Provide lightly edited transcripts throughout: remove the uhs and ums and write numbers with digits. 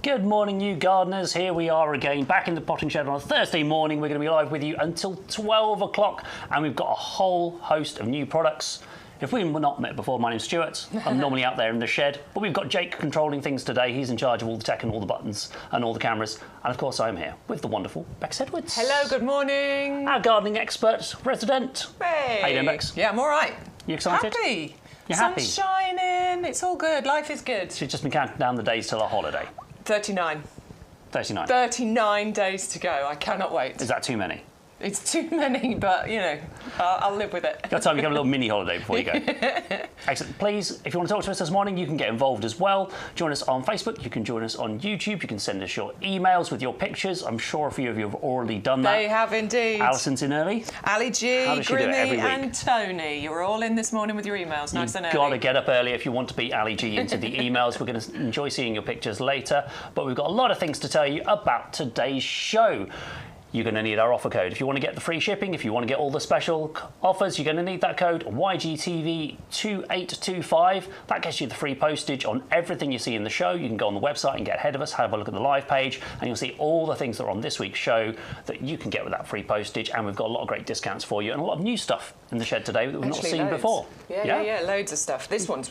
Good morning, you gardeners. Here we are again, back in the potting shed on a Thursday morning. We're going to be live with you until 12 o'clock, and we've got a whole host of new products. If we were not met before, my name's Stuart. I'm normally out there in the shed, but we've got Jake controlling things today. He's in charge of all the tech and all the buttons and all the cameras. And of course, I'm here with the wonderful Bex Edwards. Hello, good morning. Our gardening expert, resident. Hey. How you doing, Bex? Yeah, I'm all right. You excited? Happy. You're Sun's happy? shining. It's all good. Life is good. She's just been counting down the days till our holiday. 39. 39. 39 days to go. I cannot wait. Is that too many? It's too many, but, you know, I'll live with it. Got time to have a little mini holiday before you go. Excellent. Please, if you want to talk to us this morning, you can get involved as well. Join us on Facebook. You can join us on YouTube. You can send us your emails with your pictures. I'm sure a few of you have already done that. They have indeed. Alison's in early. Ali G, How does she do it every Grimmy week? and Tony. You're all in this morning with your emails. Nice and early. You've got to get up early if you want to beat Ali G into the emails. We're going to enjoy seeing your pictures later. But we've got a lot of things to tell you about today's show. You're going to need our offer code. If you want to get the free shipping, if you want to get all the special offers, you're going to need that code YGTV2825. That gets you the free postage on everything you see in the show. You can go on the website and get ahead of us, have a look at the live page, and you'll see all the things that are on this week's show that you can get with that free postage. And we've got a lot of great discounts for you and a lot of new stuff in the shed today that we've not seen loads. before. Yeah, loads of stuff. This one's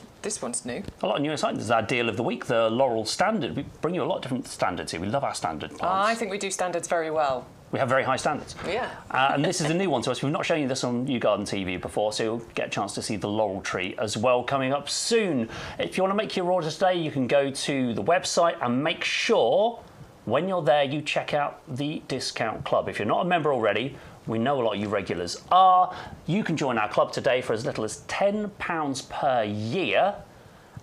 new. A lot of new excitement. This is our deal of the week, the Laurel Standard. We bring you a lot of different standards here. We love our standard plants. I think we do standards very well. We have very high standards. Yeah. And this is a new one to us. We've not shown you this on YouGarden TV before, so you'll get a chance to see the laurel tree as well coming up soon. If you want to make your order today, you can go to the website and make sure when you're there you check out the discount club. If you're not a member already, we know a lot of you regulars are. You can join our club today for as little as £10 per year.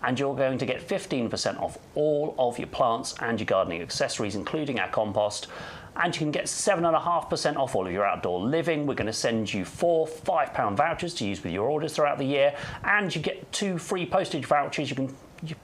And you're going to get 15% off all of your plants and your gardening accessories, including our compost. And you can get 7.5% off all of your outdoor living. We're going to send you 4 £5 vouchers to use with your orders throughout the year. And you get 2 free postage vouchers. You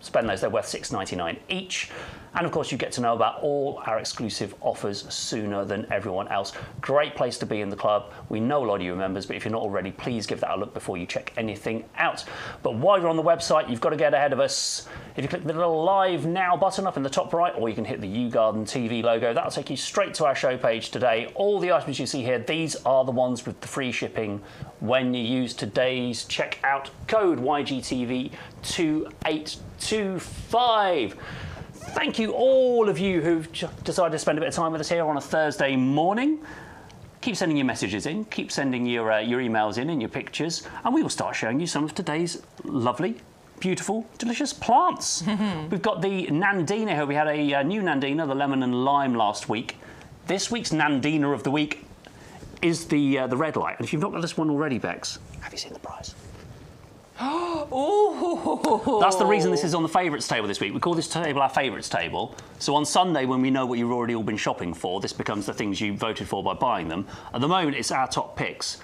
spend those, they're worth £6.99 each. And of course, you get to know about all our exclusive offers sooner than everyone else. Great place to be in the club. We know a lot of you are members, but if you're not already, please give that a look before you check anything out. But while you're on the website, you've got to get ahead of us. If you click the little Live Now button up in the top right, or you can hit the YouGarden TV logo, that'll take you straight to our show page today. All the items you see here, these are the ones with the free shipping when you use today's checkout code YGTV2825. Thank you all of you who've decided to spend a bit of time with us here on a Thursday morning. Keep sending your messages in, keep sending your emails in and your pictures, and we will start showing you some of today's lovely, beautiful, delicious plants. We've got the Nandina here. We had a new Nandina, the lemon and lime, last week. This week's Nandina of the week is the Red Light. And if you've not got this one already, Bex, have you seen the price? Oh! That's the reason this is on the favourites table this week. We call this table our favourites table. So on Sunday, when we know what you've already all been shopping for, this becomes the things you voted for by buying them. At the moment, it's our top picks.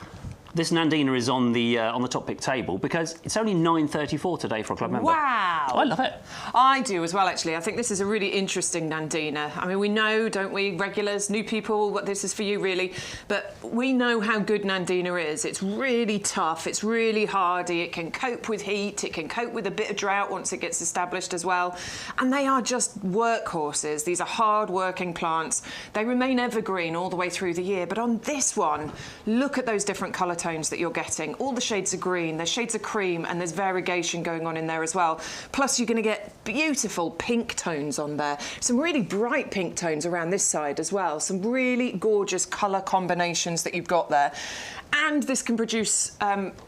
This Nandina is on the top pick table because it's only £9.34 today for a club member. Wow! I love it. I do as well, actually. I think this is a really interesting Nandina. I mean, we know, don't we, regulars, new people, what this is for you, really. But we know how good Nandina is. It's really tough. It's really hardy. It can cope with heat. It can cope with a bit of drought once it gets established as well. And they are just workhorses. These are hard-working plants. They remain evergreen all the way through the year. But on this one, look at those different colour tones that you're getting. All the shades of green, there's shades of cream, and there's variegation going on in there as well. Plus, you're going to get beautiful pink tones on there. Some really bright pink tones around this side as well. Some really gorgeous colour combinations that you've got there. And this can produce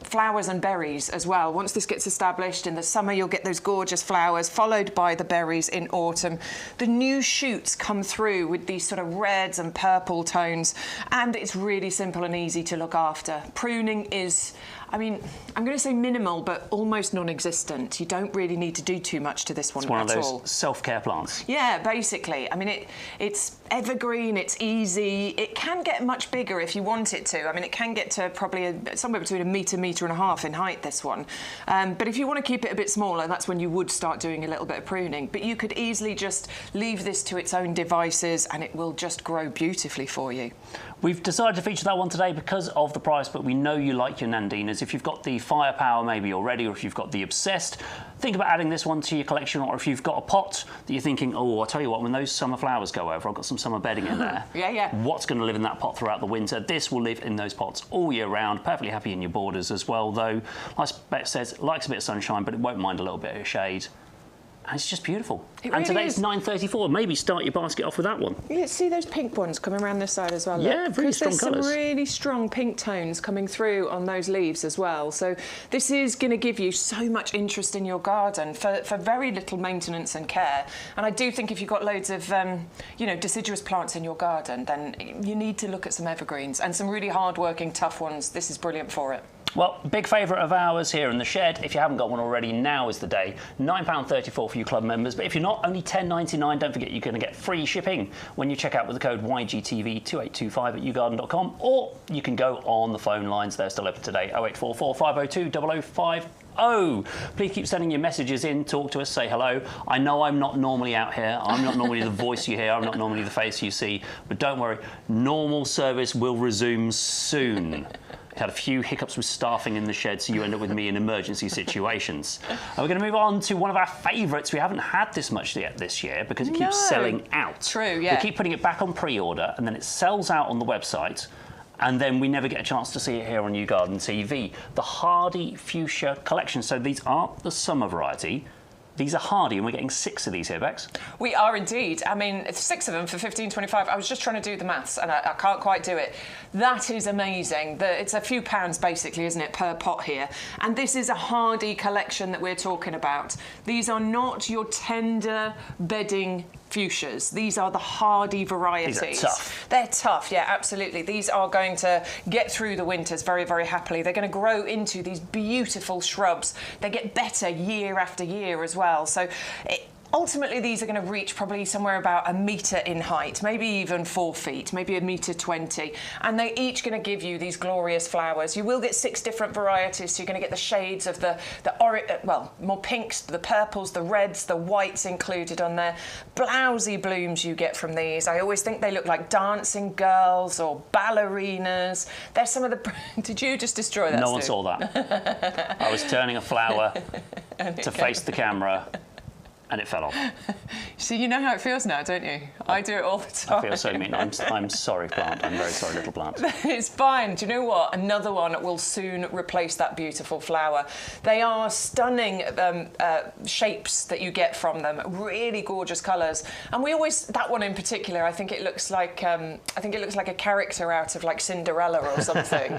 flowers and berries as well. Once this gets established in the summer, you'll get those gorgeous flowers, followed by the berries in autumn. The new shoots come through with these sort of reds and purple tones, and it's really simple and easy to look after. Pruning is, I mean, I'm going to say minimal, but almost non-existent. You don't really need to do too much to this one at all. It's one of those self-care plants. Yeah, basically. I mean, it's evergreen, it's easy. It can get much bigger if you want it to. I mean, it can get to probably somewhere between a metre and a half in height, this one. But if you want to keep it a bit smaller, that's when you would start doing a little bit of pruning. But you could easily just leave this to its own devices and it will just grow beautifully for you. We've decided to feature that one today because of the price, but we know you like your Nandinas. If you've got the Firepower maybe already, or if you've got the Obsessed, think about adding this one to your collection. Or if you've got a pot that you're thinking, oh, I'll tell you what, when those summer flowers go over, I've got some summer bedding in there. Yeah. What's going to live in that pot throughout the winter? This will live in those pots all year round, perfectly happy in your borders as well, though, like Bex says, likes a bit of sunshine, but it won't mind a little bit of shade. And it's just beautiful. And today it's $9.34. Maybe start your basket off with that one. Yeah, see those pink ones coming around this side as well. Yeah, really strong colours. There's some really strong pink tones coming through on those leaves as well. So this is going to give you so much interest in your garden for very little maintenance and care. And I do think if you've got loads of, deciduous plants in your garden, then you need to look at some evergreens and some really hard-working, tough ones. This is brilliant for it. Well, big favourite of ours here in the shed. If you haven't got one already, now is the day. £9.34 for you club members. But if you're not, only $10.99. Don't forget you're going to get free shipping when you check out with the code YGTV2825 at YouGarden.com. Or you can go on the phone lines. They're still open today. 0844 502 0050. Please keep sending your messages in, talk to us, say hello. I know I'm not normally out here. I'm not normally the voice you hear. I'm not normally the face you see. But don't worry, normal service will resume soon. Had a few hiccups with staffing in the shed, so you end up with me in emergency situations. We're going to move on to one of our favourites. We haven't had this much yet this year because it keeps selling out. True, yeah. We keep putting it back on pre-order, and then it sells out on the website, and then we never get a chance to see it here on YouGarden TV. The Hardy Fuchsia collection. So these aren't the summer variety. These are hardy, and we're getting 6 of these here, Bex. We are indeed. I mean, 6 of them for $15.25. I was just trying to do the maths, and I can't quite do it. That is amazing. It's a few pounds, basically, isn't it, per pot here? And this is a hardy collection that we're talking about. These are not your tender bedding fuchsias. These are the hardy varieties. These are tough. They're tough, yeah, absolutely. These are going to get through the winters very, very happily. They're going to grow into these beautiful shrubs. They get better year after year as well. So ultimately, these are going to reach probably somewhere about 1 metre in height, maybe even 4 feet, maybe 1.20 m, and they're each going to give you these glorious flowers. You will get 6 different varieties, so you're going to get the shades of the more pinks, the purples, the reds, the whites included on there. Blousy blooms you get from these. I always think they look like dancing girls or ballerinas. They're some of the... Did you just destroy that, No Stu? one saw that. I was turning a flower to face the camera, and it fell off. See, you know how it feels now, don't you? I do it all the time. I feel so mean. I'm sorry, plant. I'm very sorry, little plant. It's fine. Do you know what? Another one will soon replace that beautiful flower. They are stunning shapes that you get from them. Really gorgeous colours. And we always, that one in particular, I think it looks like a character out of like Cinderella or something.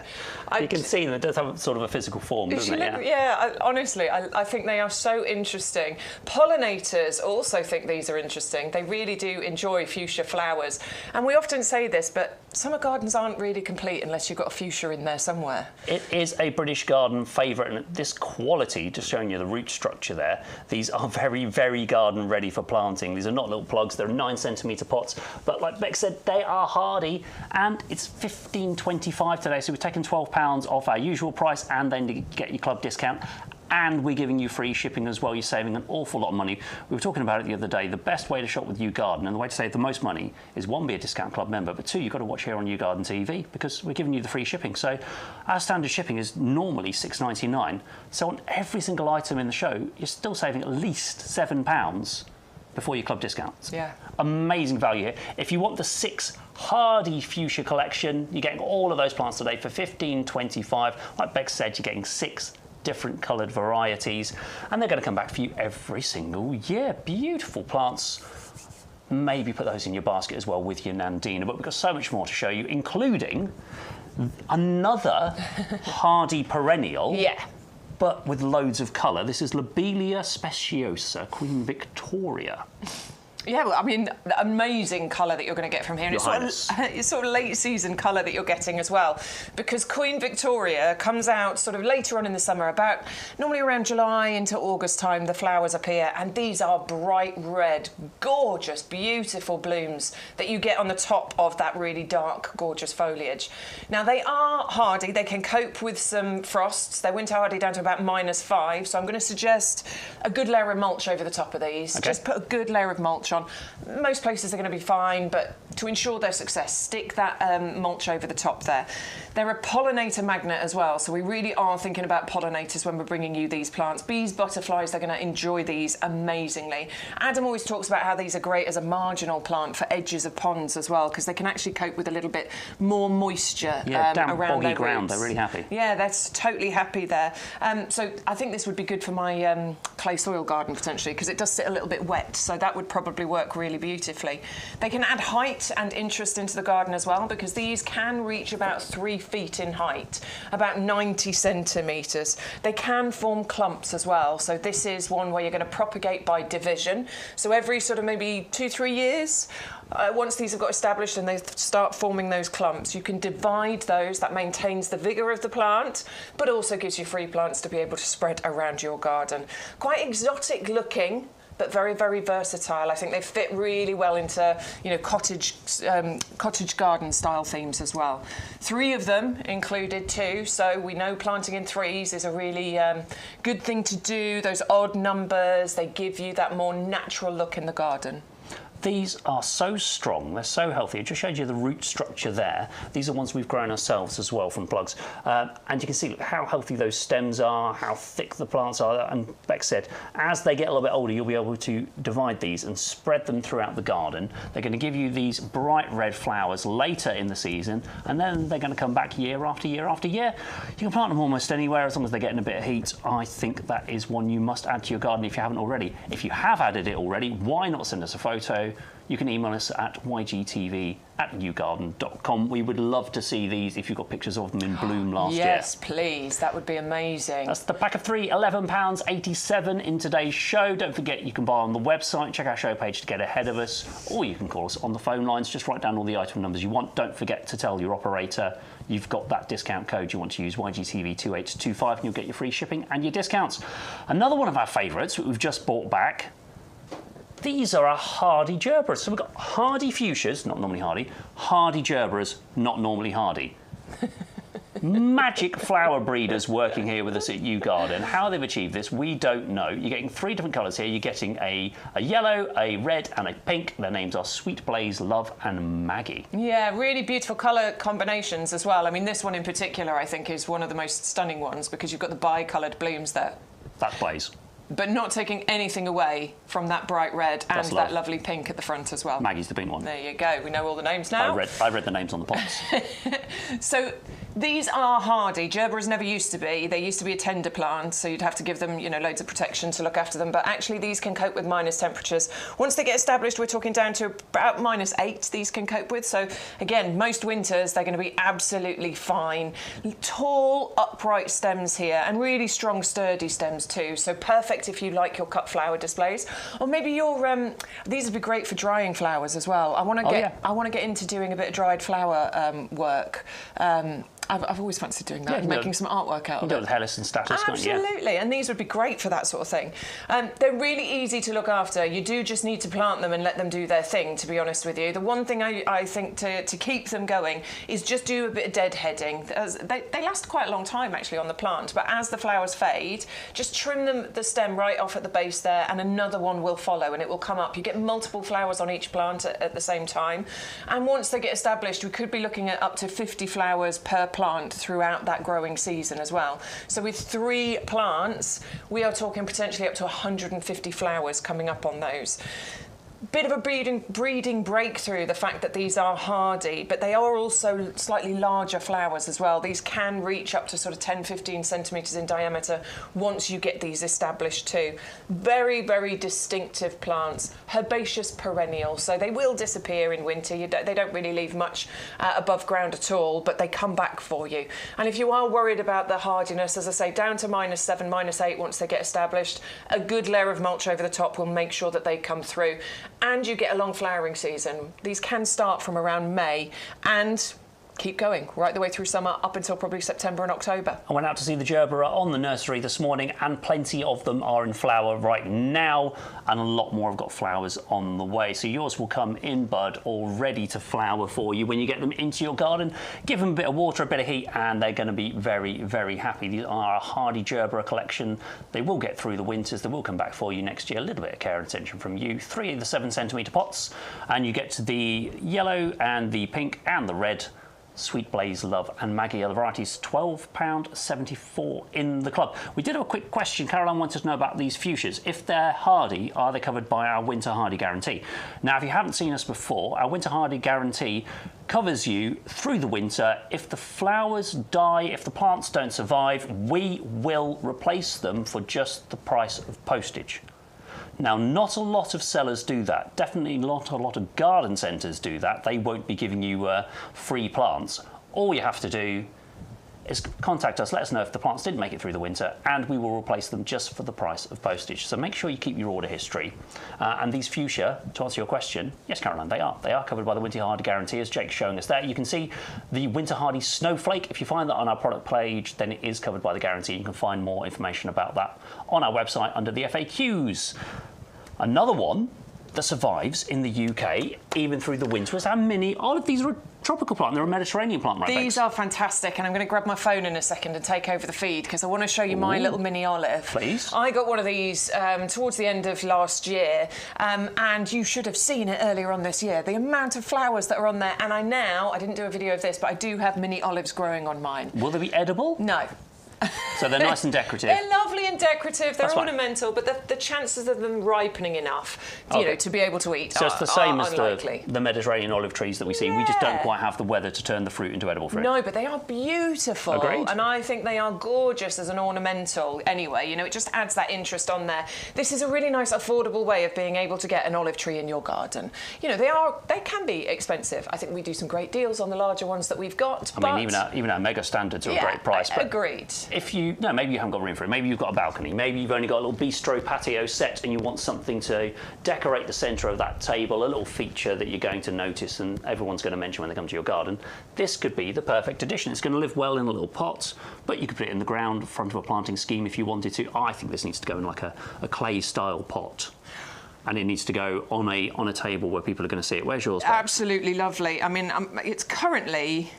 You can see that it does have sort of a physical form, doesn't it? Honestly, I think they are so interesting. Pollinators also think these are interesting. They really do enjoy fuchsia flowers. And we often say this, but summer gardens aren't really complete unless you've got a fuchsia in there somewhere. It is a British garden favourite, and this quality, just showing you the root structure there, these are very, very garden ready for planting. These are not little plugs, they're 9cm pots, but like Bex said, they are hardy, and it's $15.25 today, so we're taking £12 off our usual price, and then you get your club discount. And we're giving you free shipping as well. You're saving an awful lot of money. We were talking about it the other day. The best way to shop with YouGarden and the way to save the most money is 1, be a discount club member, but 2, you've got to watch here on YouGarden TV because we're giving you the free shipping. So our standard shipping is normally $6.99. So on every single item in the show, you're still saving at least £7 before your club discounts. Yeah. Amazing value here. If you want the 6 hardy fuchsia collection, you're getting all of those plants today for $15.25. Like Bex said, you're getting 6 different coloured varieties, and they're going to come back for you every single year. Beautiful plants. Maybe put those in your basket as well with your Nandina, but we've got so much more to show you, including another hardy perennial. Yeah. But with loads of colour. This is Lobelia speciosa, Queen Victoria. Yeah, well, I mean, the amazing colour that you're going to get from here. And it's sort of late season colour that you're getting as well. Because Queen Victoria comes out sort of later on in the summer, about normally around July into August time, the flowers appear. And these are bright red, gorgeous, beautiful blooms that you get on the top of that really dark, gorgeous foliage. Now, they are hardy. They can cope with some frosts. They're winter hardy down to about -5. So I'm going to suggest a good layer of mulch over the top of these. Okay. Just put a good layer of mulch on. Most places are going to be fine, but to ensure their success, stick that mulch over the top there. They're a pollinator magnet as well, so we really are thinking about pollinators when we're bringing you these plants. Bees, butterflies, they're going to enjoy these amazingly. Adam always talks about how these are great as a marginal plant for edges of ponds as well, because they can actually cope with a little bit more moisture damp, around boggy their ground. roots. They're really happy. Yeah, they're totally happy there. So I think this would be good for my clay soil garden potentially, because it does sit a little bit wet, so that would probably work really beautifully. They can add height and interest into the garden as well, because these can reach about 3 feet in height, about 90 centimetres. They can form clumps as well, so this is one where you're going to propagate by division. So every sort of maybe 2-3 years, once these have got established and they start forming those clumps, you can divide those. That maintains the vigour of the plant, but also gives you free plants to be able to spread around your garden. Quite exotic looking, but very, very versatile. I think they fit really well into, you know, cottage garden style themes as well. 3 of them included too, so we know planting in 3s is a really good thing to do. Those odd numbers, they give you that more natural look in the garden. These are so strong, they're so healthy. It just showed you the root structure there. These are ones we've grown ourselves as well from plugs. And you can see how healthy those stems are, how thick the plants are. And Bex said, as they get a little bit older, you'll be able to divide these and spread them throughout the garden. They're going to give you these bright red flowers later in the season, and then they're going to come back year after year after year. You can plant them almost anywhere as long as they're getting a bit of heat. I think that is one you must add to your garden if you haven't already. If you have added it already, why not send us a photo? You can email us at ygtv@yougarden.com. We would love to see these if you've got pictures of them in bloom last year. Yes, please. That would be amazing. That's the pack of 3, £11.87 in today's show. Don't forget you can buy on the website, check our show page to get ahead of us, or you can call us on the phone lines. Just write down all the item numbers you want. Don't forget to tell your operator you've got that discount code you want to use, YGTV2825, and you'll get your free shipping and your discounts. Another one of our favourites that we've just bought back. These are our hardy gerberas. So we've got hardy fuchsias, not normally hardy, hardy gerberas, not normally hardy. Magic flower breeders working here with us at YouGarden. How they've achieved this, we don't know. You're getting 3 different colours here. You're getting a yellow, a red and a pink. Their names are Sweet Blaze, Love and Maggie. Yeah, really beautiful colour combinations as well. I mean, this one in particular, I think, is one of the most stunning ones because you've got the bi-coloured blooms there. That's Blaze. But not taking anything away from that bright red and That's that love. lovely pink at the front as well. Maggie's the pink one. There you go. We know all the names now. I read the names on the pots. So these are hardy. Gerberas never used to be. They used to be a tender plant, so you'd have to give them, you know, loads of protection to look after them. But actually, these can cope with minus temperatures. Once they get established, we're talking down to about -8. These can cope with. So again, most winters they're going to be absolutely fine. Tall, upright stems here, and really strong, sturdy stems too. So perfect if you like your cut flower displays, or maybe your these would be great for drying flowers as well. I want to get into doing a bit of dried flower work. I've always fancied doing that, making some artwork out of it. You do it with Hellas and Status, can't you? Absolutely, and these would be great for that sort of thing. They're really easy to look after. You do just need to plant them and let them do their thing, to be honest with you. The one thing I think to keep them going is just do a bit of deadheading. They last quite a long time, actually, on the plant, but as the flowers fade, just trim the stem right off at the base there, and another one will follow, and it will come up. You get multiple flowers on each plant at the same time, and once they get established, we could be looking at up to 50 flowers per plant throughout that growing season as well. So with 3 plants, we are talking potentially up to 150 flowers coming up on those. Bit of a breeding breakthrough, the fact that these are hardy, but they are also slightly larger flowers as well. These can reach up to sort of 10-15 centimetres in diameter once you get these established too. Very, very distinctive plants, herbaceous perennial, so they will disappear in winter. They don't really leave much above ground at all, but they come back for you. And if you are worried about the hardiness, as I say, down to -7, -8 once they get established, a good layer of mulch over the top will make sure that they come through. And you get a long flowering season. These can start from around May, and keep going right the way through summer up until probably September and October. I went out to see the Gerbera on the nursery this morning, and plenty of them are in flower right now, and a lot more have got flowers on the way. So yours will come in bud, all ready to flower for you when you get them into your garden. Give them a bit of water, a bit of heat, and they're going to be very, very happy. These are a hardy Gerbera collection. They will get through the winters. They will come back for you next year. A little bit of care and attention from you. 3 of the 7cm pots, and you get to the yellow and the pink and the red. Sweet Blaze, Love and Maggie are the varieties. £12.74 in the club. We did have a quick question. Caroline wanted to know about these fuchsias. If they're hardy, are they covered by our Winter Hardy Guarantee? Now, if you haven't seen us before, our Winter Hardy Guarantee covers you through the winter. If the flowers die, if the plants don't survive, we will replace them for just the price of postage. Now, not a lot of sellers do that. Definitely not a lot of garden centres do that. They won't be giving you free plants. All you have to do is contact us, let us know if the plants didn't make it through the winter, and we will replace them just for the price of postage. So make sure you keep your order history. And these fuchsia, to answer your question, yes, Caroline, they are. They are covered by the Winter Hardy Guarantee, as Jake's showing us there. You can see the Winter Hardy Snowflake. If you find that on our product page, then it is covered by the guarantee. You can find more information about that on our website under the FAQs. Another one that survives in the UK, even through the winter, is our mini olive. These are a tropical plant. They're a Mediterranean plant, right? These are fantastic, and I'm going to grab my phone in a second and take over the feed because I want to show you my little mini olive. Please. I got one of these towards the end of last year, and you should have seen it earlier on this year. The amount of flowers that are on there, and I didn't do a video of this, but I do have mini olives growing on mine. Will they be edible? No. So they're nice and decorative. They're lovely and decorative. They're That's ornamental, but the chances of them ripening enough, you know, to be able to eat so it's the same as unlikely. the Mediterranean olive trees that we see. We just don't quite have the weather to turn the fruit into edible fruit. No, but they are beautiful. Agreed. And I think they are gorgeous as an ornamental anyway. You know, it just adds that interest on there. This is a really nice, affordable way of being able to get an olive tree in your garden. You know, they can be expensive. I think we do some great deals on the larger ones that we've got. I mean, even our mega standards are a great price. But agreed. If maybe you haven't got room for it. Maybe you've got a balcony. Maybe you've only got a little bistro patio set and you want something to decorate the centre of that table, a little feature that you're going to notice and everyone's going to mention when they come to your garden. This could be the perfect addition. It's going to live well in a little pot, but you could put it in the ground, in front of a planting scheme if you wanted to. I think this needs to go in like a clay-style pot. And it needs to go on a table where people are going to see it. Where's yours? Absolutely lovely. I mean, it's currently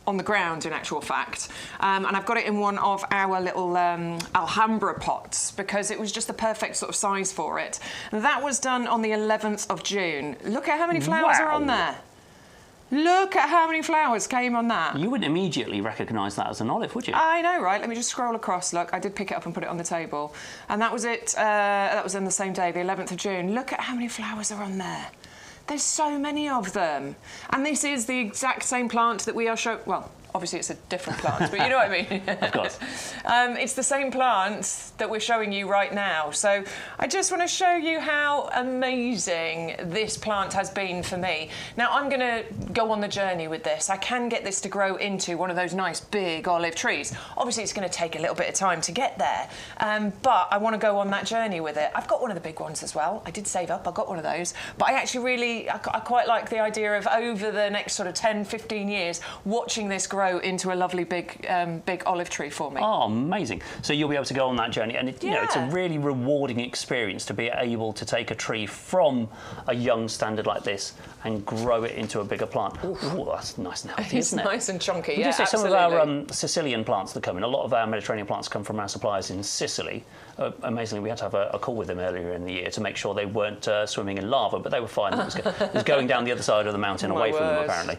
on the ground, in actual fact, and I've got it in one of our little Alhambra pots because it was just the perfect sort of size for it. That was done on the 11th of June. Look at how many flowers are on there. Look at how many flowers came on that. You wouldn't immediately recognise that as an olive, would you? I know, right? Let me just scroll across. Look, I did pick it up and put it on the table. And that was it. That was on the same day, the 11th of June. Look at how many flowers are on there. There's so many of them. And this is the exact same plant that we are showing. Well, obviously it's a different plant, but you know what I mean. Of course. It's the same plant that we're showing you right now. So I just want to show you how amazing this plant has been for me. Now I'm going to go on the journey with this. I can get this to grow into one of those nice big olive trees. Obviously it's going to take a little bit of time to get there, but I want to go on that journey with it. I've got one of the big ones as well. I did save up, I got one of those, but I actually I quite like the idea of over the next sort of 10, 15 years, watching this grow into a lovely big olive tree for me. Oh, amazing. So you'll be able to go on that journey, and you know, it's a really rewarding experience to be able to take a tree from a young standard like this and grow it into a bigger plant. Oh, that's nice and healthy, isn't it? It's nice and chunky, Would you say some of our Sicilian plants that come in, a lot of our Mediterranean plants come from our suppliers in Sicily. Amazingly, we had to have a call with them earlier in the year to make sure they weren't swimming in lava, but they were fine. It was going down the other side of the mountain away from them, apparently.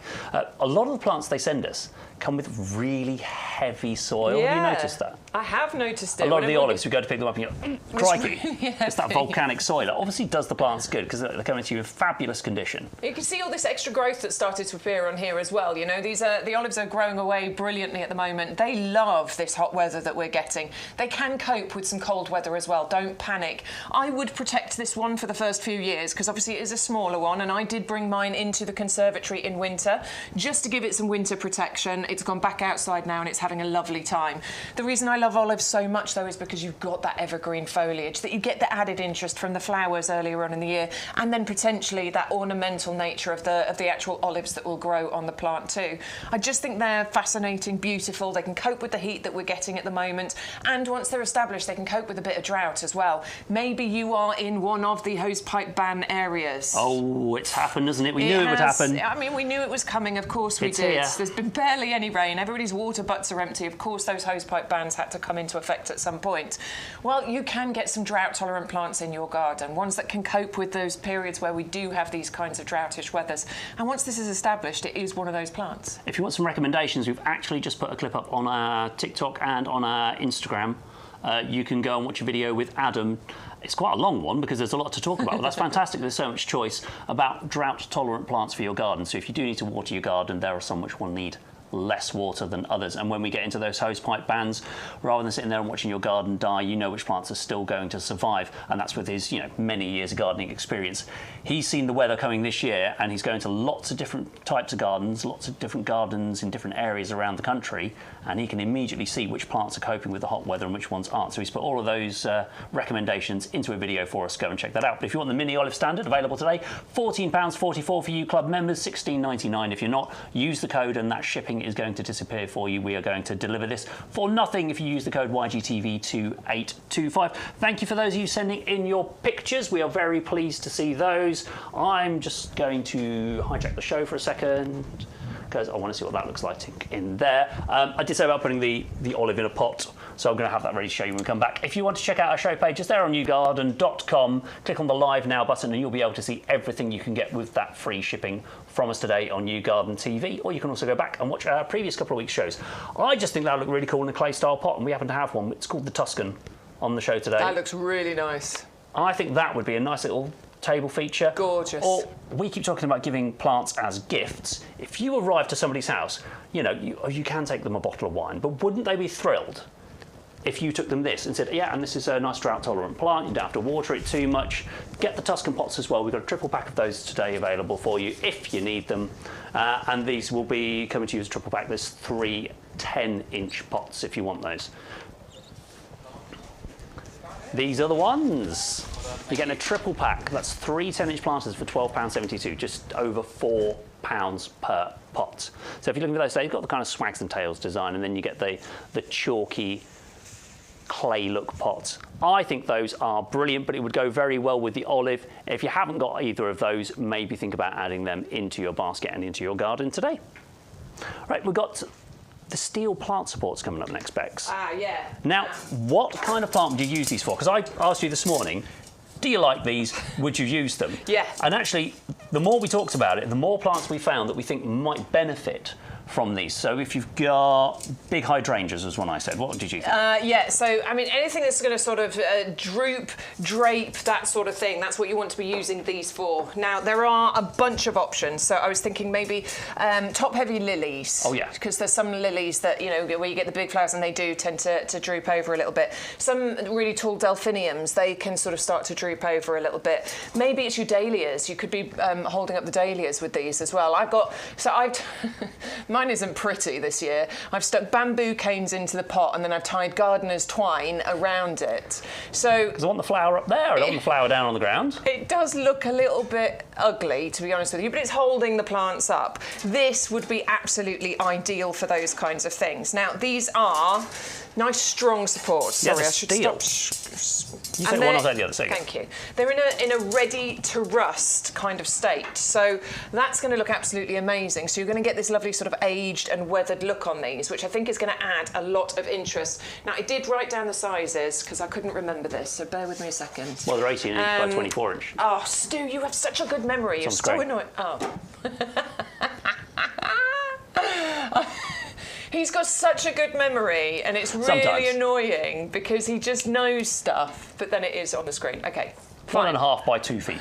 A lot of the plants they send us come with really heavy soil. Have you noticed that? I have noticed it. A lot of the olives, we go to pick them up and you go, crikey, it's that volcanic soil. It obviously does the plants good because they're coming to you in fabulous condition. You can see all this extra growth that started to appear on here as well. You know, the olives are growing away brilliantly at the moment. They love this hot weather that we're getting. They can cope with some cold weather as well. Don't panic. I would protect this one for the first few years because obviously it is a smaller one, and I did bring mine into the conservatory in winter just to give it some winter protection. it's gone back outside now and it's having a lovely time. The reason I love olives so much, though, is because you've got that evergreen foliage, that you get the added interest from the flowers earlier on in the year, and then potentially that ornamental nature of the actual olives that will grow on the plant too. I just think they're fascinating, beautiful. They can cope with the heat that we're getting at the moment, and once they're established, they can cope with a bit of drought as well. Maybe you are in one of the hosepipe ban areas. Oh, it's happened, hasn't it? We knew it would happen. I mean, we knew it was coming, of course we did. Here. There's been barely any rain. Everybody's water butts are empty. Of course, those hosepipe bans had to come into effect at some point. Well, you can get some drought-tolerant plants in your garden, ones that can cope with those periods where we do have these kinds of droughtish weathers. And once this is established, it is one of those plants. If you want some recommendations, we've actually just put a clip up on our TikTok and on our Instagram. You can go and watch a video with Adam. It's quite a long one because there's a lot to talk about, but that's fantastic. There's so much choice about drought-tolerant plants for your garden. So if you do need to water your garden, there are some which will need less water than others. And when we get into those hosepipe bans, rather than sitting there and watching your garden die, you know which plants are still going to survive. And that's with his, many years of gardening experience. He's seen the weather coming this year, and he's going to lots of different types of gardens, lots of different gardens in different areas around the country, and he can immediately see which plants are coping with the hot weather and which ones aren't. So he's put all of those recommendations into a video for us. Go and check that out. But if you want the mini olive standard, available today, £14.44 for you club members, £16.99 if you're not. Use the code and that shipping is going to disappear for you. We are going to deliver this for nothing if you use the code YGTV2825. Thank you for those of you sending in your pictures. We are very pleased to see those. I'm just going to hijack the show for a second because I want to see what that looks like in there. I did say about putting the olive in a pot, so I'm going to have that ready to show you when we come back. If you want to check out our show page, it's there on YouGarden.com. Click on the Live Now button and you'll be able to see everything you can get with that free shipping from us today on YouGarden TV, or you can also go back and watch our previous couple of weeks' shows. I just think that would look really cool in a clay-style pot, and we happen to have one. It's called the Tuscan on the show today. That looks really nice. I think that would be a nice little table feature. Gorgeous. Or we keep talking about giving plants as gifts. If you arrive to somebody's house, you can take them a bottle of wine, but wouldn't they be thrilled if you took them this and said, yeah, and this is a nice drought-tolerant plant, you don't have to water it too much. Get the Tuscan pots as well. We've got a triple pack of those today available for you if you need them. And these will be coming to you as a triple pack. There's 3 10-inch pots if you want those. These are the ones. You're getting a triple pack. That's 3 10-inch planters for £12.72, just over £4 per pot. So if you're looking for those, they've got the kind of swags and tails design, and then you get the chalky clay look pots. I think those are brilliant, but it would go very well with the olive. If you haven't got either of those, maybe think about adding them into your basket and into your garden today. Right, we've got the steel plant supports coming up next, Bex. Yeah. Now, what kind of plant would you use these for? Because I asked you this morning, do you like these? Would you use them? Yeah. And actually, the more we talked about it, the more plants we found that we think might benefit from these. So if you've got big hydrangeas, was one I said, what did you think? Yeah, so I mean anything that's going to sort of droop, drape, that sort of thing, that's what you want to be using these for. Now there are a bunch of options, so I was thinking maybe top-heavy lilies. Oh yeah. Because there's some lilies that, where you get the big flowers and they do tend to droop over a little bit. Some really tall delphiniums, they can sort of start to droop over a little bit. Maybe it's your dahlias. You could be holding up the dahlias with these as well. Mine isn't pretty this year. I've stuck bamboo canes into the pot and then I've tied gardener's twine around it. So because I want the flower up there, I don't want the flower down on the ground. It does look a little bit ugly, to be honest with you, but it's holding the plants up. This would be absolutely ideal for those kinds of things. Now, these are nice, strong supports. Sorry, I should steel. stop. You say one, I'll say the other. Thank you. They're in a ready-to-rust kind of state, so that's going to look absolutely amazing. So you're going to get this lovely sort of aged and weathered look on these, which I think is going to add a lot of interest. Now, I did write down the sizes because I couldn't remember this, so bear with me a second. Well, they're 18 inch by 24 inch. Oh, Stu, you have such a good memory. You're so annoying. Oh. He's got such a good memory, and it's really annoying because he just knows stuff, but then it is on the screen. Okay, 1.5 by 2 feet.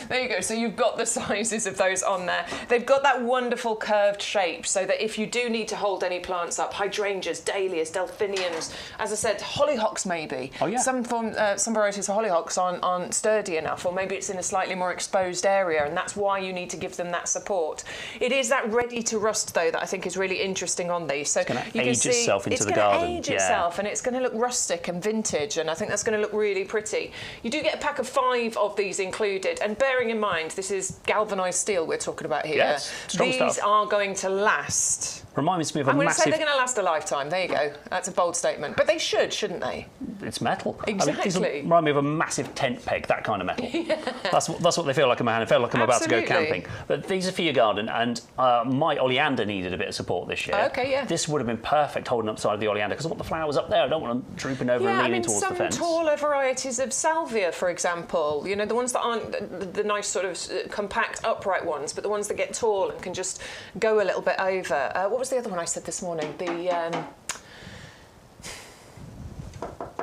There you go. So you've got the sizes of those on there. They've got that wonderful curved shape so that if you do need to hold any plants up, hydrangeas, dahlias, delphiniums, as I said, hollyhocks maybe. Oh, yeah. Some varieties of hollyhocks aren't sturdy enough, or maybe it's in a slightly more exposed area, and that's why you need to give them that support. It is that ready to rust though that I think is really interesting on these. So it's going to age itself into the garden. It's going to age itself, and it's going to look rustic and vintage, and I think that's going to look really pretty. You do get a pack of 5 of these included, and bearing in mind this is galvanised steel we're talking about here. Yes, strong these stuff. are going to last. Reminds me of a I'm going to massive... say they're going to last a lifetime. There you go. That's a bold statement. But they should, shouldn't they? It's metal. Exactly. I mean, these remind me of a massive tent peg, that kind of metal. Yeah. That's what they feel like in my hand. I feel like I'm about to go camping. But these are for your garden, and my oleander needed a bit of support this year. Okay, yeah. This would have been perfect holding up side of the oleander, because I want the flowers up there. I don't want them drooping over and leaning towards the fence. Some taller varieties of salvia, for example, you know, the ones that aren't the nice sort of compact upright ones, but the ones that get tall and can just go a little bit over. What was the other one I said this morning? The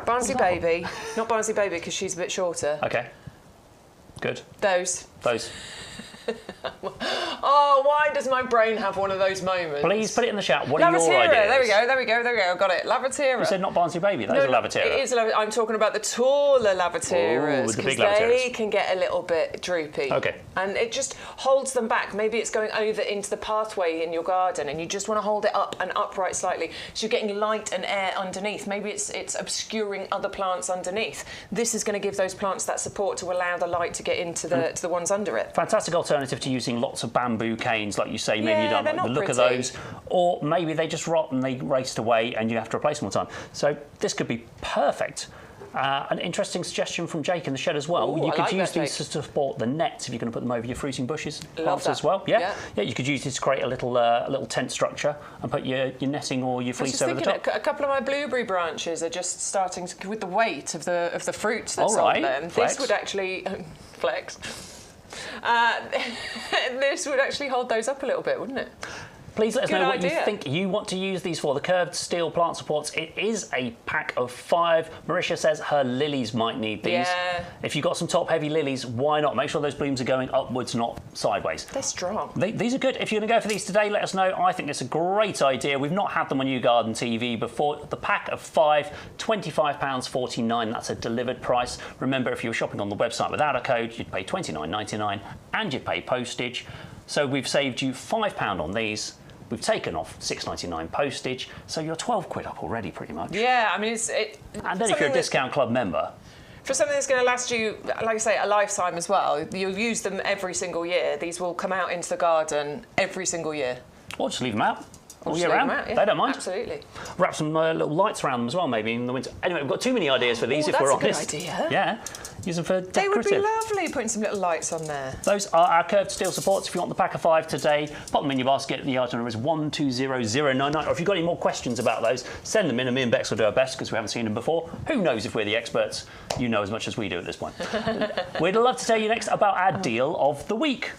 Barnsley Baby. Not Barnsley Baby because she's a bit shorter. Okay. Good. Those. Oh, why does my brain have one of those moments? Please put it in the chat. What are your ideas? There we go. Got it. Lavatera. You said not Barnsley Baby. Those are Lavatera. It is I'm talking about the taller Lavateras, the big because Lavateras. they can get a little bit droopy. Okay. And it just holds them back. Maybe it's going over into the pathway in your garden, and you just want to hold it up and upright slightly, so you're getting light and air underneath. Maybe it's obscuring other plants underneath. This is going to give those plants that support to allow the light to get into the ones under it. Fantastic alternative to using lots of bamboo canes, like you say. Maybe you don't like the look of those, or maybe they just rot and they raced away and you have to replace them all the time. So this could be perfect. An interesting suggestion from Jake in the shed as well. You could use these to support the nets if you're going to put them over your fruiting bushes plants as well. Yeah, you could use this to create a little tent structure and put your netting or your fleece over the top. A couple of my blueberry branches are just starting to, with the weight of the fruit that's on them. Flex. This would actually flex. This would actually hold those up a little bit, wouldn't it? Please let us know what you think you want to use these for. The curved steel plant supports. It is a pack of 5. Marisha says her lilies might need these. Yeah. If you've got some top-heavy lilies, why not? Make sure those blooms are going upwards, not sideways. They're strong. These are good. If you're going to go for these today, let us know. I think it's a great idea. We've not had them on YouGarden TV before. The pack of 5, £25.49. That's a delivered price. Remember, if you were shopping on the website without a code, you'd pay £29.99 and you'd pay postage. So we've saved you £5 on these. We've taken off £6.99 postage, so you're 12 quid up already, pretty much. Yeah, I mean, and then if you're a discount club member, for something that's going to last you, like I say, a lifetime as well, you'll use them every single year. These will come out into the garden every single year. Or just leave them out. All year round. Out, yeah. They don't mind. Absolutely. Wrap some little lights around them as well, maybe in the winter. Anyway, we've got too many ideas for these if we're honest. That's a good idea. Yeah. Use them for decorative. They would be lovely putting some little lights on there. Those are our curved steel supports. If you want the pack of 5 today, pop them in your basket. The item number is 120099. Or if you've got any more questions about those, send them in and me and Bex will do our best because we haven't seen them before. Who knows if we're the experts? You know as much as we do at this point. We'd love to tell you next about our deal of the week.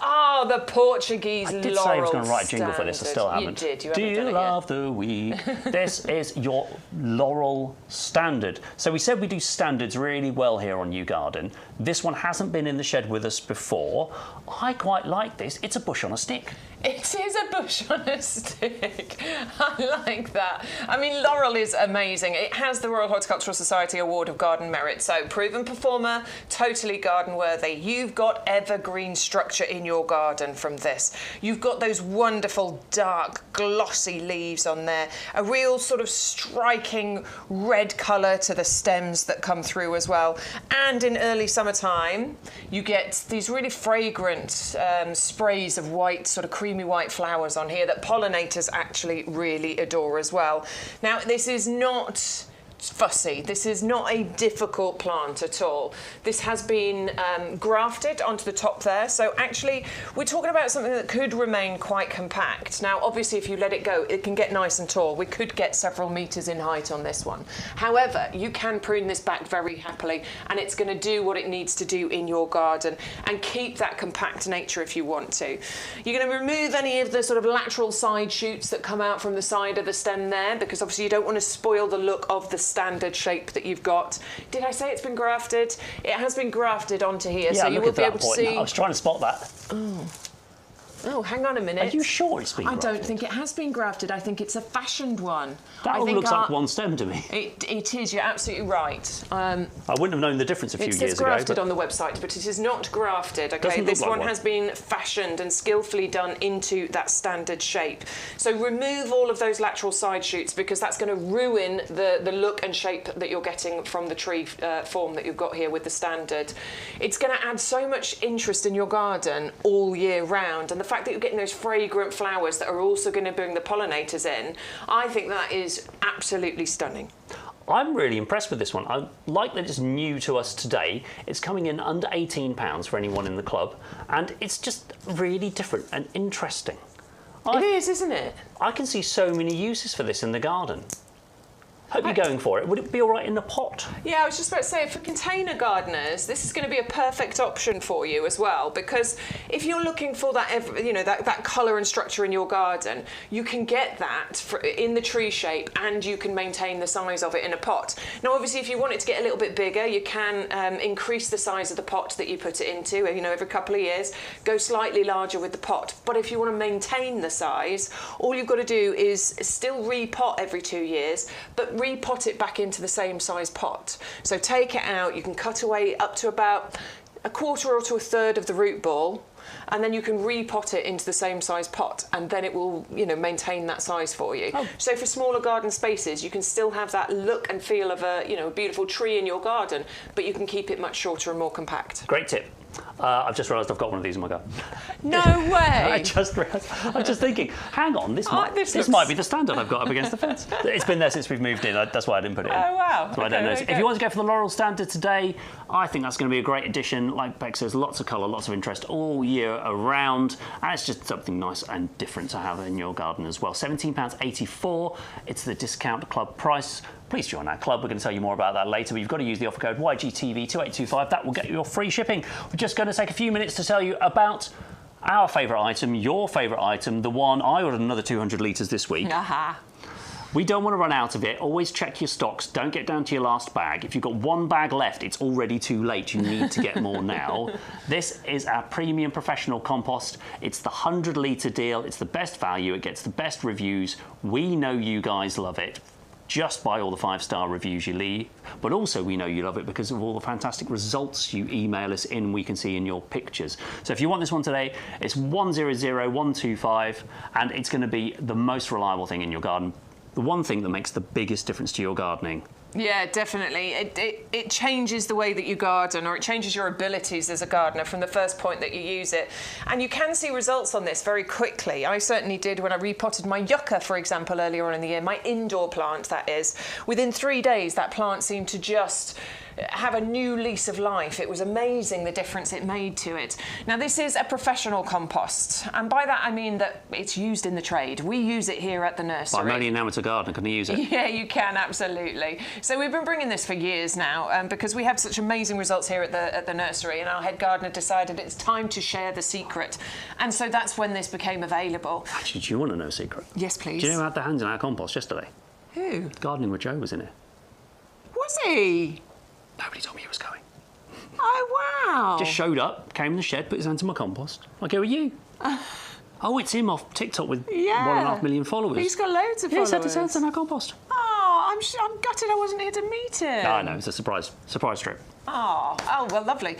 Oh, the Portuguese Laurel Standard. I did say I was going to write a jingle for this, I still haven't. You did, you haven't done it yet. Deal of the week. This is your Laurel Standard. So we said we do standards really well here on YouGarden. This one hasn't been in the shed with us before. I quite like this. It's a bush on a stick. It is a bush on a stick. I like that. I mean, Laurel is amazing. It has the Royal Horticultural Society Award of Garden Merit. So, proven performer, totally garden worthy. You've got evergreen structure in your garden from this. You've got those wonderful, dark, glossy leaves on there. A real sort of striking red colour to the stems that come through as well. And in early summertime, you get these really fragrant sprays of white, sort of creamy white flowers on here that pollinators actually really adore as well. Now, this is not fussy. This is not a difficult plant at all. This has been grafted onto the top there. So actually, we're talking about something that could remain quite compact. Now, obviously, if you let it go, it can get nice and tall. We could get several metres in height on this one. However, you can prune this back very happily, and it's going to do what it needs to do in your garden and keep that compact nature if you want to. You're going to remove any of the sort of lateral side shoots that come out from the side of the stem there, because obviously you don't want to spoil the look of the standard shape that you've got. Did I say it's been grafted? It has been grafted onto here, Yeah, so you will be able to see. I was trying to spot that. Oh, hang on a minute. Are you sure it's been grafted? I don't think it has been grafted. I think it's a fashioned one. That all looks like one stem to me. It is, you're absolutely right. I wouldn't have known the difference a few years ago. It says grafted on the website, but it is not grafted, okay? This one has been fashioned and skillfully done into that standard shape. So remove all of those lateral side shoots, because that's going to ruin the look and shape that you're getting from the tree form that you've got here with the standard. It's going to add so much interest in your garden all year round, and the fact that you're getting those fragrant flowers that are also going to bring the pollinators in, I think that is absolutely stunning. I'm really impressed with this one. I like that it's new to us today. It's coming in under £18 for anyone in the club, and it's just really different and interesting. It is, isn't it? I can see so many uses for this in the garden. Hope you're going for it. Would it be all right in a pot? Yeah, I was just about to say, for container gardeners, this is going to be a perfect option for you as well, because if you're looking for that, that colour and structure in your garden, you can get that in the tree shape, and you can maintain the size of it in a pot. Now, obviously, if you want it to get a little bit bigger, you can increase the size of the pot that you put it into. Every couple of years, go slightly larger with the pot. But if you want to maintain the size, all you've got to do is still repot every 2 years, but repot it back into the same size pot. So take it out, you can cut away up to about a quarter or to a third of the root ball, and then you can repot it into the same size pot, and then it will, maintain that size for you. Oh. So for smaller garden spaces, you can still have that look and feel of a beautiful tree in your garden, but you can keep it much shorter and more compact. Great tip. I've just realised I've got one of these in my garden. No way! I just realised. I was just thinking, hang on, this might be the standard I've got up against the fence. It's been there since we've moved in. That's why I didn't put it in. Oh, wow. So I don't know. If you want to go for the Laurel Standard today, I think that's going to be a great addition. Like Bex says, lots of colour, lots of interest all year around. And it's just something nice and different to have in your garden as well. £17.84. It's the discount club price. Please join our club. We're going to tell you more about that later, but you've got to use the offer code YGTV2825. That will get you your free shipping. We're just going to take a few minutes to tell you about our favourite item, your favourite item, the one I ordered another 200 litres this week. We don't want to run out of it. Always check your stocks. Don't get down to your last bag. If you've got one bag left, it's already too late. You need to get more now. This is our premium professional compost. It's the 100 litre deal. It's the best value. It gets the best reviews. We know you guys love it just by all the 5-star reviews you leave, but also we know you love it because of all the fantastic results you email us in, we can see in your pictures. So if you want this one today, it's 100125, and it's going to be the most reliable thing in your garden, the one thing that makes the biggest difference to your gardening. Yeah, definitely. It changes the way that you garden, or it changes your abilities as a gardener from the first point that you use it. And you can see results on this very quickly. I certainly did when I repotted my yucca, for example, earlier on in the year, my indoor plant, that is. Within 3 days, that plant seemed to just have a new lease of life. It was amazing the difference it made to it. Now, this is a professional compost, and by that I mean that it's used in the trade. We use it here at the nursery. I'm only an amateur gardener, can I use it? Yeah, you can, absolutely. So we've been bringing this for years now, because we had such amazing results here at the nursery, and our head gardener decided it's time to share the secret. And so that's when this became available. Actually, do you want to know a secret? Yes, please. Do you know who had their hands in our compost yesterday? Who? Gardening with Joe was in it. Was he? Nobody told me he was going. Oh, wow. Just showed up, came in the shed, put his hands in my compost. I go, are you? Oh, it's him off TikTok with 1.5 million followers. He's got loads of followers. He's had his hands in our compost. Oh, I'm gutted I wasn't here to meet him. No, I know, it's a surprise trip. Oh, well, lovely.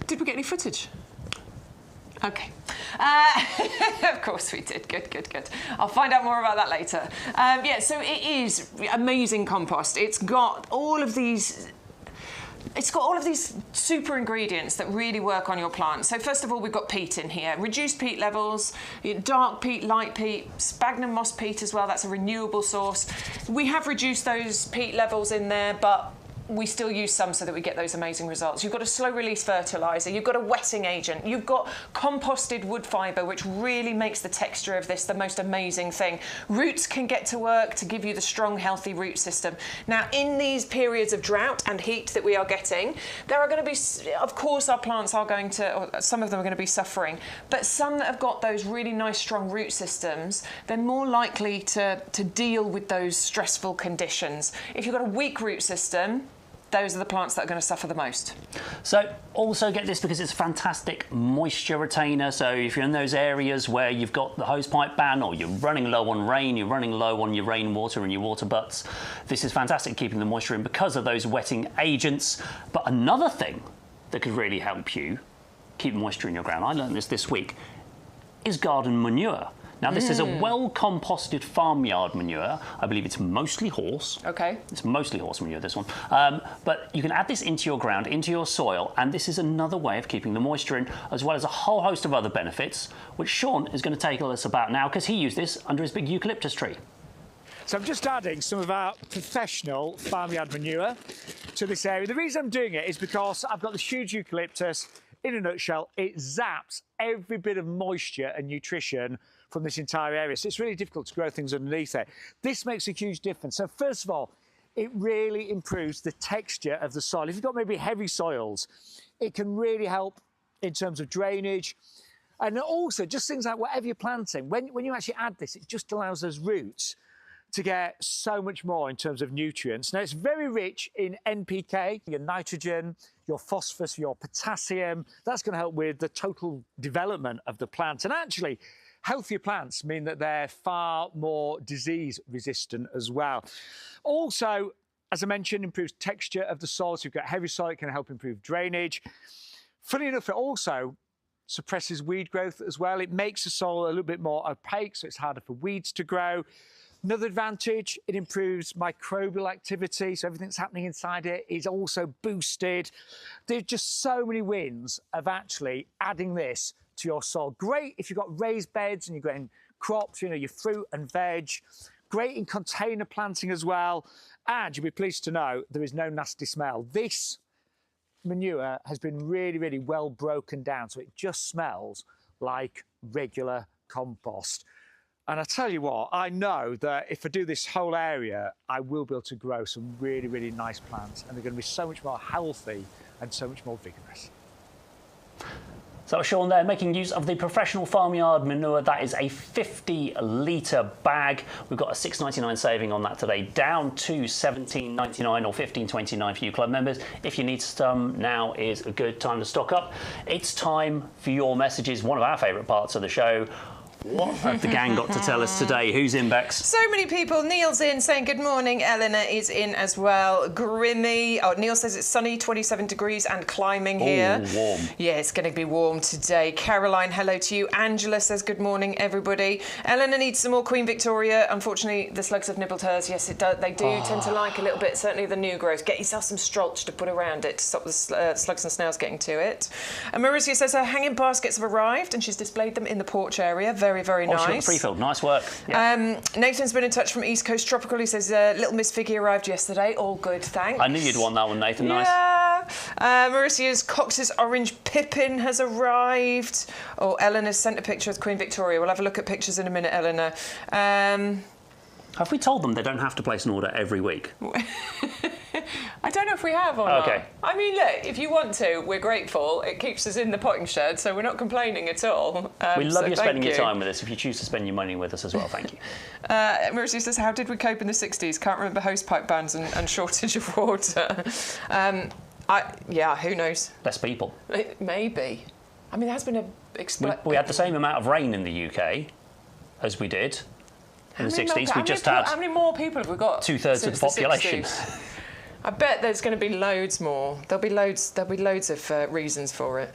Did we get any footage? Okay. Of course we did. Good. I'll find out more about that later. Yeah, so it is amazing compost. It's got all of these super ingredients that really work on your plant. So first of all, we've got peat in here. Reduced peat levels, dark peat, light peat, sphagnum moss peat as well. That's a renewable source. We have reduced those peat levels in there, but we still use some so that we get those amazing results. You've got a slow release fertiliser, you've got a wetting agent, you've got composted wood fibre, which really makes the texture of this the most amazing thing. Roots can get to work to give you the strong, healthy root system. Now, in these periods of drought and heat that we are getting, there are going to be, of course, our plants are going to, or some of them are going to be suffering, but some that have got those really nice, strong root systems, they're more likely to deal with those stressful conditions. If you've got a weak root system, those are the plants that are going to suffer the most. So also get this because it's a fantastic moisture retainer. So if you're in those areas where you've got the hosepipe ban, or you're running low on rain, you're running low on your rainwater and your water butts, this is fantastic keeping the moisture in because of those wetting agents. But another thing that could really help you keep moisture in your ground, I learned this week, is garden manure. Now, this is a well-composted farmyard manure. I believe it's mostly horse. Okay. It's mostly horse manure, this one. But you can add this into your ground, into your soil, and this is another way of keeping the moisture in, as well as a whole host of other benefits, which Sean is going to tell us about now, because he used this under his big eucalyptus tree. So I'm just adding some of our professional farmyard manure to this area. The reason I'm doing it is because I've got this huge eucalyptus. In a nutshell, it zaps every bit of moisture and nutrition from this entire area. So it's really difficult to grow things underneath it. This makes a huge difference. So first of all, it really improves the texture of the soil. If you've got maybe heavy soils, it can really help in terms of drainage. And also just things like whatever you're planting, when you actually add this, it just allows those roots to get so much more in terms of nutrients. Now, it's very rich in NPK, your nitrogen, your phosphorus, your potassium. That's going to help with the total development of the plant. And actually, healthier plants mean that they're far more disease resistant as well. Also, as I mentioned, improves texture of the soil. So you've got heavy soil, it can help improve drainage. Funny enough, it also suppresses weed growth as well. It makes the soil a little bit more opaque, so it's harder for weeds to grow. Another advantage, it improves microbial activity, so everything that's happening inside it is also boosted. There's just so many wins of actually adding this to your soil. Great if you've got raised beds and you're growing crops, you know, your fruit and veg. Great in container planting as well. And you'll be pleased to know there is no nasty smell. This manure has been really, really well broken down, so it just smells like regular compost. And I tell you what, I know that if I do this whole area, I will be able to grow some really, really nice plants, and they're going to be so much more healthy and so much more vigorous. So Sean there, making use of the professional farmyard manure. That is a 50-litre bag. We've got a £6.99 saving on that today, down to £17.99 or £15.29 for you club members. If you need some, now is a good time to stock up. It's time for your messages, one of our favourite parts of the show. What have the gang got to tell us today? Who's in, Bex? So many people. Neil's in saying good morning. Eleanor is in as well. Grimmy. Oh, Neil says it's sunny, 27 degrees and climbing here. Oh, warm. Yeah, it's going to be warm today. Caroline, hello to you. Angela says good morning, everybody. Eleanor needs some more Queen Victoria. Unfortunately, the slugs have nibbled hers. Yes, it does. They do tend to like a little bit, certainly the new growth. Get yourself some strolch to put around it to stop the slugs and snails getting to it. And Marissa says her hanging baskets have arrived and she's displayed them in the porch area. Very, very nice. She got the pre-filled. Nice work. Yeah. Nathan's been in touch from East Coast Tropical. He says Little Miss Figgy arrived yesterday. All good, thanks. I knew you'd want that one, Nathan. Nice. Yeah. Mauritius Cox's Orange Pippin has arrived. Oh, Eleanor's sent a picture of Queen Victoria. We'll have a look at pictures in a minute, Eleanor. Have we told them they don't have to place an order every week? I don't know if we have or not. I mean, look, if you want to, we're grateful. It keeps us in the potting shed, so we're not complaining at all. We love you spending your time with us. If you choose to spend your money with us as well, thank you. Marissa says, how did we cope in the 60s? Can't remember hosepipe bans and shortage of water. Yeah, who knows? Less people. Maybe. I mean, there has been a... We had the same amount of rain in the UK as we did in the 60s. We just had... How many more people have we got? Two-thirds of the population. I bet there's going to be loads more. There'll be loads of reasons for it.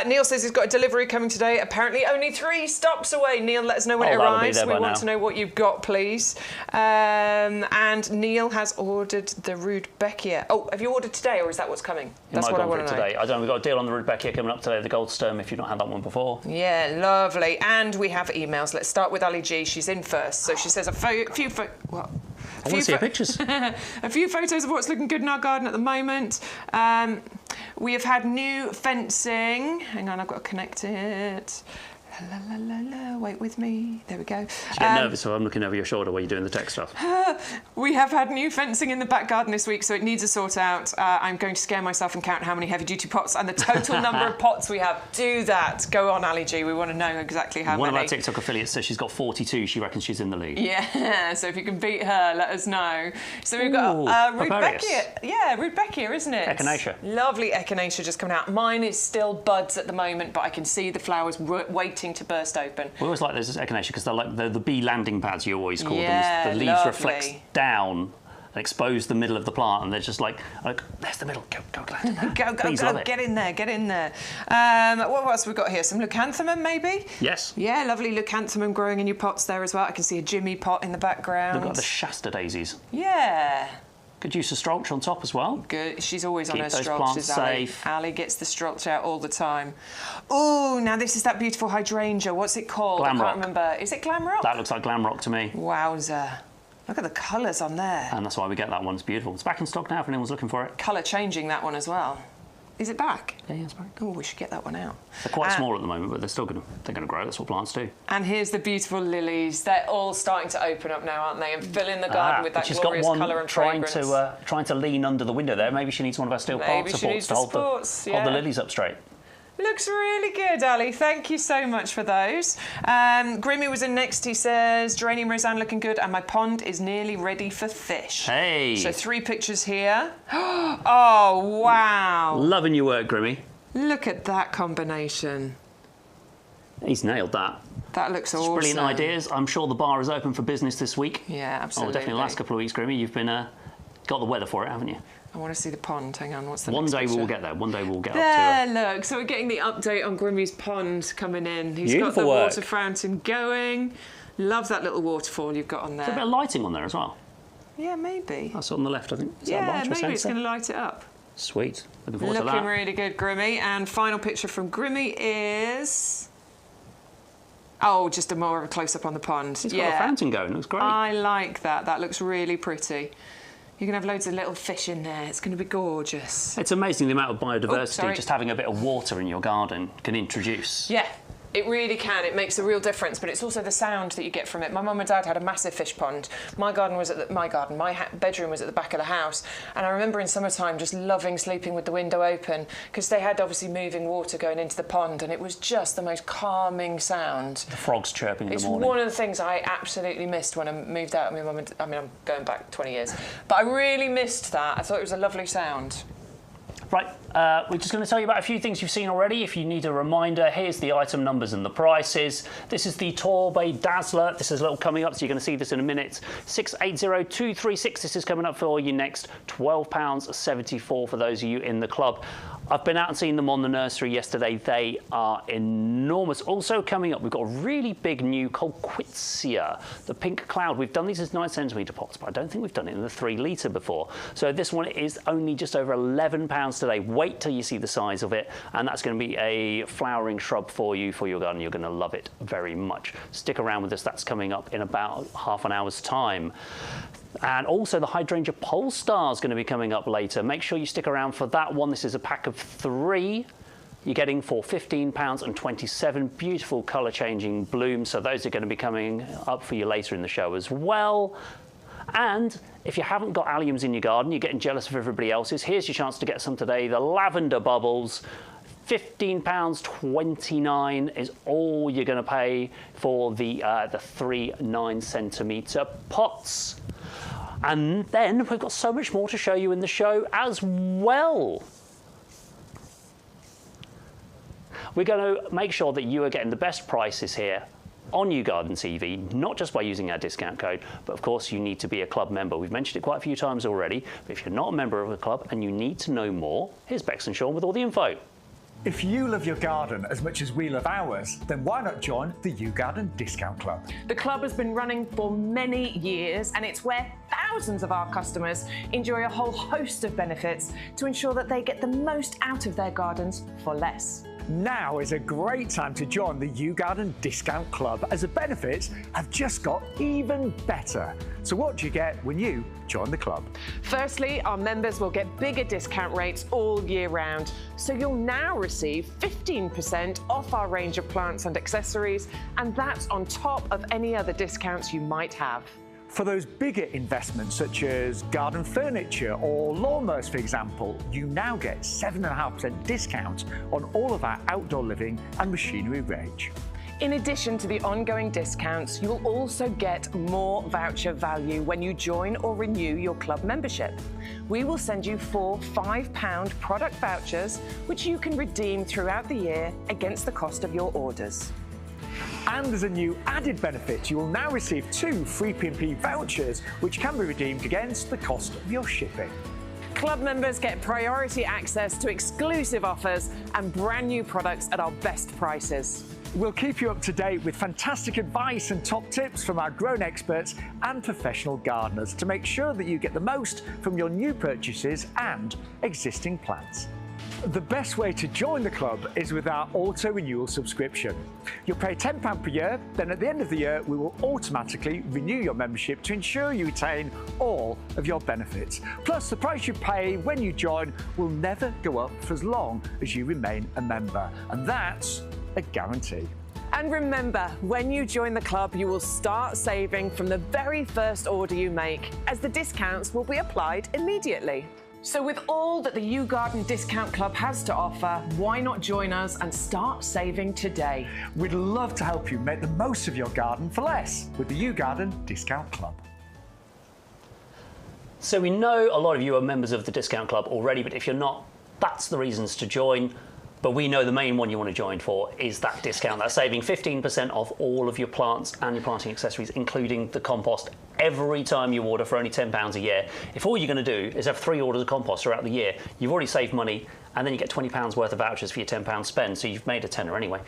Neil says he's got a delivery coming today. Apparently only 3 stops away. Neil, let us know when it arrives. We want to know what you've got, please. And Neil has ordered the Rudbeckia. Oh, have you ordered today, or is that what's coming? That's what I want to know. Today. I don't know. We've got a deal on the Rudbeckia coming up today, the Goldstorm, if you've not had that one before. Yeah, lovely. And we have emails. Let's start with Ali G. She's in first. So she says a few... What? I want to see pictures. A few photos of what's looking good in our garden at the moment. We have had new fencing. Hang on, I've got to connect it. La, la, la, la. Wait with me. There we go. You get nervous, so I'm looking over your shoulder while you're doing the tech stuff. We have had new fencing in the back garden this week, so it needs a sort out. I'm going to scare myself and count how many heavy-duty pots and the total number of pots we have. Do that. Go on, Ali G. We want to know exactly how many. One of our TikTok affiliates says she's got 42. She reckons she's in the lead. Yeah, so if you can beat her, let us know. So we've got Rudbeckia. Yeah, Rudbeckia, isn't it? Echinacea. Lovely Echinacea just coming out. Mine is still buds at the moment, but I can see the flowers waiting to burst open. We always like those Echinacea because they're like the bee landing pads, you always call Yeah, them. The leaves lovely. reflect down and expose the middle of the plant, and they're just like there's the middle. Go, glad. Go, Please, go, love it. get in there, get in there. What else have we got here? Some leucanthemum, maybe? Yes. Yeah, lovely leucanthemum growing in your pots there as well. I can see a Jimmy pot in the background. They've got the Shasta daisies. Yeah. Could use a strolch on top as well. Good. She's always on Keep her those strolches, plants Ali. safe. Ali gets the strolch out all the time. Oh, now this is that beautiful hydrangea. What's it called? I Glamrock. can't remember. Is it Glamrock? That looks like Glamrock to me. Wowzer. Look at the colours on there. And that's why we get that one. It's beautiful. It's back in stock now if anyone's looking for it. Colour changing, that one as well. Is it back? Yeah, it's back. Oh, we should get that one out. They're quite small at the moment, but they're still going to grow. That's what plants do. And here's the beautiful lilies. They're all starting to open up now, aren't they? And fill in the garden with that glorious colour and fragrance. Trying to lean under the window there. Maybe she needs one of our steel plant supports to hold the lilies up straight. Looks really good, Ali. Thank you so much for those. Grimmy was in next. He says, Geranium Roseanne looking good, and my pond is nearly ready for fish. Hey. So 3 pictures here. Oh, wow. Loving your work, Grimmy. Look at that combination. He's nailed that. That looks awesome. Brilliant ideas. I'm sure the bar is open for business this week. Yeah, absolutely. Oh, definitely the last couple of weeks, Grimmy. You've been got the weather for it, haven't you? I want to see the pond. Hang on, what's the One next day picture? we'll get there. One day we'll get there, up to look. So we're getting the update on Grimmy's pond coming in. He's Beautiful got the work. water fountain going. Love that little waterfall you've got on there. There's a bit of lighting on there as well. Yeah, maybe. That's on the left, I think. Is that Yeah, light or maybe it's sensor? going to light it up. Sweet. Looking forward to Looking that. really good, Grimmy. And final picture from Grimmy is... Oh, just a more of a close-up on the pond. It's got a fountain going. It looks great. I like that. That looks really pretty. You can have loads of little fish in there. It's going to be gorgeous. It's amazing the amount of biodiversity just having a bit of water in your garden can introduce. Yeah. It really can. It makes a real difference, but it's also the sound that you get from it. My mum and dad had a massive fish pond. My bedroom was at the back of the house, and I remember in summertime just loving sleeping with the window open because they had obviously moving water going into the pond, and it was just the most calming sound. The frogs chirping in the morning. It's one of the things I absolutely missed when I moved out. I mean, I'm going back 20 years, but I really missed that. I thought it was a lovely sound. Right, we're just going to tell you about a few things you've seen already. If you need a reminder, here's the item numbers and the prices. This is the Torbay Dazzler. This is a little coming up, so you're going to see this in a minute. 680236. This is coming up for you next. £12.74 for those of you in the club. I've been out and seen them on the nursery yesterday. They are enormous. Also coming up, we've got a really big new Fuchsia, the pink cloud. We've done these as 9cm pots, but I don't think we've done it in the 3 litre before. So this one is only just over £11 today. Wait till you see the size of it, and that's going to be a flowering shrub for you for your garden. You're going to love it very much. Stick around with us. That's coming up in about half an hour's time. And also the Hydrangea Polestar is going to be coming up later. Make sure you stick around for that one. This is a pack of 3. You're getting for £15.27. Beautiful colour changing blooms. So those are going to be coming up for you later in the show as well. And if you haven't got alliums in your garden, you're getting jealous of everybody else's, here's your chance to get some today. The Lavender Bubbles. £15.29 is all you're going to pay for the 3 9cm pots. And then we've got so much more to show you in the show as well. We're going to make sure that you are getting the best prices here on YouGarden TV, not just by using our discount code, but of course you need to be a club member. We've mentioned it quite a few times already, but if you're not a member of the club and you need to know more, here's Bex and Sean with all the info. If you love your garden as much as we love ours, then why not join the YouGarden Discount Club? The club has been running for many years, and it's where thousands of our customers enjoy a whole host of benefits to ensure that they get the most out of their gardens for less. Now is a great time to join the YouGarden Discount Club, as the benefits have just got even better. So what do you get when you join the club? Firstly, our members will get bigger discount rates all year round. So you'll now receive 15% off our range of plants and accessories, and that's on top of any other discounts you might have. For those bigger investments such as garden furniture or lawnmowers, for example, you now get 7.5% discount on all of our outdoor living and machinery range. In addition to the ongoing discounts, you'll also get more voucher value when you join or renew your club membership. We will send you 4 £5 product vouchers, which you can redeem throughout the year against the cost of your orders. And there's a new added benefit. You will now receive 2 free P&P vouchers, which can be redeemed against the cost of your shipping. Club members get priority access to exclusive offers and brand new products at our best prices. We'll keep you up to date with fantastic advice and top tips from our grown experts and professional gardeners to make sure that you get the most from your new purchases and existing plants. The best way to join the club is with our auto-renewal subscription. You'll pay £10 per year, then at the end of the year we will automatically renew your membership to ensure you retain all of your benefits. Plus, the price you pay when you join will never go up for as long as you remain a member, and that's a guarantee. And remember, when you join the club, you will start saving from the very first order you make, as the discounts will be applied immediately. So with all that the YouGarden Discount Club has to offer, why not join us and start saving today? We'd love to help you make the most of your garden for less with the YouGarden Discount Club. So we know a lot of you are members of the Discount Club already, but if you're not, that's the reasons to join. But we know the main one you want to join for is that discount. That's saving 15% off all of your plants and your planting accessories, including the compost, every time you order for only £10 a year. If all you're going to do is have 3 orders of compost throughout the year, you've already saved money, and then you get £20 worth of vouchers for your £10 spend, so you've made a tenner anyway.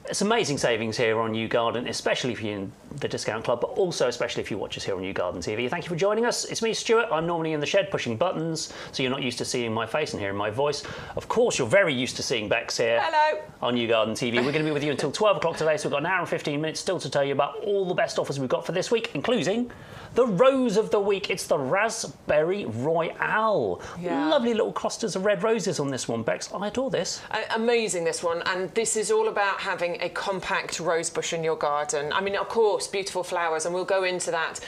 It's amazing savings here on YouGarden, especially if you're in the Discount Club, but also especially if you watch us here on YouGarden TV. Thank you for joining us. It's me, Stuart. I'm normally in the shed pushing buttons, so you're not used to seeing my face and hearing my voice. Of course, you're very used to seeing Bex here. Hello. On YouGarden TV. We're going to be with you until 12 o'clock today, so we've got an hour and 15 minutes still to tell you about all the best offers we've got for this week, including the rose of the week. It's the Raspberry Royale. Yeah. Lovely little clusters of red roses on this one, Bex. I adore this. Amazing, this one. And this is all about having a compact rose bush in your garden. I mean, of course, beautiful flowers, and we'll go into that.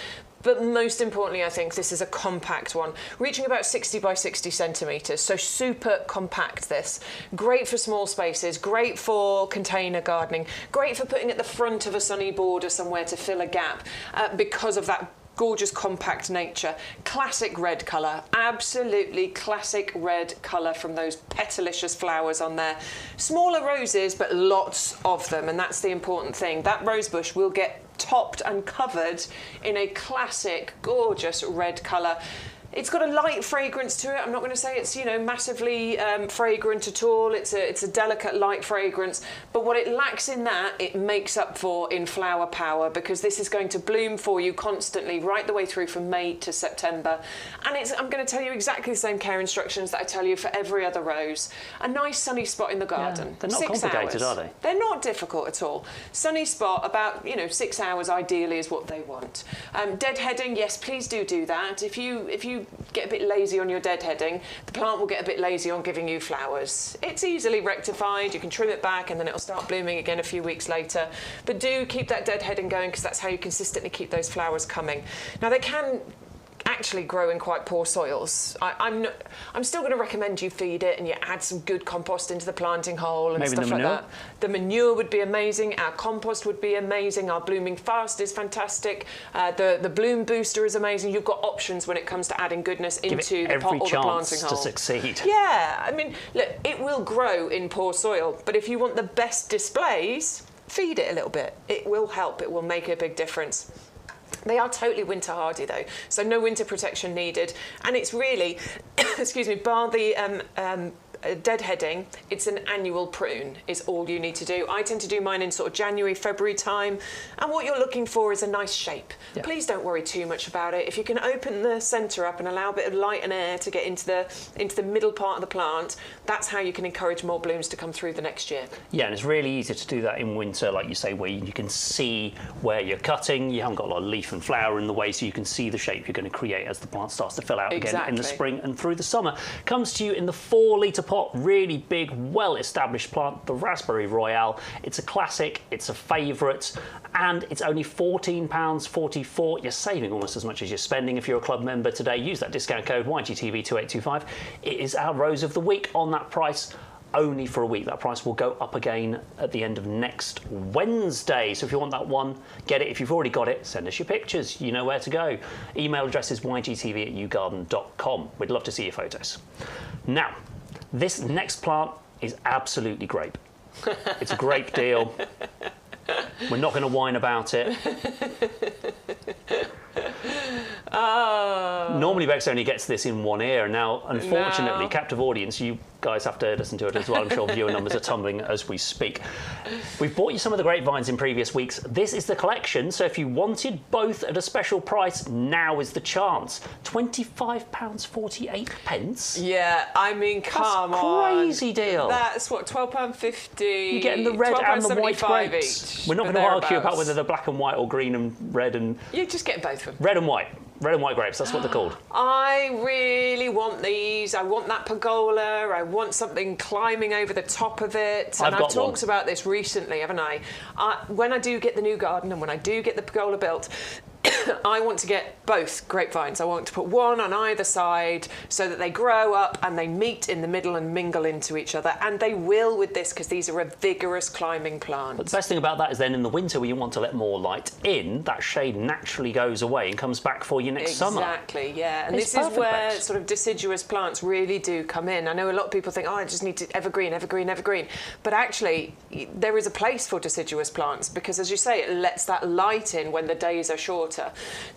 But most importantly, I think this is a compact one, reaching about 60 by 60 centimetres, so super compact this. Great for small spaces, great for container gardening, great for putting at the front of a sunny border somewhere to fill a gap because of that gorgeous compact nature. Classic red colour, absolutely classic red colour from those petalicious flowers on there. Smaller roses, but lots of them, and that's the important thing. That rose bush will get topped and covered in a classic, gorgeous red colour. It's got a light fragrance to it. I'm not going to say it's, you know, massively fragrant at all. It's a delicate light fragrance, but what it lacks in that, it makes up for in flower power, because this is going to bloom for you constantly right the way through from May to September. And I'm going to tell you exactly the same care instructions that I tell you for every other rose. A nice sunny spot in the garden. Yeah, they're not 6 complicated, hours. are they? They're not difficult at all. Sunny spot, about 6 hours ideally is what they want. Deadheading, yes, please do that. If you get a bit lazy on your deadheading, the plant will get a bit lazy on giving you flowers. It's easily rectified. You can trim it back and then it'll start blooming again a few weeks later. But do keep that deadheading going, because that's how you consistently keep those flowers coming. Now, they can actually grow in quite poor soils. I'm still going to recommend you feed it and you add some good compost into the planting hole and maybe stuff the like manure? that. The manure would be amazing. Our compost would be amazing. Our blooming fast is fantastic. The bloom booster is amazing. You've got options when it comes to adding goodness into the pot or the planting hole. To succeed. Yeah, I mean, look, it will grow in poor soil, but if you want the best displays, feed it a little bit. It will help. It will make a big difference. They are totally winter hardy though, so no winter protection needed. And it's really, excuse me, bar the deadheading, it's an annual prune is all you need to do. I tend to do mine in sort of January, February time, and what you're looking for is a nice shape. Yeah. Please don't worry too much about it. If you can open the centre up and allow a bit of light and air to get into the middle part of the plant, that's how you can encourage more blooms to come through the next year. Yeah, and it's really easy to do that in winter, like you say, where you can see where you're cutting. You haven't got a lot of leaf and flower in the way, so you can see the shape you're going to create as the plant starts to fill out again in the spring and through the summer. Comes to you in the 4-litre pot, really big, well-established plant, the Raspberry Royale. It's a classic, it's a favourite, and it's only £14.44. You're saving almost as much as you're spending if you're a club member today. Use that discount code YGTV2825. It is our Rose of the Week on that price. Only for a week. That price will go up again at the end of next Wednesday. So if you want that one, get it. If you've already got it, send us your pictures. You know where to go. Email address is ygtv@ugarden.com. We'd love to see your photos. Now, this next plant is absolutely grape. It's a grape deal. We're not going to whine about it. Normally Bex only gets this in one ear. Now, unfortunately, captive audience, you guys have to listen to it as well. I'm sure viewer numbers are tumbling as we speak. We've bought you some of the grapevines in previous weeks. This is the collection, so if you wanted both at a special price, now is the chance. £25.48. Yeah, I mean, come on. Crazy deal. That's what, £12.50. You're getting the red and the white grapes. Each, we're not going to argue about whether they're black and white or green and red and... You just get both of them. Red and white. Red and white grapes, that's what they're called. I really want these. I want that pergola. I want something climbing over the top of it. And I've talked about this recently, haven't I? When I do get the new garden and when I do get the pergola built, I want to get both grapevines. I want to put one on either side so that they grow up and they meet in the middle and mingle into each other. And they will with this because these are a vigorous climbing plant. But the best thing about that is then in the winter where you want to let more light in, that shade naturally goes away and comes back for you next summer. Exactly, yeah. And this is where sort of deciduous plants really do come in. I know a lot of people think, oh, I just need to evergreen, evergreen, evergreen. But actually, there is a place for deciduous plants because, as you say, it lets that light in when the days are shorter.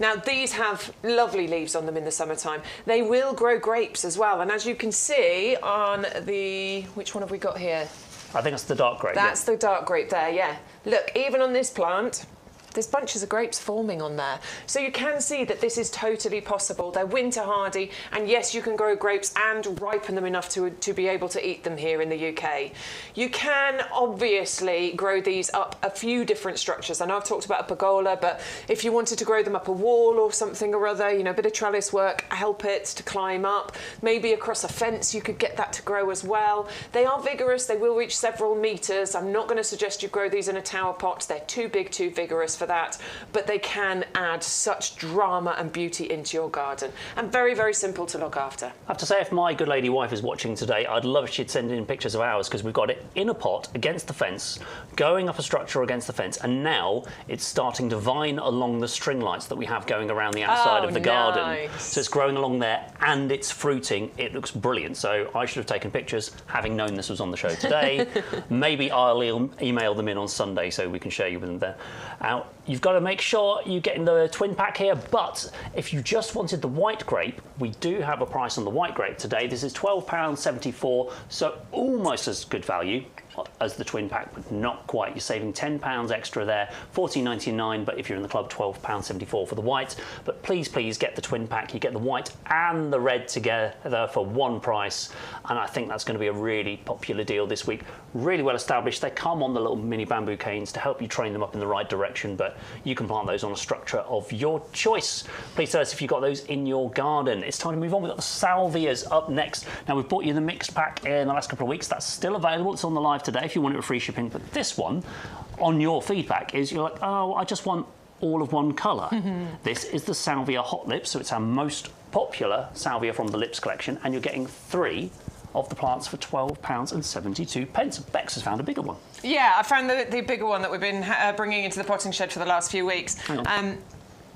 Now, these have lovely leaves on them in the summertime. They will grow grapes as well. And as you can see on the... Which one have we got here? I think it's the dark grape. That's the dark grape there, yeah. Look, even on this plant, there's bunches of grapes forming on there. So you can see that this is totally possible. They're winter hardy, and yes, you can grow grapes and ripen them enough to be able to eat them here in the UK. You can obviously grow these up a few different structures. I know I've talked about a pergola, but if you wanted to grow them up a wall or something or other, you know, a bit of trellis work, help it to climb up. Maybe across a fence, you could get that to grow as well. They are vigorous. They will reach several metres. I'm not going to suggest you grow these in a tower pot. They're too big, too vigorous for that, but they can add such drama and beauty into your garden and very, very simple to look after. I have to say, if my good lady wife is watching today, I'd love if she'd send in pictures of ours because we've got it in a pot against the fence, going up a structure against the fence, and now it's starting to vine along the string lights that we have going around the outside of the garden. So it's growing along there and it's fruiting. It looks brilliant. So I should have taken pictures, having known this was on the show today. Maybe I'll email them in on Sunday so we can share you with them there. You've got to make sure you're getting the twin pack here, but if you just wanted the white grape, we do have a price on the white grape today. This is £12.74, so almost as good value as the twin pack, but not quite. You're saving £10 extra there, £14.99, but if you're in the club, £12.74 for the white. But please, please get the twin pack. You get the white and the red together for one price, and I think that's going to be a really popular deal this week. Really well established. They come on the little mini bamboo canes to help you train them up in the right direction, but you can plant those on a structure of your choice. Please tell us if you've got those in your garden. It's time to move on. We've got the salvias up next. Now, we've bought you the mixed pack in the last couple of weeks. That's still available. It's on the live today if you want it with free shipping. But this one, on your feedback, is you're like, oh, I just want all of one colour. This is the Salvia Hot Lips, so it's our most popular salvia from the Lips collection, and you're getting 3 of the plants for £12.72. Bex has found a bigger one. Yeah, I found the bigger one that we've been bringing into the potting shed for the last few weeks. Hang on.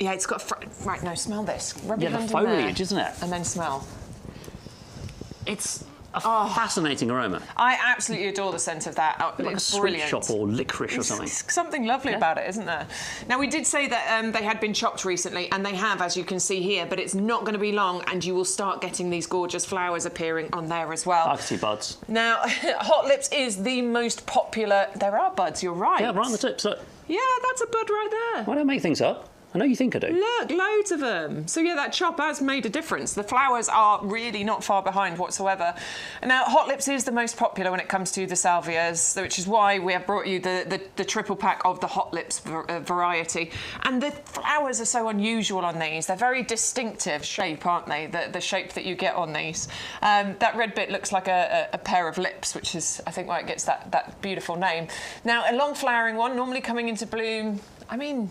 Yeah, it's got right. No, smell this. Rub your hand the foliage, in there, isn't it? and then smell. It's a fascinating aroma. I absolutely adore the scent of that. Like It's a sweet brilliant. shop or licorice or something. It's something lovely about it, isn't there? Now, we did say that they had been chopped recently, and they have, as you can see here, but it's not going to be long, and you will start getting these gorgeous flowers appearing on there as well. I can see buds. Now, Hot Lips is the most popular... There are buds, you're right. Yeah, right on the tips. Look. Yeah, that's a bud right there. I don't make things up. I know you think I do. Look, loads of them. So yeah, that chop has made a difference. The flowers are really not far behind whatsoever. Now, Hot Lips is the most popular when it comes to the salvias, which is why we have brought you the triple pack of the Hot Lips variety. And the flowers are so unusual on these. They're very distinctive shape, aren't they? The shape that you get on these. That red bit looks like a pair of lips, which is, I think, why it gets that beautiful name. Now, a long flowering one, normally coming into bloom, I mean,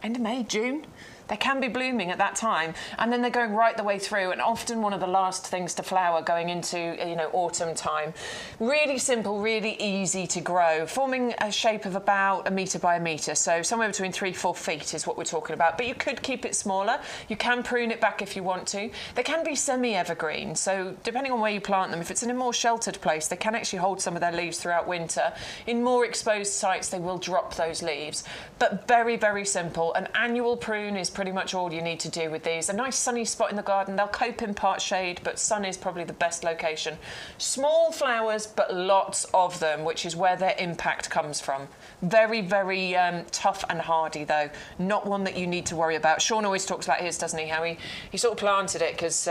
end of May, June. They can be blooming at that time, and then they're going right the way through, and often one of the last things to flower going into, you know, autumn time. Really simple, really easy to grow, forming a shape of about 1 metre by 1 metre, so somewhere between 3-4 feet is what we're talking about. But you could keep it smaller. You can prune it back if you want to. They can be semi-evergreen, so depending on where you plant them, if it's in a more sheltered place, they can actually hold some of their leaves throughout winter. In more exposed sites, they will drop those leaves. But very, very simple. An annual prune is pretty much all you need to do with these. A nice sunny spot in the garden. They'll cope in part shade, but sun is probably the best location. Small flowers, but lots of them, which is where their impact comes from. Very, very tough and hardy, though. Not one that you need to worry about. Sean always talks about his, doesn't he? How he sort of planted it because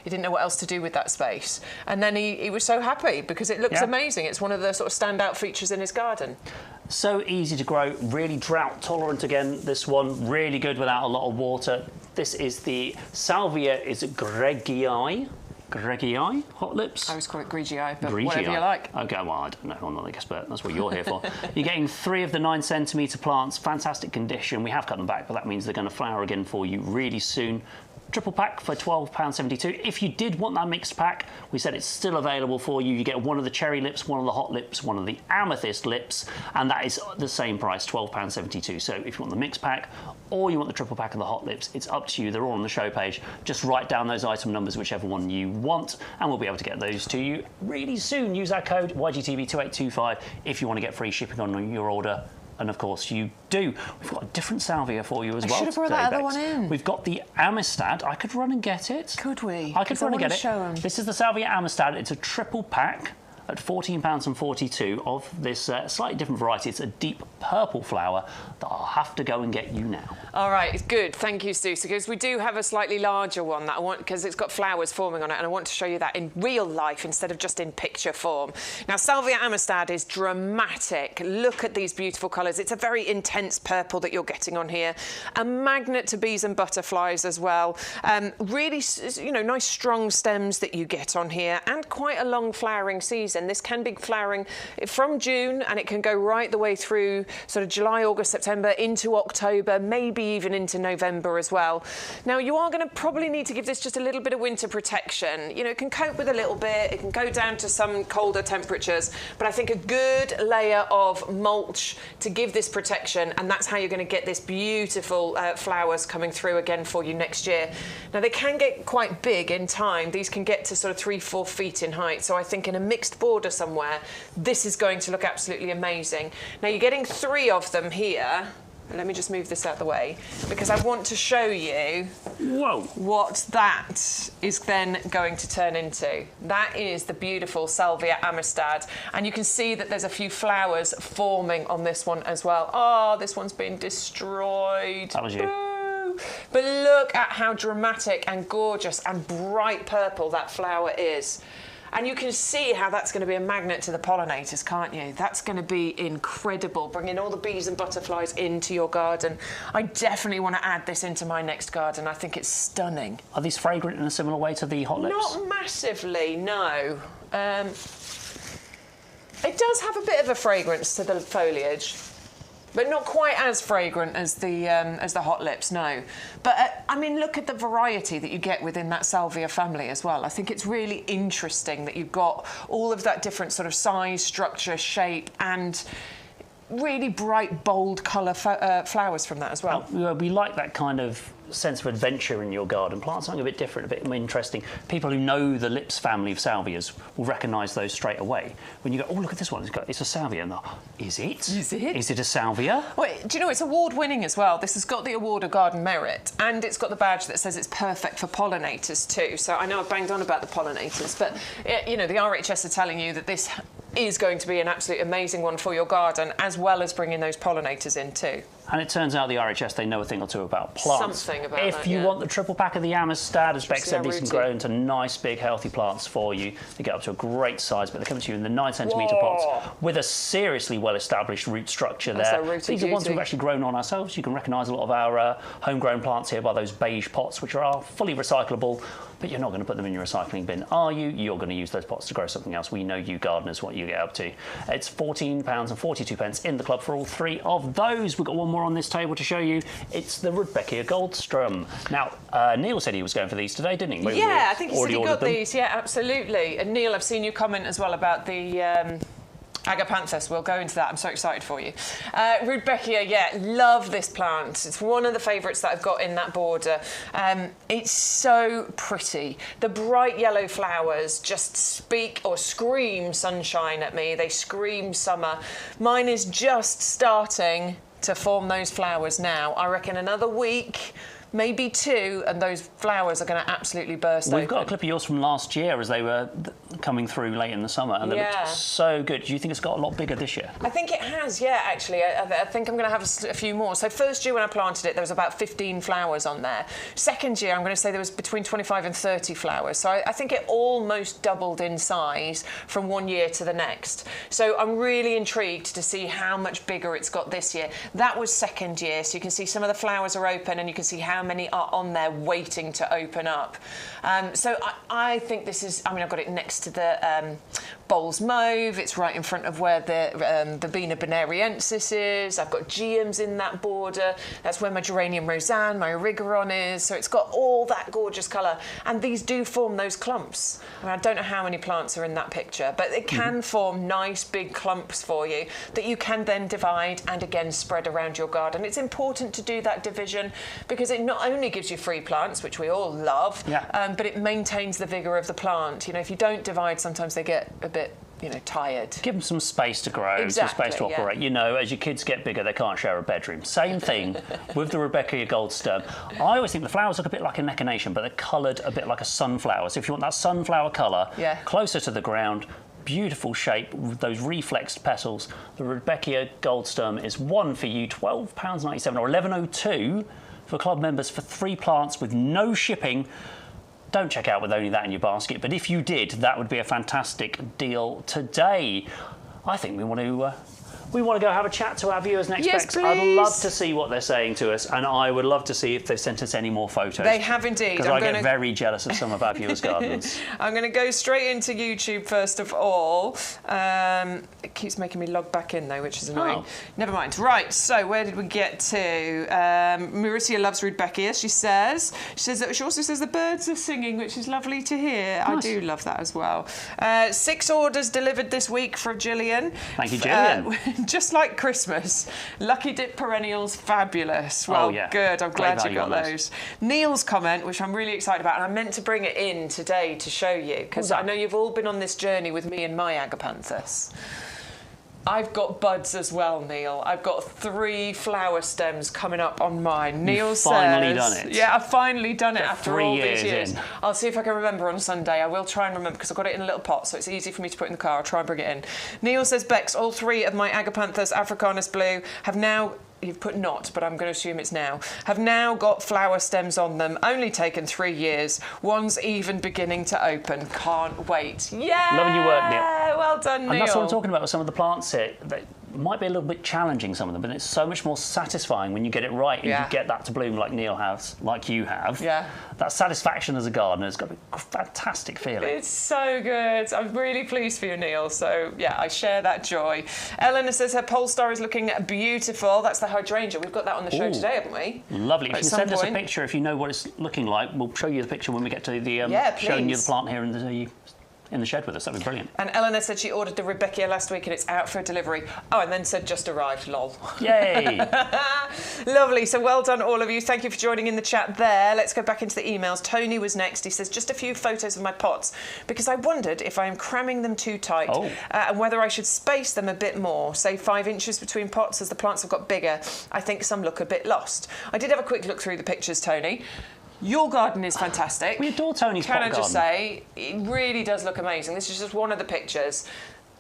he didn't know what else to do with that space. And then he was so happy because it looks amazing. It's one of the sort of standout features in his garden. So easy to grow, really drought tolerant again. This one, really good without a lot of water. This is the Salvia Gregii Hot Lips. I always call it Grigii, but whatever you like. Okay, well, I don't know, I'm not an expert. That's what you're here for. You're getting 3 of the 9 centimetre plants, fantastic condition. We have cut them back, but that means they're going to flower again for you really soon. Triple pack for £12.72. If you did want that mixed pack, we said it's still available for you. You get one of the cherry lips, one of the hot lips, one of the amethyst lips, and that is the same price, £12.72. So if you want the mixed pack or you want the triple pack of the hot lips, it's up to you. They're all on the show page. Just write down those item numbers, whichever one you want, and we'll be able to get those to you really soon. Use our code YGTV2825 if you want to get free shipping on your order. And of course you do. We've got a different salvia for you as well. I should have brought that other one in. We've got the Amistad. I could run and get it. Could we? I could run and get it. Show them. This is the Salvia Amistad. It's a triple pack at £14.42 of this slightly different variety. It's a deep purple flower that I'll have to go and get you now. All right, it's good. Thank you, Stu, because we do have a slightly larger one that I want, because it's got flowers forming on it, and I want to show you that in real life instead of just in picture form. Now, Salvia Amistad is dramatic. Look at these beautiful colours. It's a very intense purple that you're getting on here. A magnet to bees and butterflies as well. Really, you know, nice strong stems that you get on here, and quite a long flowering season. This can be flowering from June, and it can go right the way through sort of July, August, September, into October, maybe even into November as well. Now, you are going to probably need to give this just a little bit of winter protection. You know, it can cope with a little bit. It can go down to some colder temperatures, but I think a good layer of mulch to give this protection, and that's how you're going to get this beautiful flowers coming through again for you next year. Now, they can get quite big in time. These can get to sort of 3-4 feet in height, so I think in a mixed border somewhere, this is going to look absolutely amazing. Now, you're getting 3 of them here. Let me just move this out of the way because I want to show you what that is then going to turn into. That is the beautiful Salvia Amistad, and you can see that there's a few flowers forming on this one as well. Oh, this one's been destroyed. That was you. Boo. But look at how dramatic and gorgeous and bright purple that flower is. And you can see how that's going to be a magnet to the pollinators, can't you? That's going to be incredible, bringing all the bees and butterflies into your garden. I definitely want to add this into my next garden. I think it's stunning. Are these fragrant in a similar way to the hot lips? Not massively, no. It does have a bit of a fragrance to the foliage, but not quite as fragrant as the hot lips, no. But I mean, look at the variety that you get within that Salvia family as well. I think it's really interesting that you've got all of that different sort of size, structure, shape, and really bright, bold colour flowers from that as well. We like that kind of sense of adventure in your garden. Plant something a bit different, a bit more interesting. People who know the Lips family of salvias will recognise those straight away. When you go, oh, look at this one, it's a salvia. And is it? Is it? Is it a salvia? Well, do you know, it's award-winning as well. This has got the award of Garden Merit, and it's got the badge that says it's perfect for pollinators too. So I know I've banged on about the pollinators, but, you know, the RHS are telling you that this is going to be an absolute amazing one for your garden, as well as bringing those pollinators in too. And it turns out the RHS, they know a thing or two about plants. Something about If that, you yeah. want the triple pack of the Amistad, as Bex said, these can grow into nice, big, healthy plants for you. They get up to a great size, but they come to you in the 9-centimetre pots with a seriously well-established root structure there. These are ones we've actually grown on ourselves. You can recognise a lot of our homegrown plants here by those beige pots, which are fully recyclable, but you're not going to put them in your recycling bin, are you? You're going to use those pots to grow something else. We know you gardeners what you get up to. It's £14.42 in the club for all three of those. We've got one more on this table to show you. It's the Rudbeckia Goldstrum. Now, Neil said he was going for these today, didn't he? Yeah, I think he said he got these. Yeah, absolutely. And Neil, I've seen you comment as well about the Agapanthus. We'll go into that. I'm so excited for you. Rudbeckia, yeah, love this plant. It's one of the favourites that I've got in that border. It's so pretty. The bright yellow flowers just speak or scream sunshine at me. They scream summer. Mine is just starting to form those flowers now. I reckon another week, maybe 2, and those flowers are going to absolutely burst open. We've got a clip of yours from last year as they were coming through late in the summer, and they looked so good. Do you think it's got a lot bigger this year? I think it has, yeah, actually. I think I'm going to have a few more. So first year when I planted it, there was about 15 flowers on there. Second year, I'm going to say there was between 25 and 30 flowers. So I think it almost doubled in size from one year to the next. So I'm really intrigued to see how much bigger it's got this year. That was second year, so you can see some of the flowers are open, and you can see how many are on there waiting to open up. So I think this is, I mean, I've got it next to the Bowls Mauve. It's right in front of where the Verbena bonariensis is. I've got geums in that border. That's where my Geranium Roseanne, my Erigeron is. So it's got all that gorgeous colour. And these do form those clumps. I mean, I don't know how many plants are in that picture, but it can form nice big clumps for you that you can then divide and again spread around your garden. It's important to do that division because it not only gives you free plants, which we all love, but it maintains the vigour of the plant. You know, if you don't divide, sometimes they get a bit, you know, tired. Give them some space to grow, some space to operate. You know, as your kids get bigger, they can't share a bedroom. Same thing with the Rudbeckia Goldstrum. I always think the flowers look a bit like a Echinacea, but they're coloured a bit like a sunflower. So if you want that sunflower colour, closer to the ground, beautiful shape with those reflexed petals, the Rudbeckia Goldstrum is one for you, £12.97 or £11.02 for club members for 3 plants with no shipping. Don't check out with only that in your basket, but if you did, that would be a fantastic deal today. I think we want to go have a chat to our viewers next. Yes, Bex. please. I'd love to see what they're saying to us, and I would love to see if they've sent us any more photos. They have indeed. Because I get very jealous of some of our viewers' gardens. I'm going to go straight into YouTube first of all. It keeps making me log back in though, which is annoying. Never mind. Right, so where did we get to? Mauricia loves Rudbeckia, she says. She also says the birds are singing, which is lovely to hear. Nice. I do love that as well. 6 orders delivered this week for Gillian. Thank you, Gillian. Just like Christmas. Lucky Dip perennials, fabulous. Well, good. I'm glad you got those. Neil's comment, which I'm really excited about, and I meant to bring it in today to show you, because I know you've all been on this journey with me and my Agapanthus. I've got buds as well, Neil. I've got 3 flower stems coming up on mine. Neil says... finally done it. Yeah, I've finally done it after all these years. In. I'll see if I can remember on Sunday. I will try and remember because I've got it in a little pot, so it's easy for me to put in the car. I'll try and bring it in. Neil says, Bex, all 3 of my Agapanthus Africanus Blue have now... You've put not, but I'm going to assume it's now. Have now got flower stems on them. Only taken 3 years. One's even beginning to open. Can't wait. Yeah! Loving your work, Neil. Well done, Neil. And that's what I'm talking about with some of the plants here. They might be a little bit challenging, some of them, but it's so much more satisfying when you get it right and you get that to bloom like Neil has, like you have. Yeah. That satisfaction as a gardener has got to be a fantastic feeling. It's so good. I'm really pleased for you, Neil. So, yeah, I share that joy. Eleanor says her Polestar is looking beautiful. That's the hydrangea. We've got that on the show today, haven't we? Lovely. If you can send us a picture if you know what it's looking like. We'll show you the picture when we get to the showing you the plant here in in the shed with us. That'd be brilliant. And Eleanor said she ordered the Rebecca last week and it's out for delivery. Oh, and then said just arrived, lol. Yay! Lovely. So well done, all of you. Thank you for joining in the chat there. Let's go back into the emails. Tony was next. He says, just a few photos of my pots because I wondered if I am cramming them too tight and whether I should space them a bit more, say 5 inches between pots as the plants have got bigger. I think some look a bit lost. I did have a quick look through the pictures, Tony. Your garden is fantastic. We adore Tony's pot garden. Can I just say, it really does look amazing. This is just one of the pictures.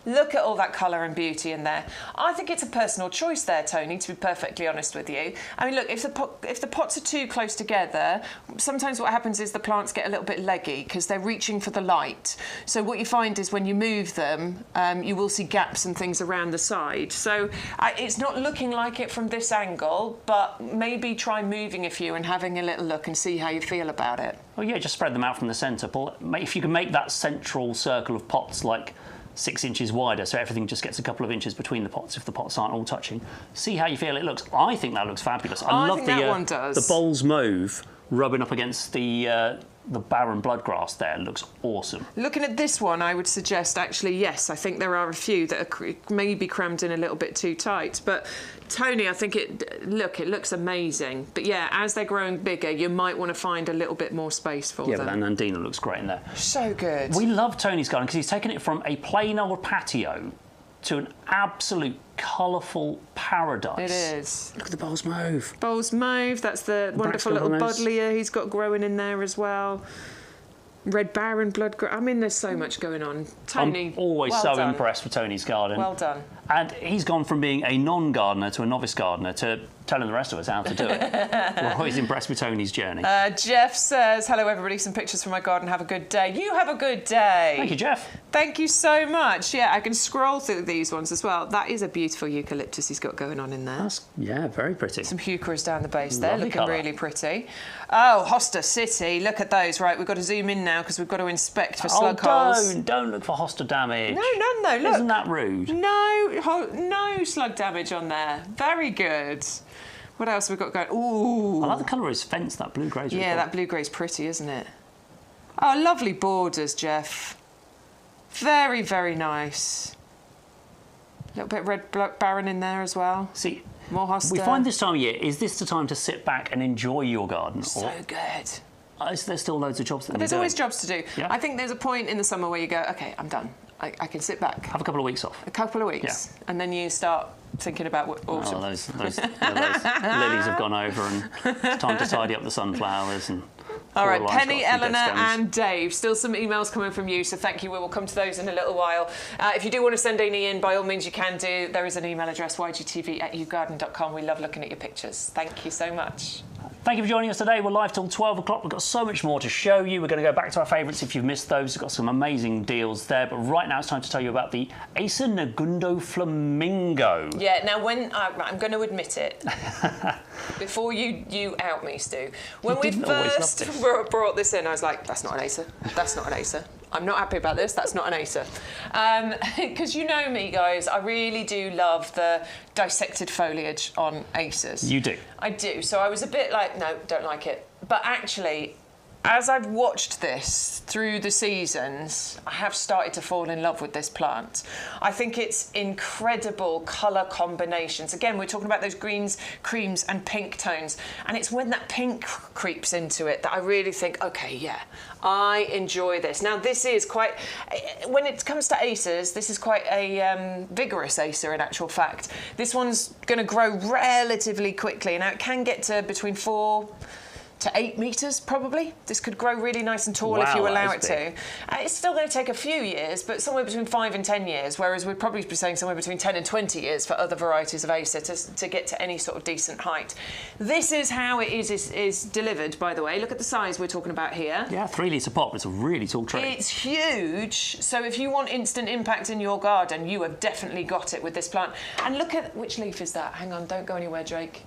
Look at all that colour and beauty in there. I think it's a personal choice there, Tony, to be perfectly honest with you. I mean, look, if the pots are too close together, sometimes what happens is the plants get a little bit leggy because they're reaching for the light. So what you find is when you move them, you will see gaps and things around the side. So it's not looking like it from this angle, but maybe try moving a few and having a little look and see how you feel about it. Oh yeah, just spread them out from the centre. If you can make that central circle of pots like 6 inches wider, so everything just gets a couple of inches between the pots if the pots aren't all touching. See how you feel it looks. I think that looks fabulous. I love think that one does. The bowls mauve rubbing up against the barren bloodgrass there. Looks awesome. Looking at this one, I would suggest actually, yes, I think there are a few that are maybe crammed in a little bit too tight. But Tony, I think it looks amazing. But yeah, as they're growing bigger, you might want to find a little bit more space for them. Yeah, but Nandina looks great in there. So good. We love Tony's garden because he's taken it from a plain old patio to an absolute colourful paradise. It is. Look at the bowls mauve. Bowls mauve, that's the wonderful little buddleia he's got growing in there as well. Red Baron, blood. I mean, there's so much going on. Tony, I'm always well so done. impressed with Tony's garden. Well done. And he's gone from being a non-gardener to a novice gardener to telling the rest of us how to do it. We're always impressed with Tony's journey. Jeff says, hello everybody, some pictures from my garden, have a good day. You have a good day. Thank you, Jeff. Thank you so much. Yeah, I can scroll through these ones as well. That is a beautiful eucalyptus he's got going on in there. Yeah, very pretty. Some heucheras down the base there, Lovely looking colour. really pretty. Oh, Hosta City, look at those. Right, we've got to zoom in now because we've got to inspect for slug holes. Don't look for hosta damage. No, look. Isn't that rude? No slug damage on there. Very good. What else have we got going? Ooh. I like the colour of his fence, that blue grey. Yeah, that blue grey's pretty, isn't it? Oh, lovely borders, Jeff. Very, very nice. A little bit of red Baron in there as well. See, more hosta. we find this time of year, is this the time to sit back and enjoy your garden? So good. Is there still loads of jobs that There's always jobs to do. Yeah. I think there's a point in the summer where you go, OK, I'm done. I can sit back. Have a couple of weeks off. A couple of weeks. Yeah. And then you start thinking about what autumn. Oh, those lilies have gone over and it's time to tidy up the sunflowers and... All right, Penny, Eleanor and Dave, still some emails coming from you, so thank you. We will come to those in a little while. If you do want to send any in, by all means you can do. There is an email address, ygtv@ugarden.com. We love looking at your pictures. Thank you so much. Thank you for joining us today. We're live till 12 o'clock. We've got so much more to show you. We're going to go back to our favourites if you've missed those. We've got some amazing deals there. But right now it's time to tell you about the Acer Negundo Flamingo. Yeah, now I'm going to admit it. Before you out me, Stu. When we first brought this in, I was like, that's not an Acer. That's not an Acer. I'm not happy about this. That's not an Acer. Because you know me, guys, I really do love the dissected foliage on Acers. You do? I do. So I was a bit like, no, don't like it. But actually, as I've watched this through the seasons, I have started to fall in love with this plant. I think it's incredible colour combinations. Again, we're talking about those greens, creams and pink tones. And it's when that pink creeps into it that I really think, OK, yeah, I enjoy this. Now, this is quite... When it comes to Acers, this is quite a vigorous Acer in actual fact. This one's going to grow relatively quickly. Now, it can get to between 4 to 8 metres, probably. This could grow really nice and tall if you allow it to. It's still going to take a few years, but somewhere between 5 and 10 years, whereas we'd probably be saying somewhere between 10 and 20 years for other varieties of Acer to get to any sort of decent height. This is how it is delivered, by the way. Look at the size we're talking about here. Yeah, 3 litre pot. It's a really tall tree. It's huge. So if you want instant impact in your garden, you have definitely got it with this plant. And look at... Which leaf is that? Hang on, don't go anywhere, Drake.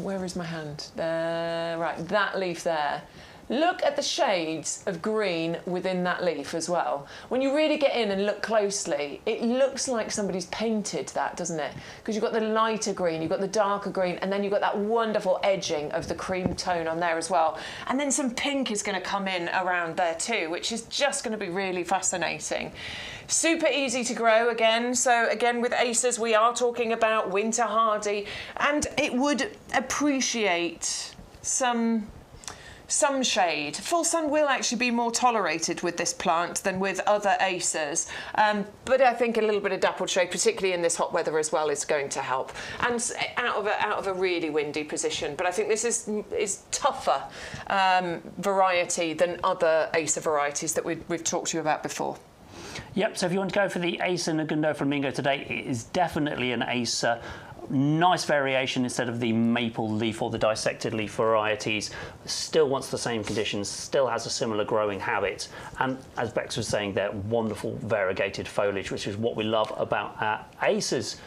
Where is my hand? Right, that leaf there. Look at the shades of green within that leaf as well. When you really get in and look closely, it looks like somebody's painted that, doesn't it? Because you've got the lighter green, you've got the darker green, and then you've got that wonderful edging of the cream tone on there as well. And then some pink is going to come in around there too, which is just going to be really fascinating. Super easy to grow again. So again, with acers, we are talking about winter hardy, and it would appreciate some shade. Full sun will actually be more tolerated with this plant than with other acers, but I think a little bit of dappled shade, particularly in this hot weather as well, is going to help. And out of a really windy position, but I think this is tougher variety than other acer varieties that we've talked to you about before. Yep, so if you want to go for the Acer Negundo Flamingo today, it is definitely an Acer. Nice variation instead of the maple leaf or the dissected leaf varieties. Still wants the same conditions, still has a similar growing habit. And as Bex was saying, they're wonderful variegated foliage, which is what we love about our Acers.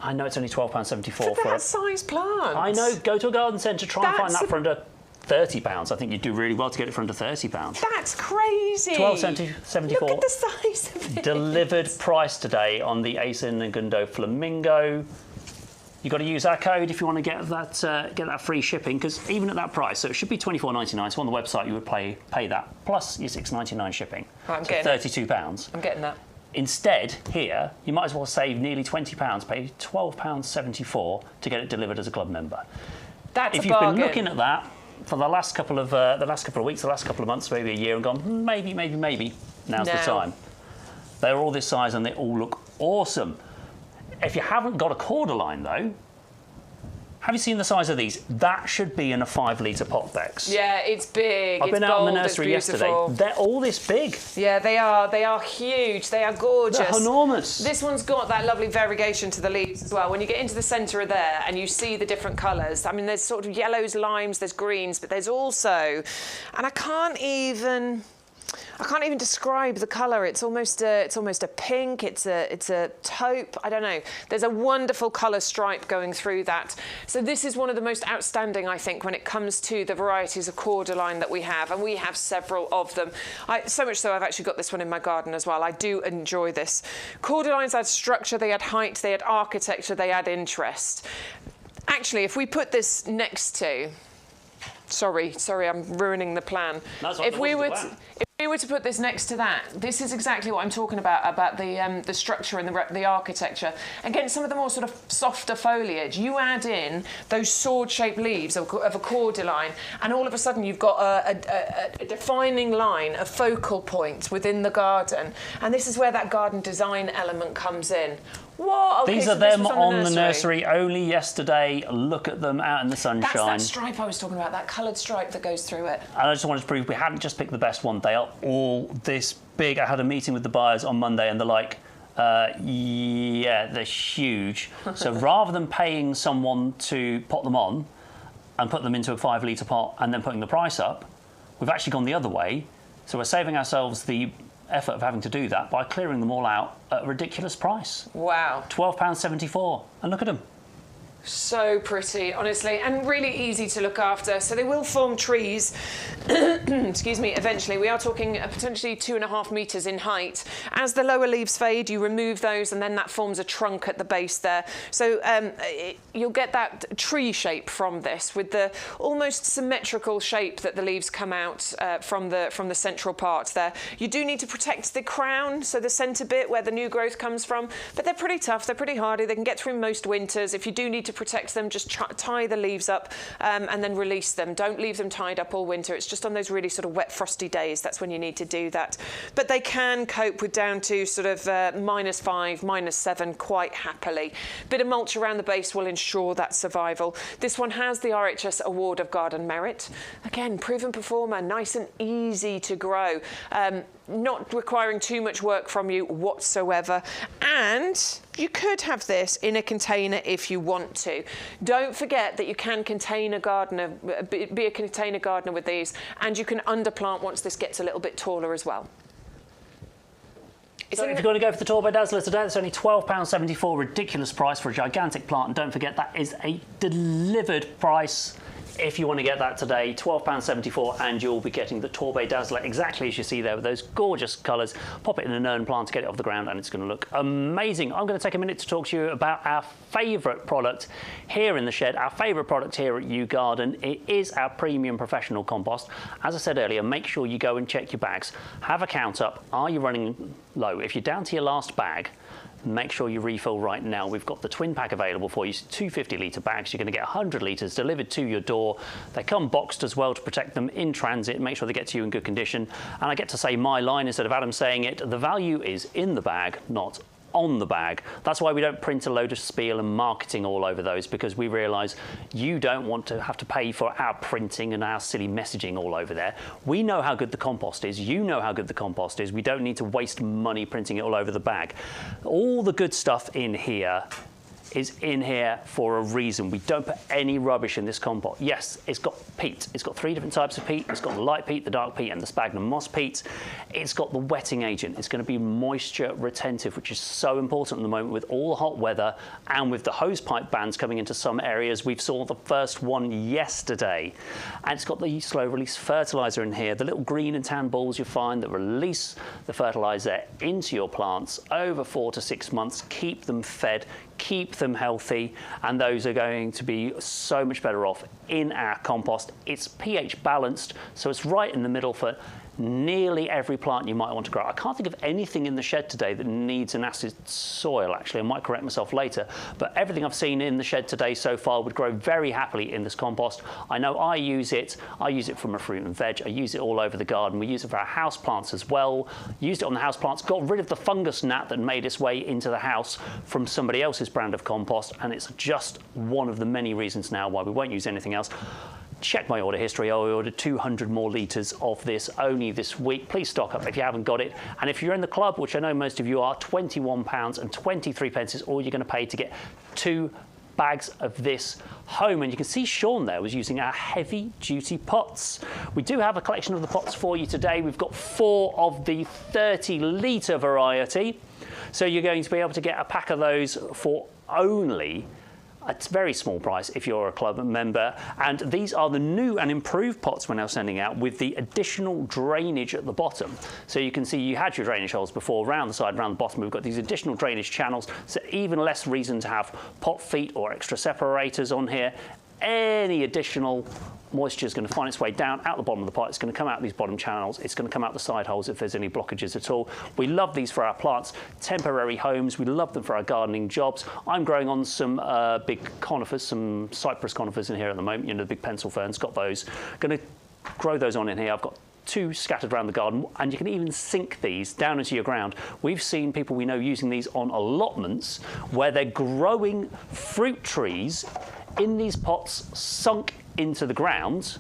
I know it's only £12.74 for that size plant. I know, go to a garden centre, try and find that for under £30. I think you'd do really well to get it for under £30. That's crazy. £12.74. Look at the size of it. Delivered price today on the Acer Negundo Flamingo. You've got to use our code if you want to get that free shipping, because even at that price, so it should be £24.99. So on the website you would pay that plus your £6.99 shipping. Right, I'm so getting £32. I'm getting that. Instead, here you might as well save nearly £20, pay £12.74 to get it delivered as a club member. That's if a you've bargain. been looking at that for the last couple of weeks, the last couple of months, maybe a year, and gone, maybe, now's the time. They're all this size and they all look awesome. If you haven't got a cordyline though, have you seen the size of these? That should be in a 5-litre pot, Bex. Yeah, it's big. I've been out in the nursery yesterday. They're all this big. Yeah, they are. They are huge. They are gorgeous. They're enormous. This one's got that lovely variegation to the leaves as well. When you get into the centre of there and you see the different colours, I mean, there's sort of yellows, limes, there's greens, but there's also, and I can't even describe the colour. It's almost a pink. It's a taupe. I don't know. There's a wonderful colour stripe going through that. So this is one of the most outstanding, I think, when it comes to the varieties of cordyline that we have, and we have several of them. So much so I've actually got this one in my garden as well. I do enjoy this. Cordylines add structure. They add height. They add architecture. They add interest. Actually, if we put this next to, sorry, I'm ruining the plan. If we were to put this next to that, this is exactly what I'm talking about the structure and the architecture. Again, some of the more sort of softer foliage, you add in those sword-shaped leaves of a cordyline, and all of a sudden you've got a defining line, a focal point within the garden. And this is where that garden design element comes in. What? Okay, These are them on the nursery only yesterday. Look at them out in the sunshine. That's that stripe I was talking about, that coloured stripe that goes through it. And I just wanted to prove we hadn't just picked the best one. They are all this big. I had a meeting with the buyers on Monday and they're like, yeah, they're huge. So rather than paying someone to pot them on and put them into a 5-litre pot and then putting the price up, we've actually gone the other way. So we're saving ourselves the effort of having to do that by clearing them all out at a ridiculous price. Wow. £12.74. And look at them. So pretty, honestly, and really easy to look after. So they will form trees, excuse me, eventually. We are talking potentially 2.5 metres in height. As the lower leaves fade, you remove those, and then that forms a trunk at the base there. So you'll get that tree shape from this, with the almost symmetrical shape that the leaves come out from the central part there. You do need to protect the crown, so the centre bit where the new growth comes from, but they're pretty tough, they're pretty hardy, they can get through most winters. If you do need to protect them, just tie the leaves up and then release them. Don't leave them tied up all winter. It's just on those really sort of wet, frosty days that's when you need to do that. But they can cope with down to sort of -5, -7 quite happily. Bit of mulch around the base will ensure that survival. This one has the RHS Award of Garden Merit. Again, proven performer, nice and easy to grow. Not requiring too much work from you whatsoever. And you could have this in a container if you want to. Don't forget that you can contain a gardener, be a container gardener with these, and you can underplant once this gets a little bit taller as well. So if you're going to go for the Turbo Dazzler today, that's only £12.74, ridiculous price for a gigantic plant. And don't forget, that is a delivered price if you want to get that today, £12.74, and you'll be getting the Torbay Dazzler exactly as you see there with those gorgeous colours. Pop it in an urn plant to get it off the ground and it's going to look amazing. I'm going to take a minute to talk to you about our favourite product here in the shed, our favourite product here at YouGarden. It is our premium professional compost. As I said earlier, make sure you go and check your bags. Have a count up. Are you running low? If you're down to your last bag, make sure you refill right now. We've got the twin pack available for you, 250-litre bags. You're going to get 100 litres delivered to your door. They come boxed as well to protect them in transit, make sure they get to you in good condition. And I get to say my line instead of Adam saying it. The value is in the bag, not on the bag. That's why we don't print a load of spiel and marketing all over those, because we realise you don't want to have to pay for our printing and our silly messaging all over there. We know how good the compost is. You know how good the compost is. We don't need to waste money printing it all over the bag. All the good stuff in here is in here for a reason. We don't put any rubbish in this compost. Yes, it's got peat. It's got 3 different types of peat. It's got the light peat, the dark peat, and the sphagnum moss peat. It's got the wetting agent. It's going to be moisture retentive, which is so important at the moment with all the hot weather and with the hose pipe bans coming into some areas. We've saw the first one yesterday. And it's got the slow release fertilizer in here, the little green and tan balls you find that release the fertilizer into your plants over 4 to 6 months. Keep them fed, keep them healthy, and those are going to be so much better off in our compost. It's pH balanced, so it's right in the middle for nearly every plant you might want to grow. I can't think of anything in the shed today that needs an acid soil, actually. I might correct myself later, but everything I've seen in the shed today so far would grow very happily in this compost. I know I use it for my fruit and veg. I use it all over the garden. We use it for our house plants as well. Used it on the house plants, got rid of the fungus gnat that made its way into the house from somebody else's brand of compost, and it's just one of the many reasons now why we won't use anything else. Check my order history. I ordered 200 more litres of this only this week. Please stock up if you haven't got it. And if you're in the club, which I know most of you are, £21.23 is all you're going to pay to get 2 bags of this home. And you can see Sean there was using our heavy duty pots. We do have a collection of the pots for you today. We've got 4 of the 30-litre variety. So you're going to be able to get a pack of those for only a very small price if you're a club member. And these are the new and improved pots we're now sending out with the additional drainage at the bottom. So you can see you had your drainage holes before, around the side, around the bottom. We've got these additional drainage channels, so even less reason to have pot feet or extra separators on here. Any additional moisture is going to find its way down out the bottom of the pot. It's going to come out these bottom channels. It's going to come out the side holes if there's any blockages at all. We love these for our plants, temporary homes. We love them for our gardening jobs. I'm growing on some big conifers, some cypress conifers in here at the moment. You know, the big pencil ferns, got those. Going to grow those on in here. I've got 2 scattered around the garden, and you can even sink these down into your ground. We've seen people we know using these on allotments where they're growing fruit trees in these pots sunk into the ground,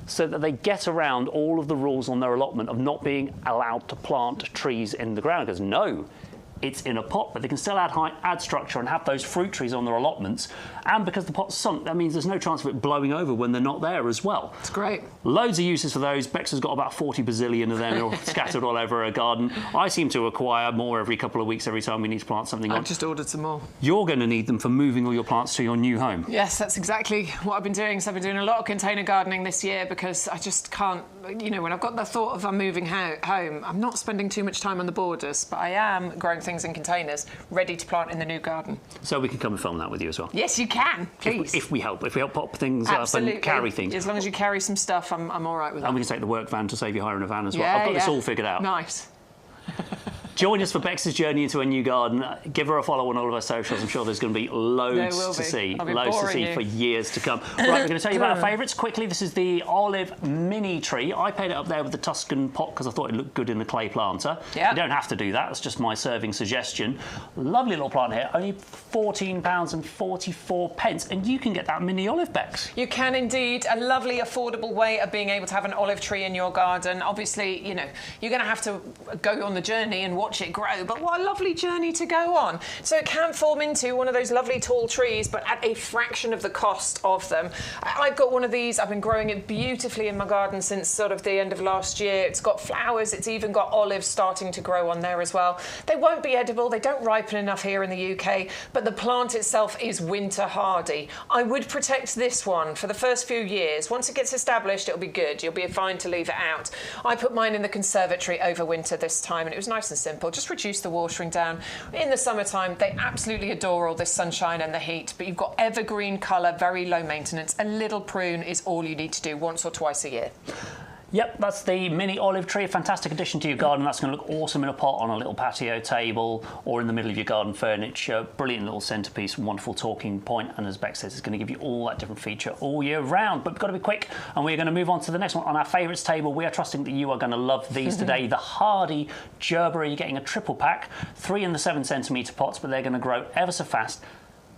so that they get around all of the rules on their allotment of not being allowed to plant trees in the ground. Because no, it's in a pot, but they can still add height, add structure, and have those fruit trees on their allotments. And because the pot's sunk, that means there's no chance of it blowing over when they're not there as well. It's great. Loads of uses for those. Bex has got about 40 bazillion of them scattered all over her garden. I seem to acquire more every couple of weeks, every time we need to plant something on. I've just ordered some more. You're going to need them for moving all your plants to your new home. Yes, that's exactly what I've been doing. So I've been doing a lot of container gardening this year because I just can't, you know, when I've got the thought of I'm moving home, I'm not spending too much time on the borders, but I am growing things in containers ready to plant in the new garden. So we can come and film that with you as well. Yes, you can, please. If we help pop things Absolutely. up and carry things. As long as you carry some stuff, I'm all right with that. And we can take the work van to save you hiring a van as well. Yeah, I've got this all figured out. Nice. Join us for Bex's journey into a new garden. Give her a follow on all of our socials. I'm sure there's going to be loads to see. Loads to see for years to come. Right, we're going to tell you about our favourites quickly. This is the olive mini tree. I paired it up there with the Tuscan pot because I thought it looked good in the clay planter. Yep. You don't have to do that. That's just my serving suggestion. Lovely little plant here. Only £14.44. And you can get that mini olive, Bex. You can indeed. A lovely, affordable way of being able to have an olive tree in your garden. Obviously, you know, you're going to have to go on the journey and watch watch it grow, but what a lovely journey to go on. So it can form into one of those lovely tall trees, but at a fraction of the cost of them. I've got one of these. I've been growing it beautifully in my garden since sort of the end of last year. It's got flowers. It's even got olives starting to grow on there as well. They won't be edible. They don't ripen enough here in the UK, but the plant itself is winter hardy. I would protect this one for the first few years. Once it gets established, it'll be good. You'll be fine to leave it out. I put mine in the conservatory over winter this time, and it was nice and simple. Just reduce the watering down. In the summertime, they absolutely adore all this sunshine and the heat, but you've got evergreen colour, very low maintenance. A little prune is all you need to do once or twice a year. Yep, that's the mini olive tree. A fantastic addition to your garden. That's going to look awesome in a pot on a little patio table or in the middle of your garden furniture. Brilliant little centrepiece, wonderful talking point. And as Bex says, it's going to give you all that different feature all year round. But we've got to be quick, and we're going to move on to the next one on our favourites table. We are trusting that you are going to love these today. The hardy Gerbera. You're getting a triple pack, 3 in the 7 centimetre pots, but they're going to grow ever so fast.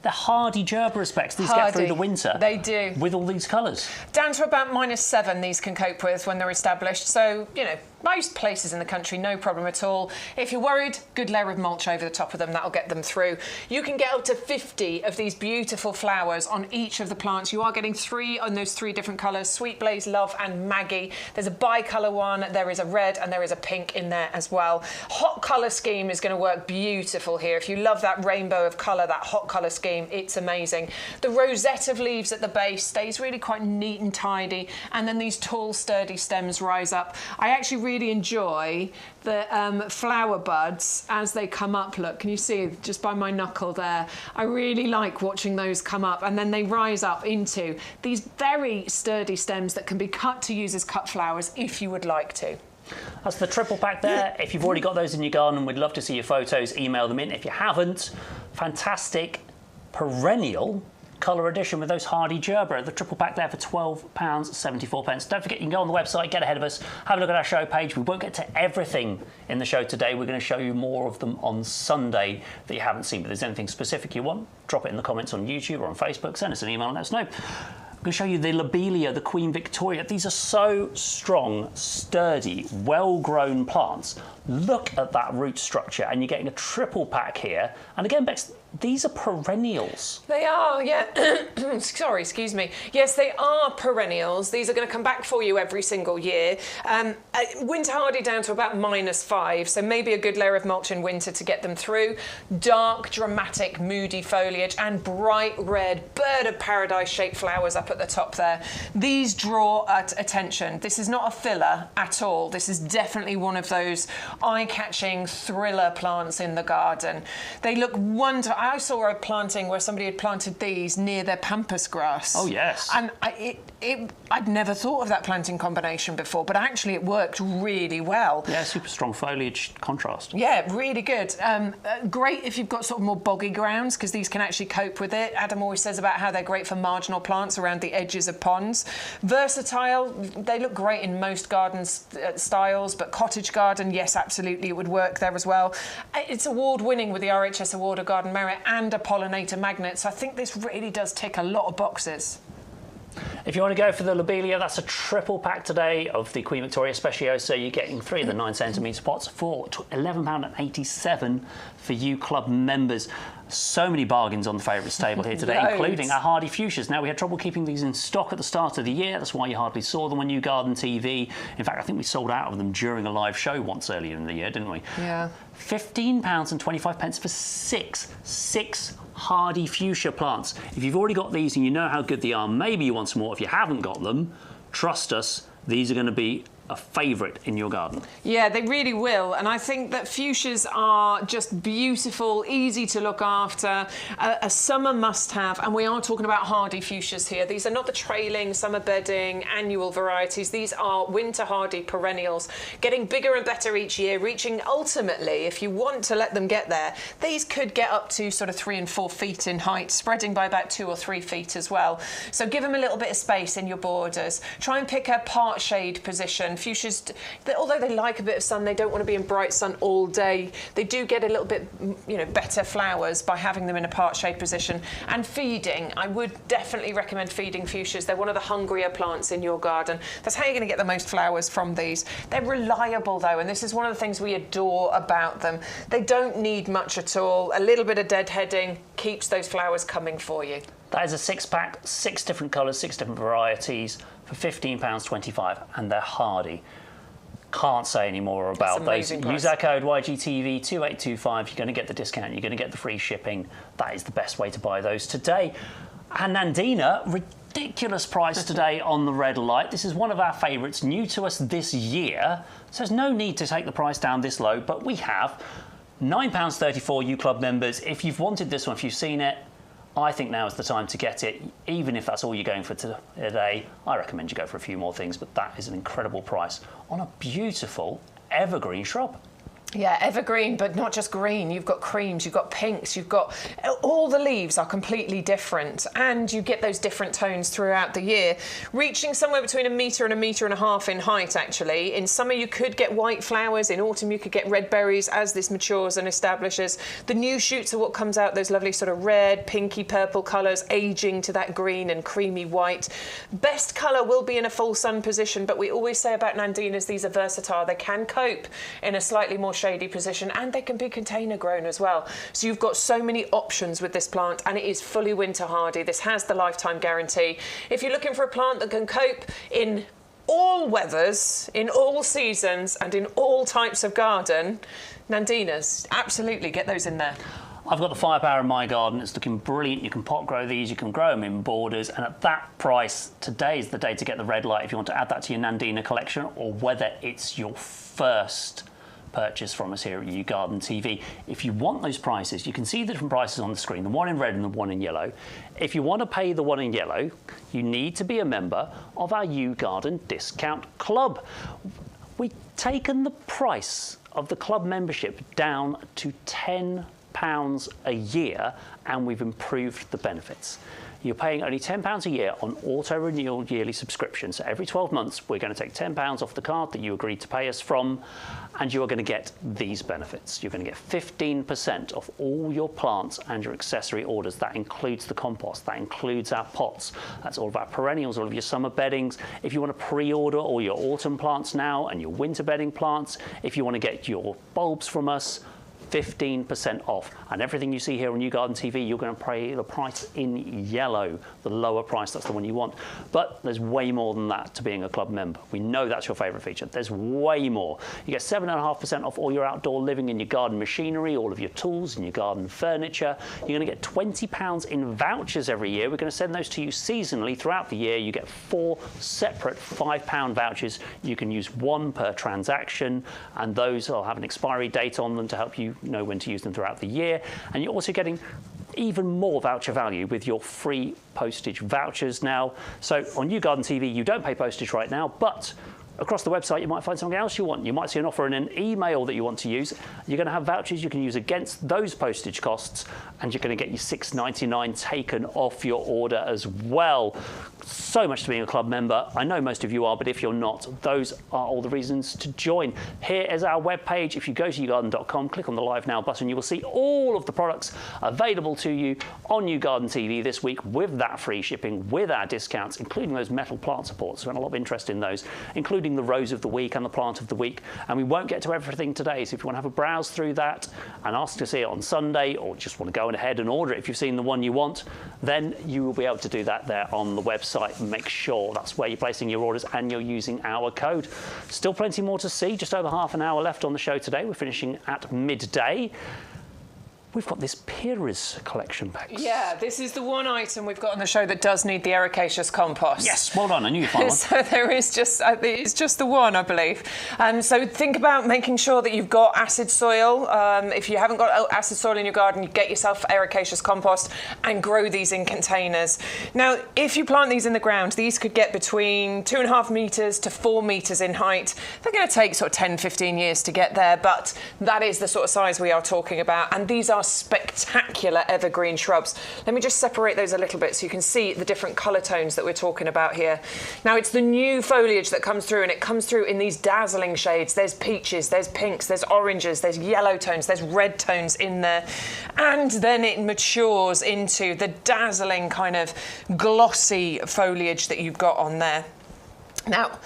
The hardy Gerbera specs, these get through the winter. They do. With all these colours. Down to about -7 these can cope with when they're established. So, you know, most places in the country, no problem at all. If you're worried, good layer of mulch over the top of them, that'll get them through. You can get up to 50 of these beautiful flowers on each of the plants. You are getting 3 on those 3 different colours, Sweet Blaze, Love and Maggie. There's a bi-colour one, there is a red and there is a pink in there as well. Hot colour scheme is going to work beautiful here. If you love that rainbow of colour, that hot colour scheme, it's amazing. The rosette of leaves at the base stays really quite neat and tidy, and then these tall, sturdy stems rise up. I actually really enjoy the flower buds as they come up. Look, can you see just by my knuckle there? I really like watching those come up, and then they rise up into these very sturdy stems that can be cut to use as cut flowers if you would like to. That's the triple pack there. If you've already got those in your garden, we'd love to see your photos. Email them in. If you haven't, fantastic perennial colour edition with those hardy Gerbera. The triple pack there for £12.74. Don't forget, you can go on the website, get ahead of us, have a look at our show page. We won't get to everything in the show today. We're going to show you more of them on Sunday that you haven't seen. But if there's anything specific you want, drop it in the comments on YouTube or on Facebook. Send us an email and let us know. I'm going to show you the Lobelia, the Queen Victoria. These are so strong, sturdy, well-grown plants. Look at that root structure, and you're getting a triple pack here. And again, Bex, these are perennials. They are, yeah. Sorry, excuse me. Yes, they are perennials. These are going to come back for you every single year. Winter hardy down to about -5, so maybe a good layer of mulch in winter to get them through. Dark, dramatic, moody foliage and bright red bird of paradise shaped flowers up at the top there. These draw attention. This is not a filler at all. This is definitely one of those eye-catching thriller plants in the garden. They look wonderful. I saw a planting where somebody had planted these near their pampas grass. Oh, yes. And I'd never thought of that planting combination before, but actually it worked really well. Yeah, super strong foliage contrast. Yeah, really good. Great if you've got sort of more boggy grounds, because these can actually cope with it. Adam always says about how they're great for marginal plants around the edges of ponds. Versatile, they look great in most garden styles, but cottage garden, yes, absolutely, it would work there as well. It's award-winning with the RHS Award of Garden Merit and a pollinator magnet, so I think this really does tick a lot of boxes. If you want to go for the Lobelia, that's a triple pack today of the Queen Victoria Speciosa. You're getting 3 of the 9 centimetre pots for £11.87 for you club members. So many bargains on the favourites table here today, including our hardy fuchsias. Now, we had trouble keeping these in stock at the start of the year. That's why you hardly saw them on YouGarden TV. In fact, I think we sold out of them during a live show once earlier in the year, didn't we? Yeah. £15.25 for six hardy fuchsia plants. If you've already got these and you know how good they are, maybe you want some more. If you haven't got them, trust us, these are going to be a favourite in your garden. Yeah, they really will. And I think that fuchsias are just beautiful, easy to look after, a summer must-have. And we are talking about hardy fuchsias here. These are not the trailing, summer bedding, annual varieties. These are winter hardy perennials, getting bigger and better each year, reaching ultimately, if you want to let them get there, these could get up to sort of 3 and 4 feet in height, spreading by about 2 or 3 feet as well. So give them a little bit of space in your borders. Try and pick a part shade position fuchsias, although they like a bit of sun, they don't want to be in bright sun all day. They do get a little bit, better flowers by having them in a part-shade position. And feeding, I would definitely recommend feeding fuchsias. They're one of the hungrier plants in your garden. That's how you're going to get the most flowers from these. They're reliable though, and this is one of the things we adore about them. They don't need much at all. A little bit of deadheading keeps those flowers coming for you. That is a 6-pack, 6 different colours, 6 different varieties for £15.25, and they're hardy. Can't say any more about those. Use our code YGTV2825. You're going to get the discount. You're going to get the free shipping. That is the best way to buy those today. And Nandina, ridiculous price today on the Red Light. This is one of our favourites, new to us this year. So there's no need to take the price down this low, but we have £9.34 UClub members. If you've wanted this one, if you've seen it, I think now is the time to get it. Even if that's all you're going for today, I recommend you go for a few more things, but that is an incredible price on a beautiful evergreen shrub. Yeah, evergreen, but not just green. You've got creams, you've got pinks, you've got... all the leaves are completely different, and you get those different tones throughout the year, reaching somewhere between 1 metre and 1.5 metres in height, actually. In summer, you could get white flowers. In autumn, you could get red berries as this matures and establishes. The new shoots are what comes out, those lovely sort of red, pinky, purple colours, ageing to that green and creamy white. Best colour will be in a full sun position, but we always say about Nandinas, these are versatile. They can cope in a slightly more shady position, and they can be container grown as well. So you've got so many options with this plant, and it is fully winter hardy. This has the lifetime guarantee. If you're looking for a plant that can cope in all weathers, in all seasons, and in all types of garden, Nandinas, absolutely get those in there. I've got the firepower in my garden. It's looking brilliant. You can pot grow these, you can grow them in borders, and at that price, today is the day to get the Red Light if you want to add that to your Nandina collection, or whether it's your first purchase from us here at YouGarden TV. If you want those prices, you can see the different prices on the screen, the one in red and the one in yellow. If you want to pay the one in yellow, you need to be a member of our YouGarden Discount Club. We've taken the price of the club membership down to £10 a year, and we've improved the benefits. You're paying only £10 a year on auto-renewal yearly subscription. So every 12 months, we're going to take £10 off the card that you agreed to pay us from, and you are going to get these benefits. You're going to get 15% off all your plants and your accessory orders. That includes the compost. That includes our pots. That's all of our perennials, all of your summer beddings. If you want to pre-order all your autumn plants now and your winter bedding plants, if you want to get your bulbs from us, 15% off. And everything you see here on YouGarden TV, you're going to pay the price in yellow, the lower price. That's the one you want. But there's way more than that to being a club member. We know that's your favourite feature. There's way more. You get 7.5% off all your outdoor living and your garden machinery, all of your tools and your garden furniture. You're going to get £20 in vouchers every year. We're going to send those to you seasonally throughout the year. You get 4 separate £5 vouchers. You can use 1 per transaction, and those will have an expiry date on them to help you know when to use them throughout the year. And you're also getting even more voucher value with your free postage vouchers now. So on YouGarden TV, you don't pay postage right now, but across the website, you might find something else you want. You might see an offer in an email that you want to use. You're going to have vouchers you can use against those postage costs, and you're going to get your $6.99 taken off your order as well. So much to being a club member. I know most of you are, but if you're not, those are all the reasons to join. Here is our webpage. If you go to YouGarden.com, click on the Live Now button, you will see all of the products available to you on YouGarden TV this week with that free shipping, with our discounts, including those metal plant supports. We've got a lot of interest in those, including the Rose of the Week and the Plant of the Week. And we won't get to everything today, so if you want to have a browse through that and ask to see it on Sunday, or just want to go ahead and order it if you've seen the one you want, then you will be able to do that there on the website. Make sure that's where you're placing your orders and you're using our code. Still plenty more to see, just over half an hour left on the show today. We're finishing at midday. We've got this Pyrrhus collection, Bex. Yeah, this is the one item we've got on the show that does need the ericaceous compost. Yes, well done, I knew you'd find one. So there is just, it's just the one, I believe. So think about making sure that you've got acid soil. If you haven't got acid soil in your garden, you get yourself ericaceous compost and grow these in containers. Now, if you plant these in the ground, these could get between 2.5 metres to 4 metres in height. They're going to take sort of 10, 15 years to get there, but that is the sort of size we are talking about. And these are are spectacular evergreen shrubs. Let me just separate those a little bit so you can see the different colour tones that we're talking about here. Now, it's the new foliage that comes through, and it comes through in these dazzling shades. There's peaches, there's pinks, there's oranges, there's yellow tones, there's red tones in there. And then it matures into the dazzling kind of glossy foliage that you've got on there. Now,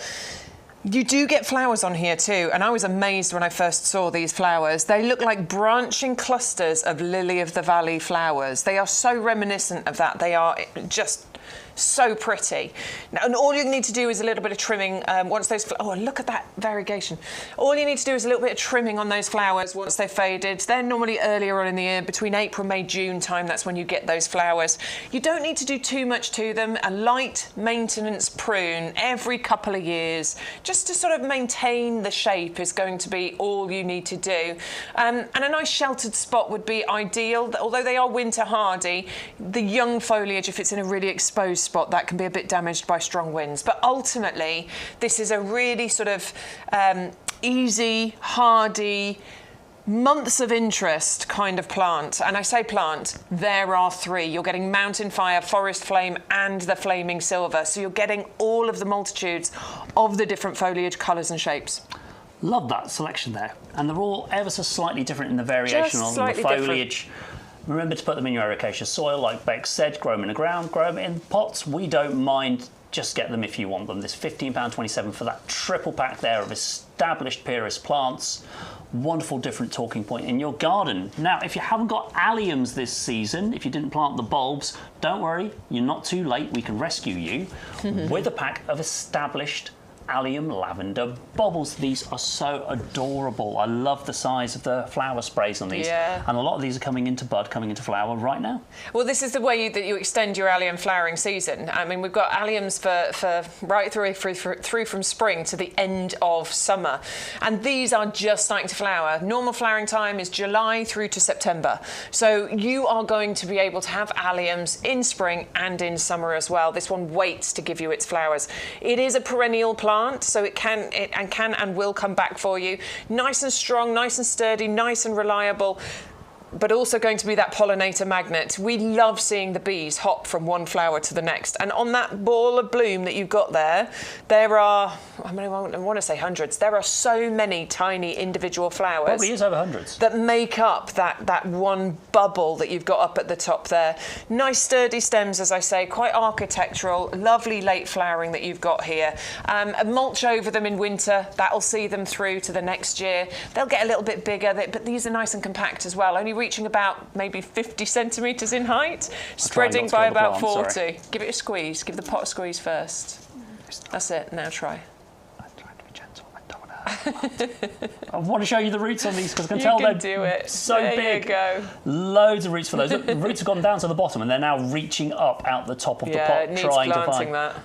you do get flowers on here too, and I was amazed when I first saw these flowers. They look like branching clusters of lily of the valley flowers. They are so reminiscent of that. They are just so pretty. Now, and all you need to do is a little bit of trimming once those... Oh, look at that variegation. All you need to do is a little bit of trimming on those flowers once they're faded. They're normally earlier on in the year, between April, May, June time. That's when you get those flowers. You don't need to do too much to them. A light maintenance prune every couple of years, just to sort of maintain the shape, is going to be all you need to do. And a nice sheltered spot would be ideal. Although they are winter hardy, the young foliage, if it's in a really exposed spot, that can be a bit damaged by strong winds. But ultimately, this is a really sort of easy, hardy, months of interest kind of plant. And I say plant, there are three. You're getting mountain fire, forest flame, and the flaming silver. So you're getting all of the multitudes of the different foliage colours and shapes. Love that selection there. And they're all ever so slightly different in the variation on the foliage. Different. Remember to put them in your ericaceous soil, like Bex said, grow them in the ground, grow them in pots. We don't mind, just get them if you want them. There's £15.27 for that triple pack there of established Pyrrhus plants. Wonderful different talking point in your garden. Now, if you haven't got alliums this season, if you didn't plant the bulbs, don't worry, you're not too late. We can rescue you with a pack of established allium lavender baubles. These are so adorable. I love the size of the flower sprays on these. Yeah. And a lot of these are coming into bud, coming into flower right now. Well, this is the way that you extend your allium flowering season. I mean, we've got alliums for right through from spring to the end of summer. And these are just starting to flower. Normal flowering time is July through to September. So you are going to be able to have alliums in spring and in summer as well. This one waits to give you its flowers. It is a perennial plant, so it can and will come back for you. Nice and strong, nice and sturdy, nice and reliable, but also going to be that pollinator magnet. We love seeing the bees hop from one flower to the next. And on that ball of bloom that you've got there, there are, I want to say hundreds, there are so many tiny individual flowers. Probably is over hundreds. That make up that one bubble that you've got up at the top there. Nice sturdy stems, as I say, quite architectural, lovely late flowering that you've got here. A mulch over them in winter, that'll see them through to the next year. They'll get a little bit bigger, but these are nice and compact as well, only reaching about maybe 50 centimetres in height, spreading by about 40. Sorry. Give it a squeeze. Give the pot a squeeze first. That's it. Now try. I'm trying to be gentle. I don't know. I want to show you the roots on these because I can tell they're so big. There you go. Loads of roots for those. Look, the roots have gone down to the bottom and they're now reaching up out the top of the pot,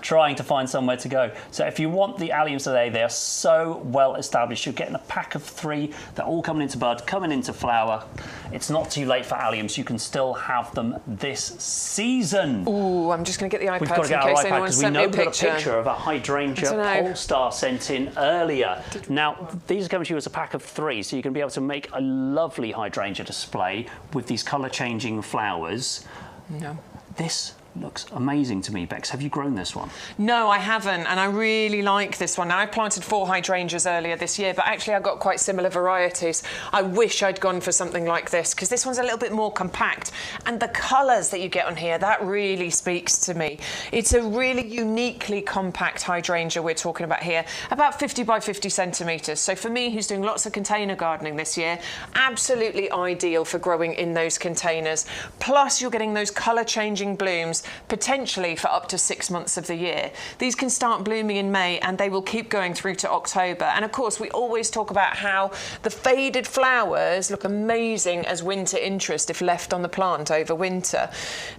trying to find somewhere to go. So if you want the alliums today, they are so well established. You're getting a pack of 3. They're all coming into bud, coming into flower. It's not too late for alliums. You can still have them this season. Ooh, I'm just going to get the iPad. We've got to get our iPad because we know we've got a picture of a hydrangea Polestar sent in earlier. Now, these are coming to you as a pack of 3, so you can be able to make a lovely hydrangea display with these colour-changing flowers. No. This looks amazing to me, Bex. Have you grown this one? No, I haven't, and I really like this one. Now, I planted 4 hydrangeas earlier this year, but actually I got quite similar varieties. I wish I'd gone for something like this, because this one's a little bit more compact, and the colours that you get on here, that really speaks to me. It's a really uniquely compact hydrangea we're talking about here, about 50 by 50 centimetres. So for me, who's doing lots of container gardening this year, absolutely ideal for growing in those containers. Plus, you're getting those colour-changing blooms, potentially for up to 6 months of the year. These can start blooming in May and they will keep going through to October. And of course, we always talk about how the faded flowers look amazing as winter interest if left on the plant over winter.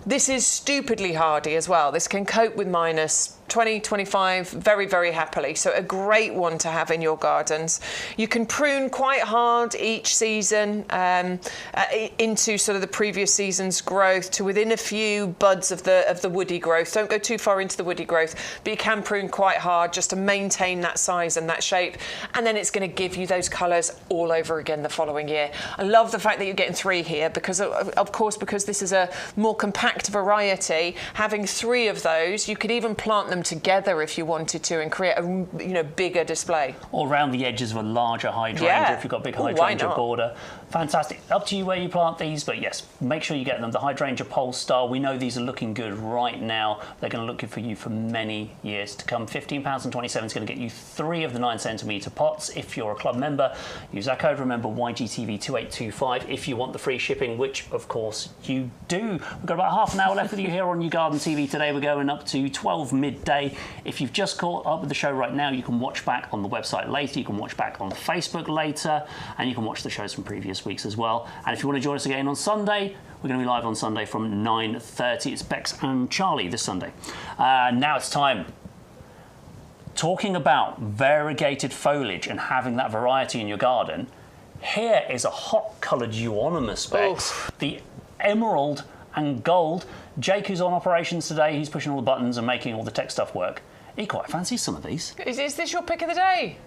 This is stupidly hardy as well. This can cope with minus 20, 25, very, very happily. So a great one to have in your gardens. You can prune quite hard each season into sort of the previous season's growth to within a few buds of the woody growth. Don't go too far into the woody growth, but you can prune quite hard just to maintain that size and that shape. And then it's going to give you those colours all over again the following year. I love the fact that you're getting 3 here because, of course, because this is a more compact variety, having 3 of those, you could even plant them together if you wanted to and create a bigger display. Or around the edges of a larger hydrangea if you've got a big hydrangea border. Fantastic. Up to you where you plant these, but yes, make sure you get them. The hydrangea Polestar, we know these are looking good right now. They're going to look good for you for many years to come. £15.27 is going to get you 3 of the 9cm pots. If you're a club member, use our code, remember, YGTV2825 if you want the free shipping, which of course you do. We've got about half an hour left with you here on YouGarden TV today. We're going up to 12 midday. If you've just caught up with the show right now, you can watch back on the website later, you can watch back on Facebook later, and you can watch the shows from previous weeks as well. And if you want to join us again on Sunday, we're going to be live on Sunday from 9:30. It's Bex and Charlie this Sunday. Now it's time. Talking about variegated foliage and having that variety in your garden, here is a hot coloured euonymus, Bex. The emerald and gold. Jake, who's on operations today, he's pushing all the buttons and making all the tech stuff work. He quite fancies some of these. Is this your pick of the day?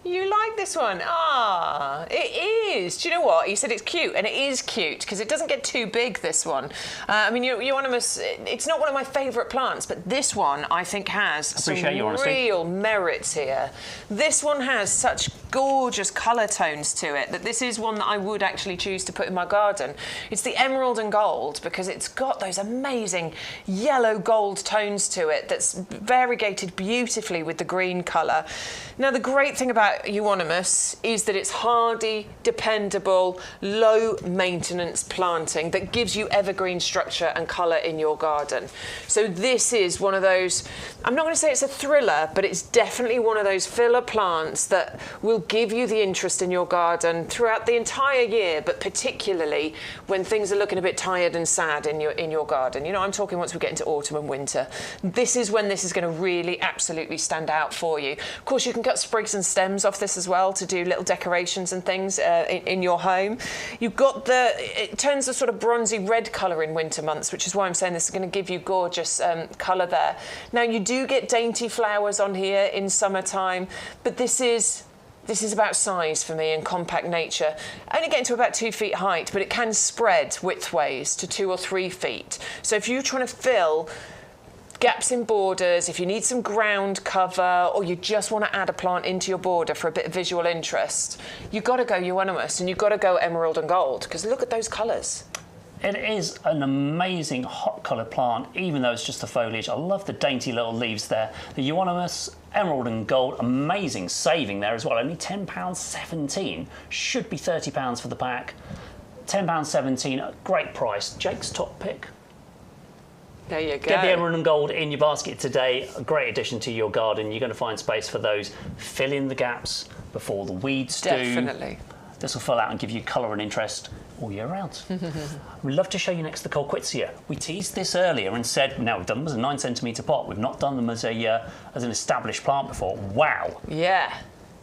You like this one? Ah, it is. Do you know what? You said it's cute, and it is cute because it doesn't get too big, this one. I mean, euonymus, it's not one of my favourite plants, but this one I think has some real merits here. This one has such gorgeous colour tones to it that this is one that I would actually choose to put in my garden. It's the emerald and gold because it's got those amazing yellow gold tones to it that's variegated beautifully with the green colour. Now, the great thing about euonymus is that it's hardy, dependable, low maintenance planting that gives you evergreen structure and colour in your garden. So this is one of those, I'm not going to say it's a thriller, but it's definitely one of those filler plants that will give you the interest in your garden throughout the entire year, but particularly when things are looking a bit tired and sad in your garden. You know, I'm talking once we get into autumn and winter. This is when this is going to really absolutely stand out for you. Of course, you can cut sprigs and stems off this as well to do little decorations and things in your home. You've got it turns a sort of bronzy red colour in winter months, which is why I'm saying this is going to give you gorgeous colour there. Now, you do get dainty flowers on here in summertime, but this is about size for me and compact nature. Only getting to about 2 feet height, but it can spread widthways to 2 or 3 feet. So if you're trying to fill gaps in borders, if you need some ground cover, or you just want to add a plant into your border for a bit of visual interest, you've got to go euonymus and you've got to go emerald and gold, because look at those colours. It is an amazing hot coloured plant, even though it's just the foliage. I love the dainty little leaves there. The euonymus, emerald and gold, amazing saving there as well. Only £10.17, should be £30 for the pack. £10.17, a great price. Jake's top pick. There you go. Get the emerald and gold in your basket today. A great addition to your garden. You're going to find space for those. Fill in the gaps before the weeds do. Definitely. This will fill out and give you colour and interest all year round. We'd love to show you next the Colquitzia. We teased this earlier and said, now we've done them as a 9cm pot. We've not done them as an established plant before. Wow. Yeah.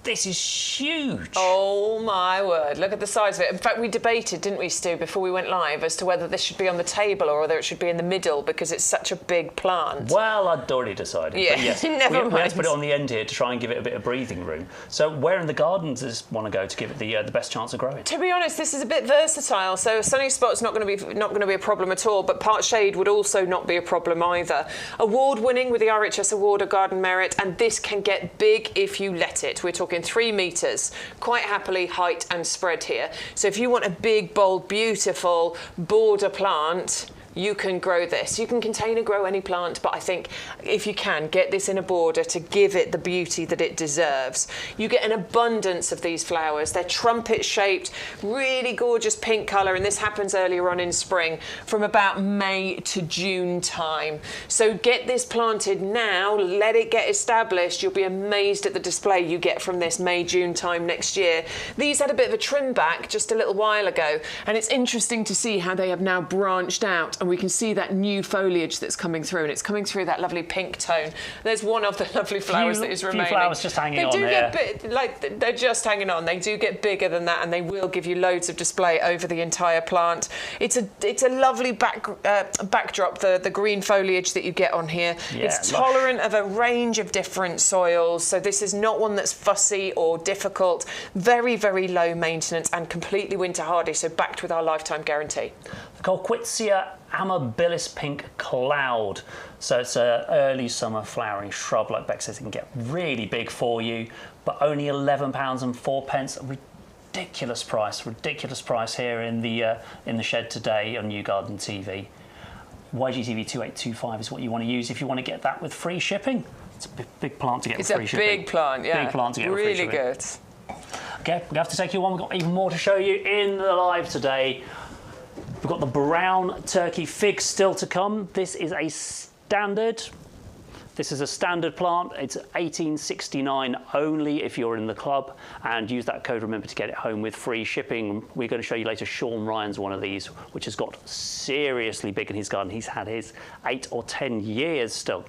This is huge. Oh my word, look at the size of it. In fact, we debated, didn't we, Stu, before we went live, as to whether this should be on the table or whether it should be in the middle because it's such a big plant. Well, I'd already decided. Yeah, but yes, never mind. We had to put it on the end here to try and give it a bit of breathing room. So where in the garden does this want to go to give it the best chance of growing? To be honest, this is a bit versatile, so a sunny spot's not going to be a problem at all, but part shade would also not be a problem either. Award-winning with the RHS Award of Garden Merit, and this can get big if you let it. We're talking 3 metres. Quite happily, height and spread here. So if you want a big, bold, beautiful border plant, you can grow this. You can container grow any plant, but I think if you can, get this in a border to give it the beauty that it deserves. You get an abundance of these flowers. They're trumpet-shaped, really gorgeous pink colour, and this happens earlier on in spring, from about May to June time. So get this planted now, let it get established. You'll be amazed at the display you get from this May, June time next year. These had a bit of a trim back just a little while ago, and it's interesting to see how they have now branched out and we can see that new foliage that's coming through, and it's coming through that lovely pink tone. There's one of the lovely flowers that is remaining. Few flowers just hanging on They do here. get they're just hanging on. They do get bigger than that, and they will give you loads of display over the entire plant. It's a lovely backdrop, the green foliage that you get on here. Yeah, it's tolerant of a range of different soils, so this is not one that's fussy or difficult. Very, very low maintenance and completely winter hardy, so backed with our lifetime guarantee. Fuchsia amabilis pink cloud. So it's an early summer flowering shrub, like Bex says. It can get really big for you, but only £11.04. Ridiculous price here in the shed today on YouGarden TV. YGTV 2825 is what you want to use if you want to get that with free shipping. It's a big plant to get with free shipping. It's a big plant, yeah. Big plant to get with free shipping. Really good. Okay, we have to take you on. We've got even more to show you in the live today. We've got the brown turkey fig still to come. This is a standard. This is a standard plant. It's $18.69 only if you're in the club, and use that code, remember, to get it home with free shipping. We're going to show you later Sean Ryan's one of these, which has got seriously big in his garden. He's had his 8 or 10 years still.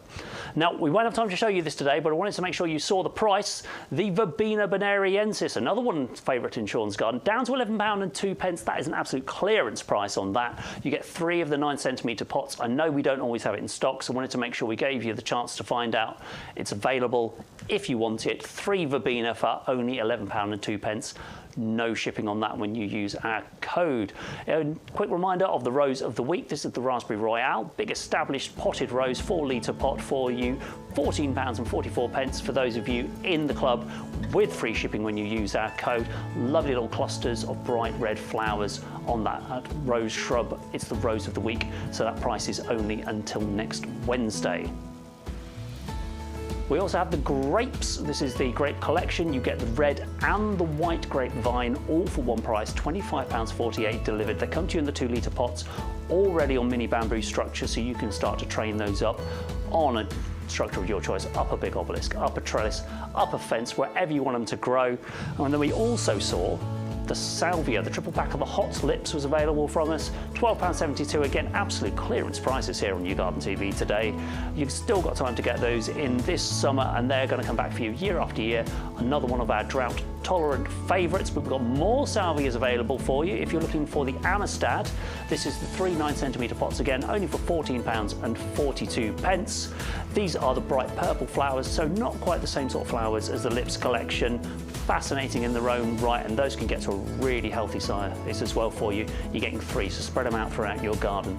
Now, we won't have time to show you this today, but I wanted to make sure you saw the price. The Verbena bonariensis, another one favourite in Sean's garden, down to £11.02. That is an absolute clearance price on that. You get 3 of the 9cm pots. I know we don't always have it in stock, so I wanted to make sure we gave you the chance to find out it's available if you want it. 3 Verbena for only £11.02. No shipping on that when you use our code. A quick reminder of the rose of the week. This is the Raspberry Royale, big established potted rose, 4-litre pot for you, £14.44 for those of you in the club with free shipping when you use our code. Lovely little clusters of bright red flowers on that rose shrub. It's the rose of the week, so that price is only until next Wednesday. We also have the grapes. This is the grape collection. You get the red and the white grapevine, all for one price, £25.48 delivered. They come to you in the 2-litre pots, already on mini bamboo structure, so you can start to train those up on a structure of your choice, up a big obelisk, up a trellis, up a fence, wherever you want them to grow. And then we also saw the Salvia, the triple pack of the Hot Lips was available from us, £12.72. Again, absolute clearance prices here on YouGarden TV today. You've still got time to get those in this summer, and they're going to come back for you year after year. Another one of our drought tolerant favourites, but we've got more Salvias available for you if you're looking for the Amistad. This is the 3 9cm pots, again, only for £14.42. These are the bright purple flowers, so not quite the same sort of flowers as the Lips collection. Fascinating in their own right, and those can get to a really healthy size as well for you. You're getting 3, so spread them out throughout your garden.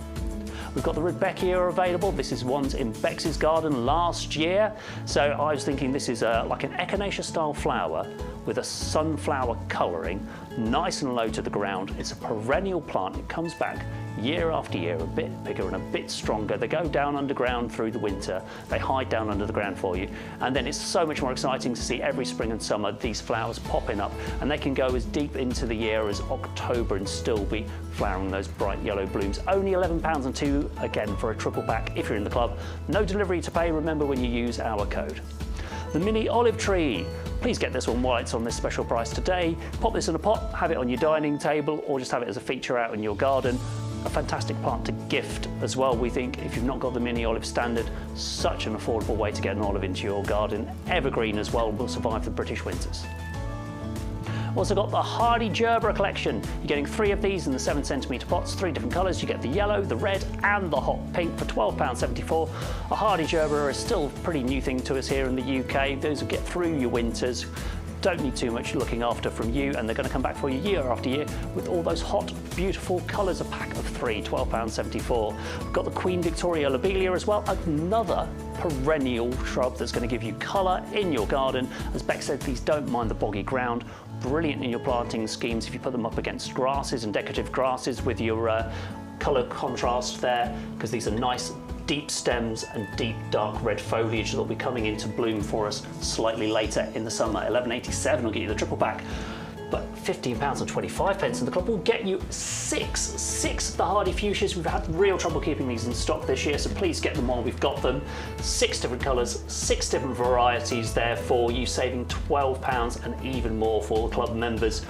We've got the Rudbeckia available. This is ones in Bex's garden last year. So I was thinking this is like an echinacea style flower with a sunflower colouring, nice and low to the ground. It's a perennial plant. It comes back year after year, a bit bigger and a bit stronger. They go down underground through the winter. They hide down under the ground for you. And then it's so much more exciting to see every spring and summer these flowers popping up, and they can go as deep into the year as October and still be flowering those bright yellow blooms. Only £11.02 again for a triple pack if you're in the club. No delivery to pay, remember, when you use our code. The mini olive tree. Please get this one while it's on this special price today. Pop this in a pot, have it on your dining table, or just have it as a feature out in your garden. A fantastic plant to gift as well, we think, if you've not got the mini olive standard. Such an affordable way to get an olive into your garden. Evergreen as well, will survive the British winters. Also got the hardy Gerbera collection. You're getting 3 of these in the 7cm pots, 3 different colours. You get the yellow, the red and the hot pink for £12.74. A hardy Gerbera is still a pretty new thing to us here in the UK. Those will get through your winters. Don't need too much looking after from you, and they're going to come back for you year after year with all those hot, beautiful colours. A pack of 3, £12.74. We've got the Queen Victoria lobelia as well, another perennial shrub that's going to give you colour in your garden. As Bex said, these don't mind the boggy ground. Brilliant in your planting schemes if you put them up against grasses and decorative grasses with your colour contrast there, because these are nice deep stems and deep dark red foliage that will be coming into bloom for us slightly later in the summer. £11.87 will get you the triple pack, but £15.25 in the club will get you six of the hardy fuchsias. We've had real trouble keeping these in stock this year, so please get them while we've got them. 6 different colours, 6 different varieties there for you, saving £12 and even more for the club members.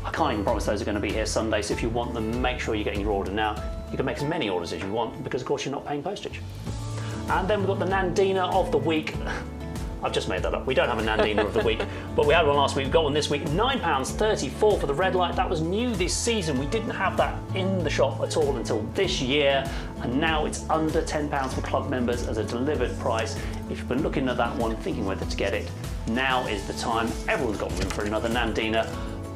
I can't even promise those are going to be here Sunday, so if you want them, make sure you're getting your order now. You can make as many orders as you want because, of course, you're not paying postage. And then we've got the Nandina of the week. I've just made that up. We don't have a Nandina of the week, but we had one last week. We've got one this week. £9.34 for the red light. That was new this season. We didn't have that in the shop at all until this year, and now it's under £10 for club members as a delivered price. If you've been looking at that one, thinking whether to get it, now is the time. Everyone's got room for another Nandina.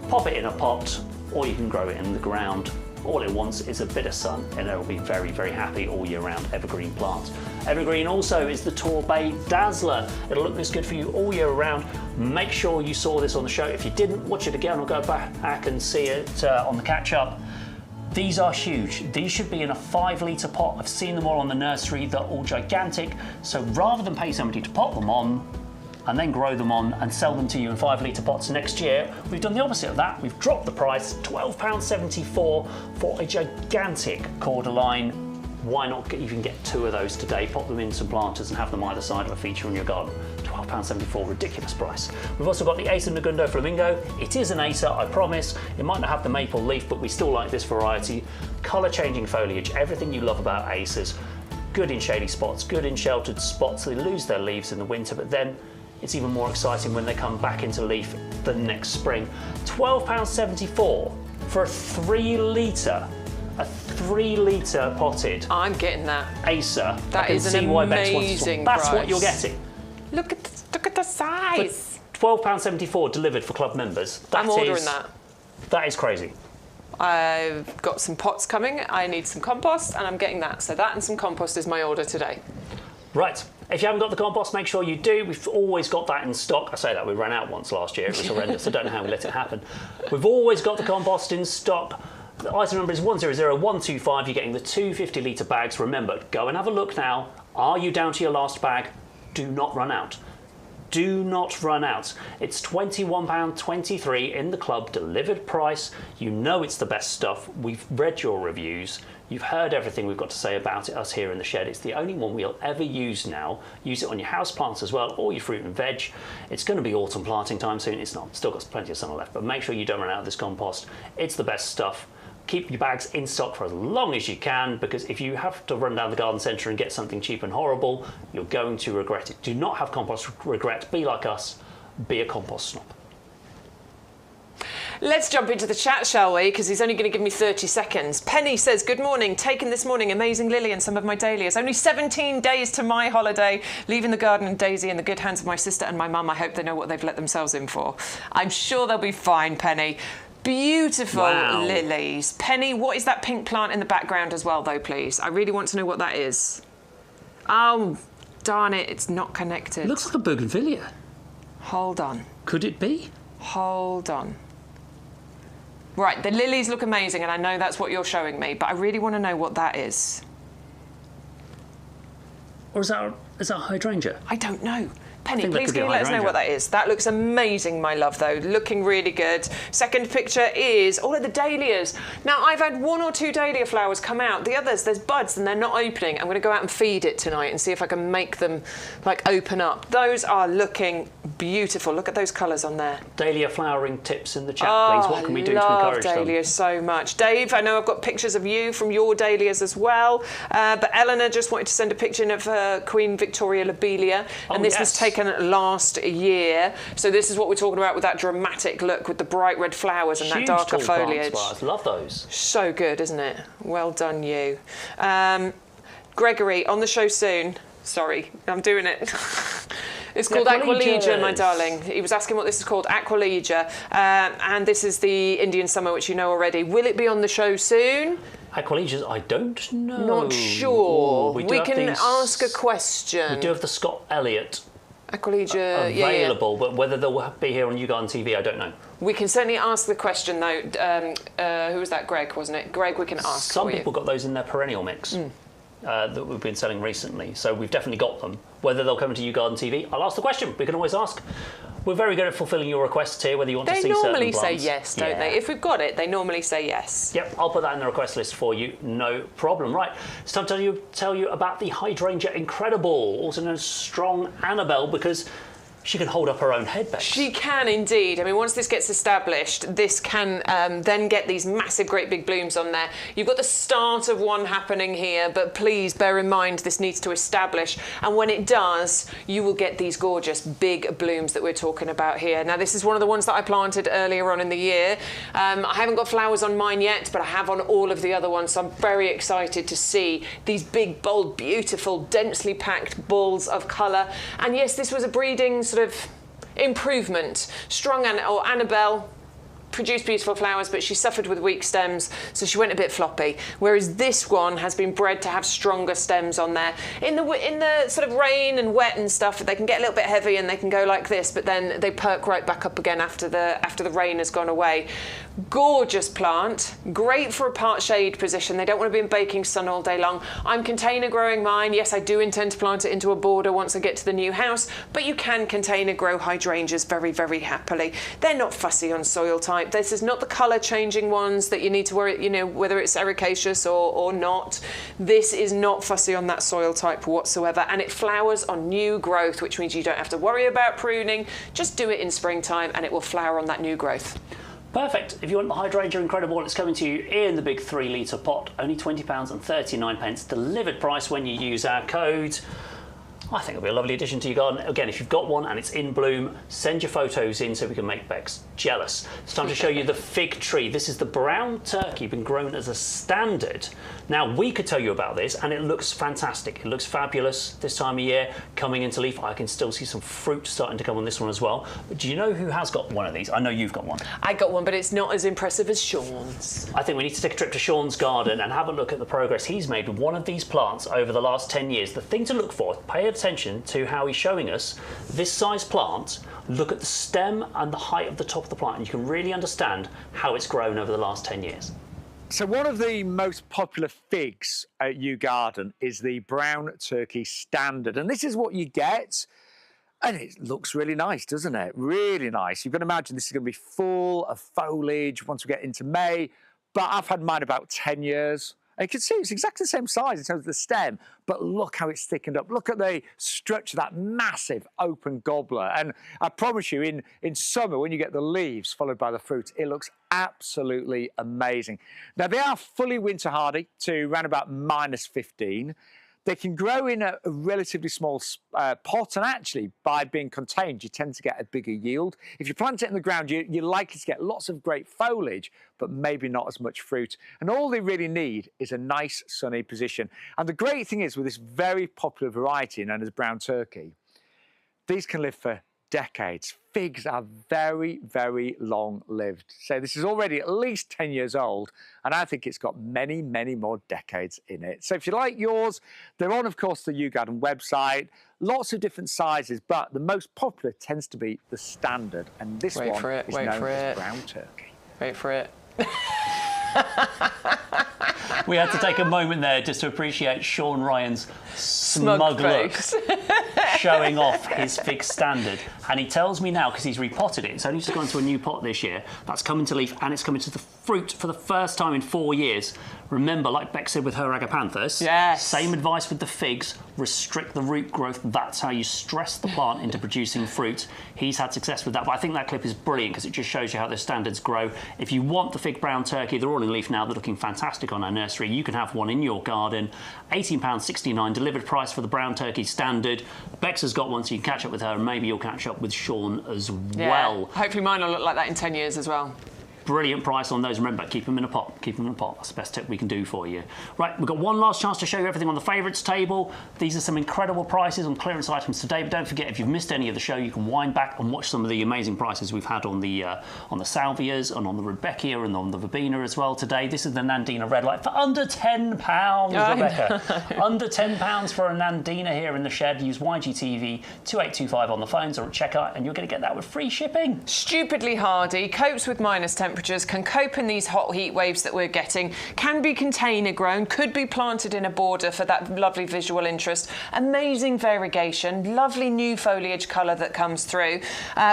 Pop it in a pot, or you can grow it in the ground. All it wants is a bit of sun, and it will be very, very happy all year round. Evergreen plant. Evergreen also is the Torbay Dazzler. It'll look this good for you all year round. Make sure you saw this on the show. If you didn't, watch it again or go back and see it on the catch-up. These are huge. These should be in a 5-litre pot. I've seen them all on the nursery. They're all gigantic. So rather than pay somebody to pop them on and then grow them on and sell them to you in 5-litre pots next year, we've done the opposite of that. We've dropped the price, £12.74 for a gigantic cordyline. Why not even get 2 of those today, pop them in some planters and have them either side of a feature in your garden. £12.74, ridiculous price. We've also got the Acer Negundo Flamingo. It is an Acer, I promise. It might not have the maple leaf, but we still like this variety. Colour changing foliage, everything you love about Acers. Good in shady spots, good in sheltered spots. They lose their leaves in the winter, but then it's even more exciting when they come back into leaf the next spring. £12.74 for a 3-litre potted. I'm getting that. Acer. That is an amazing price. That's what you're getting. Look at the size. £12.74 delivered for club members. I'm ordering that. That is crazy. I've got some pots coming. I need some compost, and I'm getting that. So that and some compost is my order today. Right. If you haven't got the compost, make sure you do. We've always got that in stock. I say that, we ran out once last year. It was horrendous. I don't know how we let it happen. We've always got the compost in stock. The item number is 100125. You're getting the 2 50-litre bags. Remember, go and have a look now. Are you down to your last bag? Do not run out. Do not run out. It's £21.23 in the club, delivered price. You know it's the best stuff. We've read your reviews. You've heard everything we've got to say about it, us here in the shed. It's the only one we'll ever use now. Use it on your house plants as well, or your fruit and veg. It's going to be autumn planting time soon. It's not. Still got plenty of summer left, but make sure you don't run out of this compost. It's the best stuff. Keep your bags in stock for as long as you can, because if you have to run down the garden centre and get something cheap and horrible, you're going to regret it. Do not have compost regret. Be like us. Be a compost snob. Let's jump into the chat, shall we? Because he's only going to give me 30 seconds. Penny says, good morning. Taken this morning, amazing lily and some of my dahlias. Only 17 days to my holiday. Leaving the garden and daisy in the good hands of my sister and my mum. I hope they know what they've let themselves in for. I'm sure they'll be fine, Penny. Beautiful lilies. Penny, what is that pink plant in the background as well, though, please? I really want to know what that is. Oh, darn it, it's not connected. Looks like a bougainvillea. Hold on. Could it be? Hold on. Right, the lilies look amazing, and I know that's what you're showing me, but I really want to know what that is. Or is that a hydrangea? I don't know. Penny, please can you let us know what that is? That looks amazing, my love, though. Looking really good. Second picture is all of the dahlias. Now, I've had 1 or 2 dahlia flowers come out. The others, there's buds and they're not opening. I'm going to go out and feed it tonight and see if I can make them, like, open up. Those are looking beautiful. Look at those colours on there. Dahlia flowering tips in the chat, please. What can we do to encourage them? I love dahlias so much. Dave, I know I've got pictures of you from your dahlias as well. But Eleanor just wanted to send a picture of Queen Victoria Lobelia. And this was taken last year. So this is what we're talking about with that dramatic look with the bright red flowers and that darker foliage. I love those. So good, isn't it? Well done, you. Gregory, on the show soon. Sorry, I'm doing it. It's called Aquilegia, my darling. He was asking what this is called, Aquilegia. And this is the Indian summer, which you know already. Will it be on the show soon? Aquilegias, I don't know. Not sure. We can ask a question. We do have the Scott Elliott Aquilegia available, but whether they'll be here on YouGarden TV, I don't know. We can certainly ask the question, though. Who was that? Greg, wasn't it? Greg, we can ask. Some people got those in their perennial mix that we've been selling recently, so we've definitely got them. Whether they'll come to YouGarden TV, I'll ask the question. We can always ask. We're very good at fulfilling your requests here, whether you want to see certain plants. They normally say yes, don't they? If we've got it, they normally say yes. Yep, I'll put that in the request list for you, no problem. Right, it's time to tell you about the Hydrangea Incredible, also known as Strong Annabelle, because She can hold up her own head, Bex. She can indeed. I mean, once this gets established, this can then get these massive, great big blooms on there. You've got the start of one happening here, but please bear in mind this needs to establish. And when it does, you will get these gorgeous big blooms that we're talking about here. Now, this is one of the ones that I planted earlier on in the year. I haven't got flowers on mine yet, but I have on all of the other ones. So I'm very excited to see these big, bold, beautiful, densely packed balls of colour. And yes, this was a breeding sort of improvement. Annabelle produced beautiful flowers, but she suffered with weak stems, so she went a bit floppy. Whereas this one has been bred to have stronger stems on there. In the sort of rain and wet and stuff, they can get a little bit heavy and they can go like this, but then they perk right back up again after the rain has gone away. Gorgeous plant, great for a part shade position. They don't want to be in baking sun all day long. I'm container growing mine. Yes, I do intend to plant it into a border once I get to the new house, but you can container grow hydrangeas very, very happily. They're not fussy on soil type. This is not the colour changing ones that you need to worry, you know, whether it's ericaceous or not. This is not fussy on that soil type whatsoever, and it flowers on new growth, which means you don't have to worry about pruning. Just do it in springtime and it will flower on that new growth. Perfect. If you want the hydrangea incredible, it's coming to you in the big 3 litre pot, only £20.39, delivered price when you use our code. I think it'll be a lovely addition to your garden. Again, if you've got one and it's in bloom, send your photos in so we can make Bex jealous. It's time to show you the fig tree. This is the brown turkey, been grown as a standard. Now, we could tell you about this and it looks fantastic. It looks fabulous this time of year, coming into leaf. I can still see some fruit starting to come on this one as well. But do you know who has got one of these? I know you've got one. I got one, but it's not as impressive as Sean's. I think we need to take a trip to Sean's garden and have a look at the progress he's made with one of these plants over the last 10 years. The thing to look for, pay attention to how he's showing us this size plant. Look at the stem and the height of the top of the plant and you can really understand how it's grown over the last 10 years. So one of the most popular figs at YouGarden is the brown turkey standard, and this is what you get. And it looks really nice, doesn't it? Really nice. You can imagine this is going to be full of foliage once we get into May, but I've had mine about 10 years. And you can see it's exactly the same size in terms of the stem, but look how it's thickened up. Look at the structure, that massive open gobbler. And I promise you, in summer, when you get the leaves followed by the fruit, it looks absolutely amazing. Now, they are fully winter hardy to around about -15. They can grow in a relatively small pot, and actually, by being contained, you tend to get a bigger yield. If you plant it in the ground, you're likely to get lots of great foliage, but maybe not as much fruit. And all they really need is a nice sunny position. And the great thing is, with this very popular variety known as brown turkey, these can live for decades. Figs are very, very long-lived. So this is already at least 10 years old, and I think it's got many, many more decades in it. So if you like yours, they're on, of course, the YouGarden website. Lots of different sizes, but the most popular tends to be the standard, and this one is known as brown turkey. Wait for it. We had to take a moment there just to appreciate Sean Ryan's smug look, showing off his fig standard. And he tells me now, because he's repotted it, it's only just gone to a new pot this year, that's coming to leaf and it's coming to the fruit for the first time in 4 years. Remember, like Bex said with her agapanthus, yes, same advice with the figs, restrict the root growth. That's how you stress the plant into producing fruit. He's had success with that, but I think that clip is brilliant because it just shows you how the standards grow. If you want the fig brown turkey, they're all in leaf now, they're looking fantastic on our nursery. You can have one in your garden. £18.69 delivered price for the brown turkey standard. Bex has got one, so you can catch up with her, and maybe you'll catch up with Sean as well. Hopefully mine will look like that in 10 years as well. Brilliant price on those. Remember, keep them in a pot. Keep them in a pot. That's the best tip we can do for you. Right, we've got one last chance to show you everything on the favourites table. These are some incredible prices on clearance items today. But don't forget, if you've missed any of the show, you can wind back and watch some of the amazing prices we've had on the Salvias and on the Rebecca and on the Verbena as well today. This is the Nandina Red Light for under £10, Rebecca. Under £10 for a Nandina here in the shed. Use YGTV 2825 on the phones or at checkout, and you're going to get that with free shipping. Stupidly hardy, copes with -10 temperatures, can cope in these hot heat waves that we're getting, can be container grown, could be planted in a border for that lovely visual interest. Amazing variegation, lovely new foliage colour that comes through.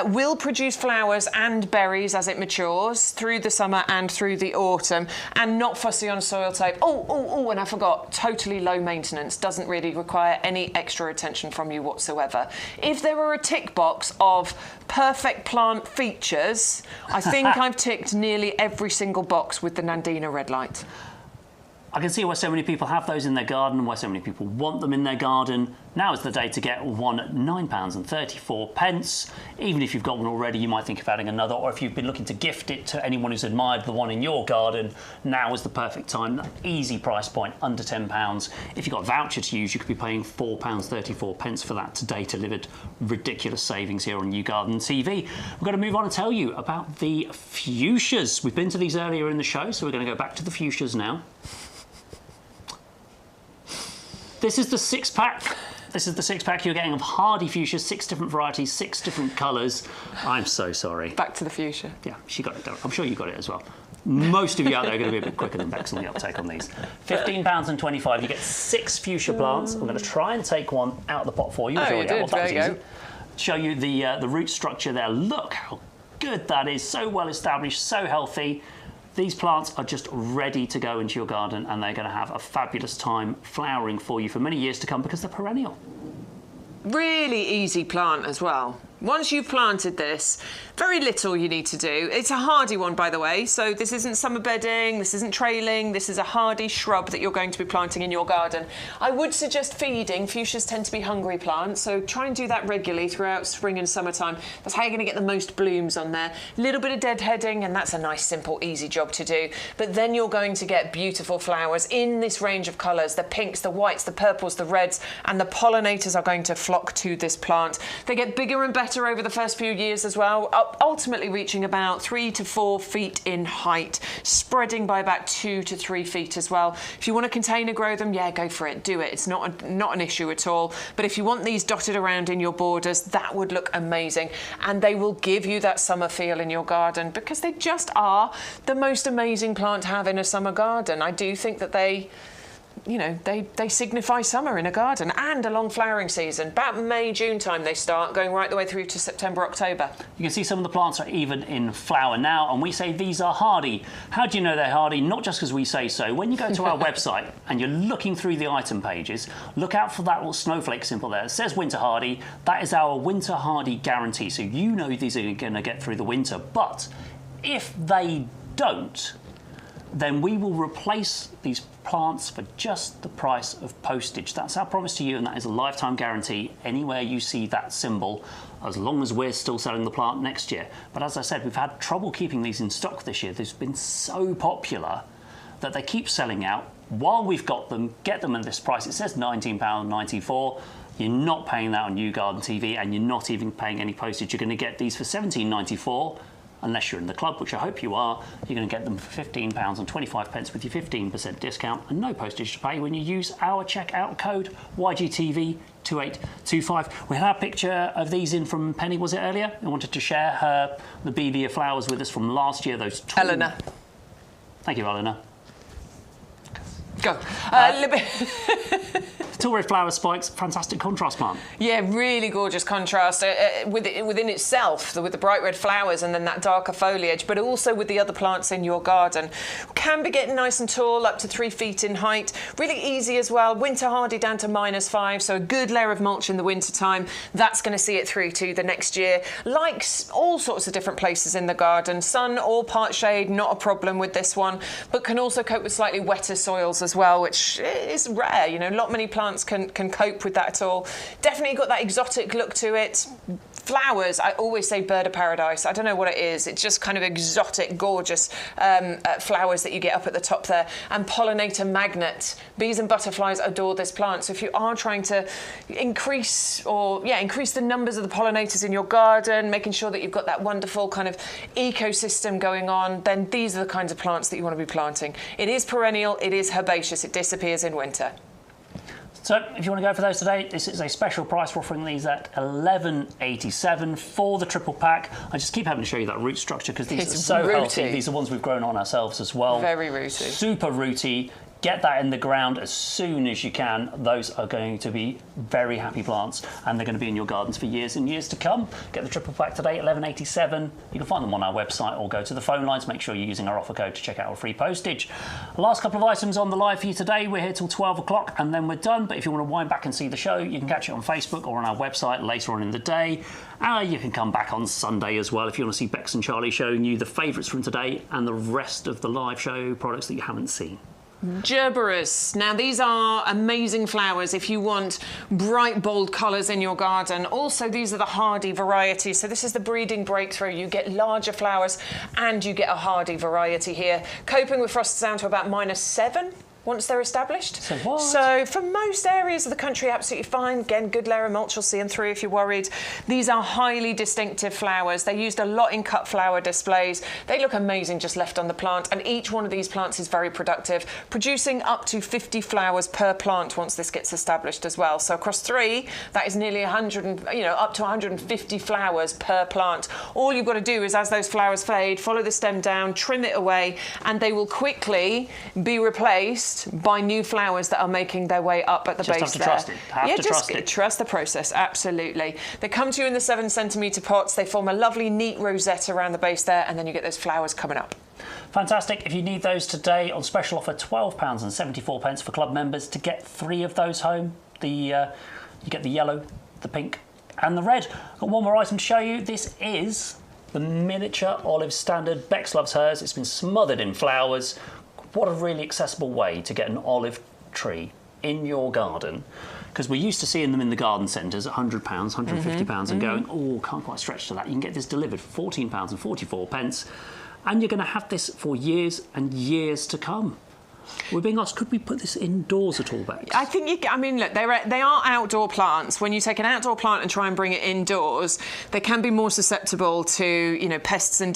Will produce flowers and berries as it matures through the summer and through the autumn, and not fussy on soil type. And I forgot, totally low maintenance, doesn't really require any extra attention from you whatsoever. If there were a tick box of perfect plant features, I think I've ticked nearly every single box with the Nandina Red Light. I can see why so many people have those in their garden, why so many people want them in their garden. Now is the day to get one at £9.34. Even if you've got one already, you might think of adding another, or if you've been looking to gift it to anyone who's admired the one in your garden, now is the perfect time. Easy price point, under £10. If you've got a voucher to use, you could be paying £4.34 for that today, delivered. Ridiculous savings here on YouGarden TV. We're going to move on and tell you about the fuchsias. We've been to these earlier in the show, so we're going to go back to the fuchsias now. This is the six-pack. This is the six-pack you're getting of hardy fuchsias, 6 different varieties, 6 different colours. I'm so sorry. Back to the fuchsia. Yeah, she got it. I'm sure you got it as well. Most of you out there are going to be a bit quicker than Bex on the uptake on these. £15.25. You get 6 fuchsia plants. I'm going to try and take one out of the pot for you. Oh, you did. There you go. Show you the root structure there. Look how good that is. So well established, so healthy. These plants are just ready to go into your garden, and they're going to have a fabulous time flowering for you for many years to come because they're perennial. Really easy plant as well. Once you've planted this, very little you need to do. It's a hardy one, by the way, so this isn't summer bedding, this isn't trailing, this is a hardy shrub that you're going to be planting in your garden. I would suggest feeding. Fuchsias tend to be hungry plants, so try and do that regularly throughout spring and summertime. That's how you're going to get the most blooms on there. A little bit of deadheading, and that's a nice, simple, easy job to do. But then you're going to get beautiful flowers in this range of colours, the pinks, the whites, the purples, the reds, and the pollinators are going to flock to this plant. They get bigger and better over the first few years as well, ultimately reaching about 3 to 4 feet in height, spreading by about 2 to 3 feet as well. If you want to container grow them, yeah, go for it, do it. It's not an issue at all. But if you want these dotted around in your borders, that would look amazing, and they will give you that summer feel in your garden because they just are the most amazing plant to have in a summer garden. I do think that they signify summer in a garden and a long flowering season. About May, June time they start, going right the way through to September, October. You can see some of the plants are even in flower now, and we say these are hardy. How do you know they're hardy? Not just because we say so. When you go to our website and you're looking through the item pages, look out for that little snowflake symbol there. It says winter hardy. That is our winter hardy guarantee, so you know these are going to get through the winter. But if they don't, then we will replace these plants for just the price of postage. That's our promise to you, and that is a lifetime guarantee anywhere you see that symbol, as long as we're still selling the plant next year. But as I said, we've had trouble keeping these in stock this year. They've been so popular that they keep selling out. While we've got them, get them at this price. It says £19.94. You're not paying that on YouGarden TV, and you're not even paying any postage. You're going to get these for £17.94. Unless you're in the club, which I hope you are, you're going to get them for £15.25 with your 15% discount and no postage to pay when you use our checkout code YGTV2825. We had a picture of these in from Penny, was it earlier? I wanted to share the Belia flowers with us from last year. Those Eleanor. Thank you, Eleanor. Go. Tall red flower spikes, fantastic contrast plant. Yeah, really gorgeous contrast within itself, with the bright red flowers and then that darker foliage, but also with the other plants in your garden. Can be getting nice and tall, up to 3 feet in height. Really easy as well. Winter hardy down to -5, so a good layer of mulch in the winter time. That's going to see it through to the next year. Likes all sorts of different places in the garden. Sun or part shade, not a problem with this one, but can also cope with slightly wetter soils as well, which is rare. You know, not many plants can cope with that at all. Definitely got that exotic look to it. Flowers, I always say bird of paradise. I don't know what it is. It's just kind of exotic, gorgeous flowers that you get up at the top there. And pollinator magnet. Bees and butterflies adore this plant. So if you are trying to increase the numbers of the pollinators in your garden, making sure that you've got that wonderful kind of ecosystem going on, then these are the kinds of plants that you want to be planting. It is perennial, it is herbaceous, it disappears in winter. So if you want to go for those today, this is a special price. We're offering these at $11.87 for the triple pack. I just keep having to show you that root structure because these are so healthy. These are ones we've grown on ourselves as well. Very rooty. Super rooty. Get that in the ground as soon as you can. Those are going to be very happy plants and they're going to be in your gardens for years and years to come. Get the triple pack today at $11.87. You can find them on our website or go to the phone lines. Make sure you're using our offer code to check out our free postage. Last couple of items on the live for you today. We're here till 12 o'clock and then we're done. But if you want to wind back and see the show, you can catch it on Facebook or on our website later on in the day. You can come back on Sunday as well if you want to see Bex and Charlie showing you the favourites from today and the rest of the live show products that you haven't seen. Gerberas. Now these are amazing flowers if you want bright, bold colours in your garden. Also, these are the hardy varieties. So this is the breeding breakthrough. You get larger flowers and you get a hardy variety here. Coping with frosts down to about -7. Once they're established. So what? So for most areas of the country, absolutely fine. Again, good layer of mulch, you'll see them through if you're worried. These are highly distinctive flowers. They're used a lot in cut flower displays. They look amazing just left on the plant, and each one of these plants is very productive, producing up to 50 flowers per plant once this gets established as well. So across 3, that is nearly 100 and, up to 150 flowers per plant. All you've got to do is, as those flowers fade, follow the stem down, trim it away, and they will quickly be replaced by new flowers that are making their way up at the base there. Trust it. Have to trust it. Trust the process, absolutely. They come to you in the 7-centimetre pots. They form a lovely, neat rosette around the base there, and then you get those flowers coming up. Fantastic. If you need those today, on special offer, £12.74 for club members to get 3 of those home. You get the yellow, the pink, and the red. I've got one more item to show you. This is the miniature olive standard. Bex loves hers. It's been smothered in flowers. What a really accessible way to get an olive tree in your garden. Because we're used to seeing them in the garden centres at £100, £150 and going, oh, can't quite stretch to that. You can get this delivered for £14.44 and you're going to have this for years and years to come. We're being asked, could we put this indoors at all, Bex? I think look, they are outdoor plants. When you take an outdoor plant and try and bring it indoors, they can be more susceptible to, pests and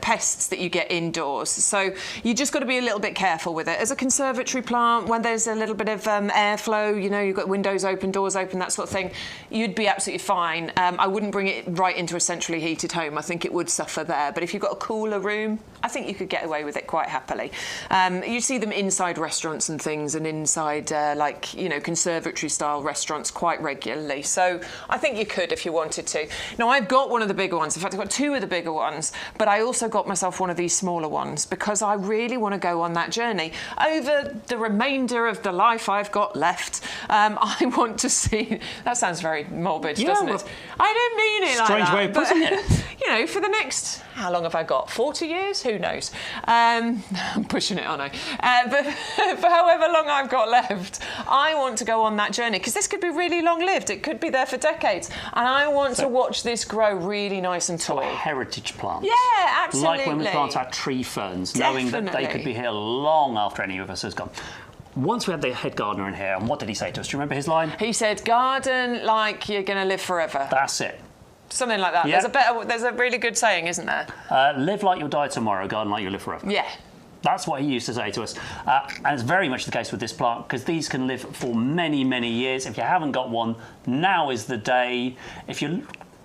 pests that you get indoors. So you just got to be a little bit careful with it. As a conservatory plant, when there's a little bit of airflow, you've got windows open, doors open, that sort of thing, you'd be absolutely fine. I wouldn't bring it right into a centrally heated home. I think it would suffer there. But if you've got a cooler room, I think you could get away with it quite happily. You see them inside restaurants and things, and inside conservatory style restaurants quite regularly, so I think you could if you wanted to. Now I've got one of the bigger ones. In fact, I've got 2 of the bigger ones, but I also got myself one of these smaller ones because I really want to go on that journey over the remainder of the life I've got left. I want to see. That sounds very morbid, doesn't it? I didn't mean it like that. Strange way of putting it. For the next, how long have I got? 40 years? Who knows? I'm pushing it, aren't I? But for however long I've got left, I want to go on that journey because this could be really long-lived. It could be there for decades. And I want to watch this grow really nice and tall. So a heritage plant. Yeah, absolutely. Like when we plant our tree ferns, knowing that they could be here long after any of us has gone. Once we had the head gardener in here, and what did he say to us? Do you remember his line? He said, garden like you're going to live forever. That's it. Something like that. Yeah. There's a really good saying, isn't there? Live like you'll die tomorrow, garden like you'll live forever. Yeah. That's what he used to say to us. And it's very much the case with this plant because these can live for many, many years. If you haven't got one, now is the day. If you're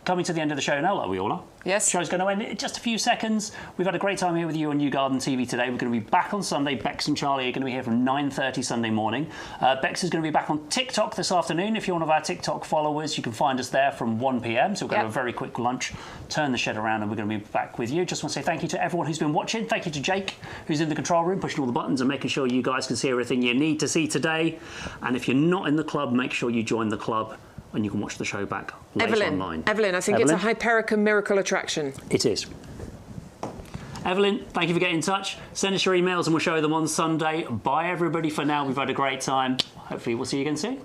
coming to the end of the show now, like we all are. Yes. The show's going to end in just a few seconds. We've had a great time here with you on YouGarden TV today. We're going to be back on Sunday. Bex and Charlie are going to be here from 9:30 Sunday morning. Bex is going to be back on TikTok this afternoon. If you're one of our TikTok followers, you can find us there from 1 p.m. So we're going to have a very quick lunch, turn the shed around, and we're going to be back with you. Just want to say thank you to everyone who's been watching. Thank you to Jake, who's in the control room, pushing all the buttons and making sure you guys can see everything you need to see today. And if you're not in the club, make sure you join the club and you can watch the show back later online. Evelyn, I think it's a Hypericum miracle attraction. It is. Evelyn, thank you for getting in touch. Send us your emails and we'll show them on Sunday. Bye, everybody, for now. We've had a great time. Hopefully we'll see you again soon.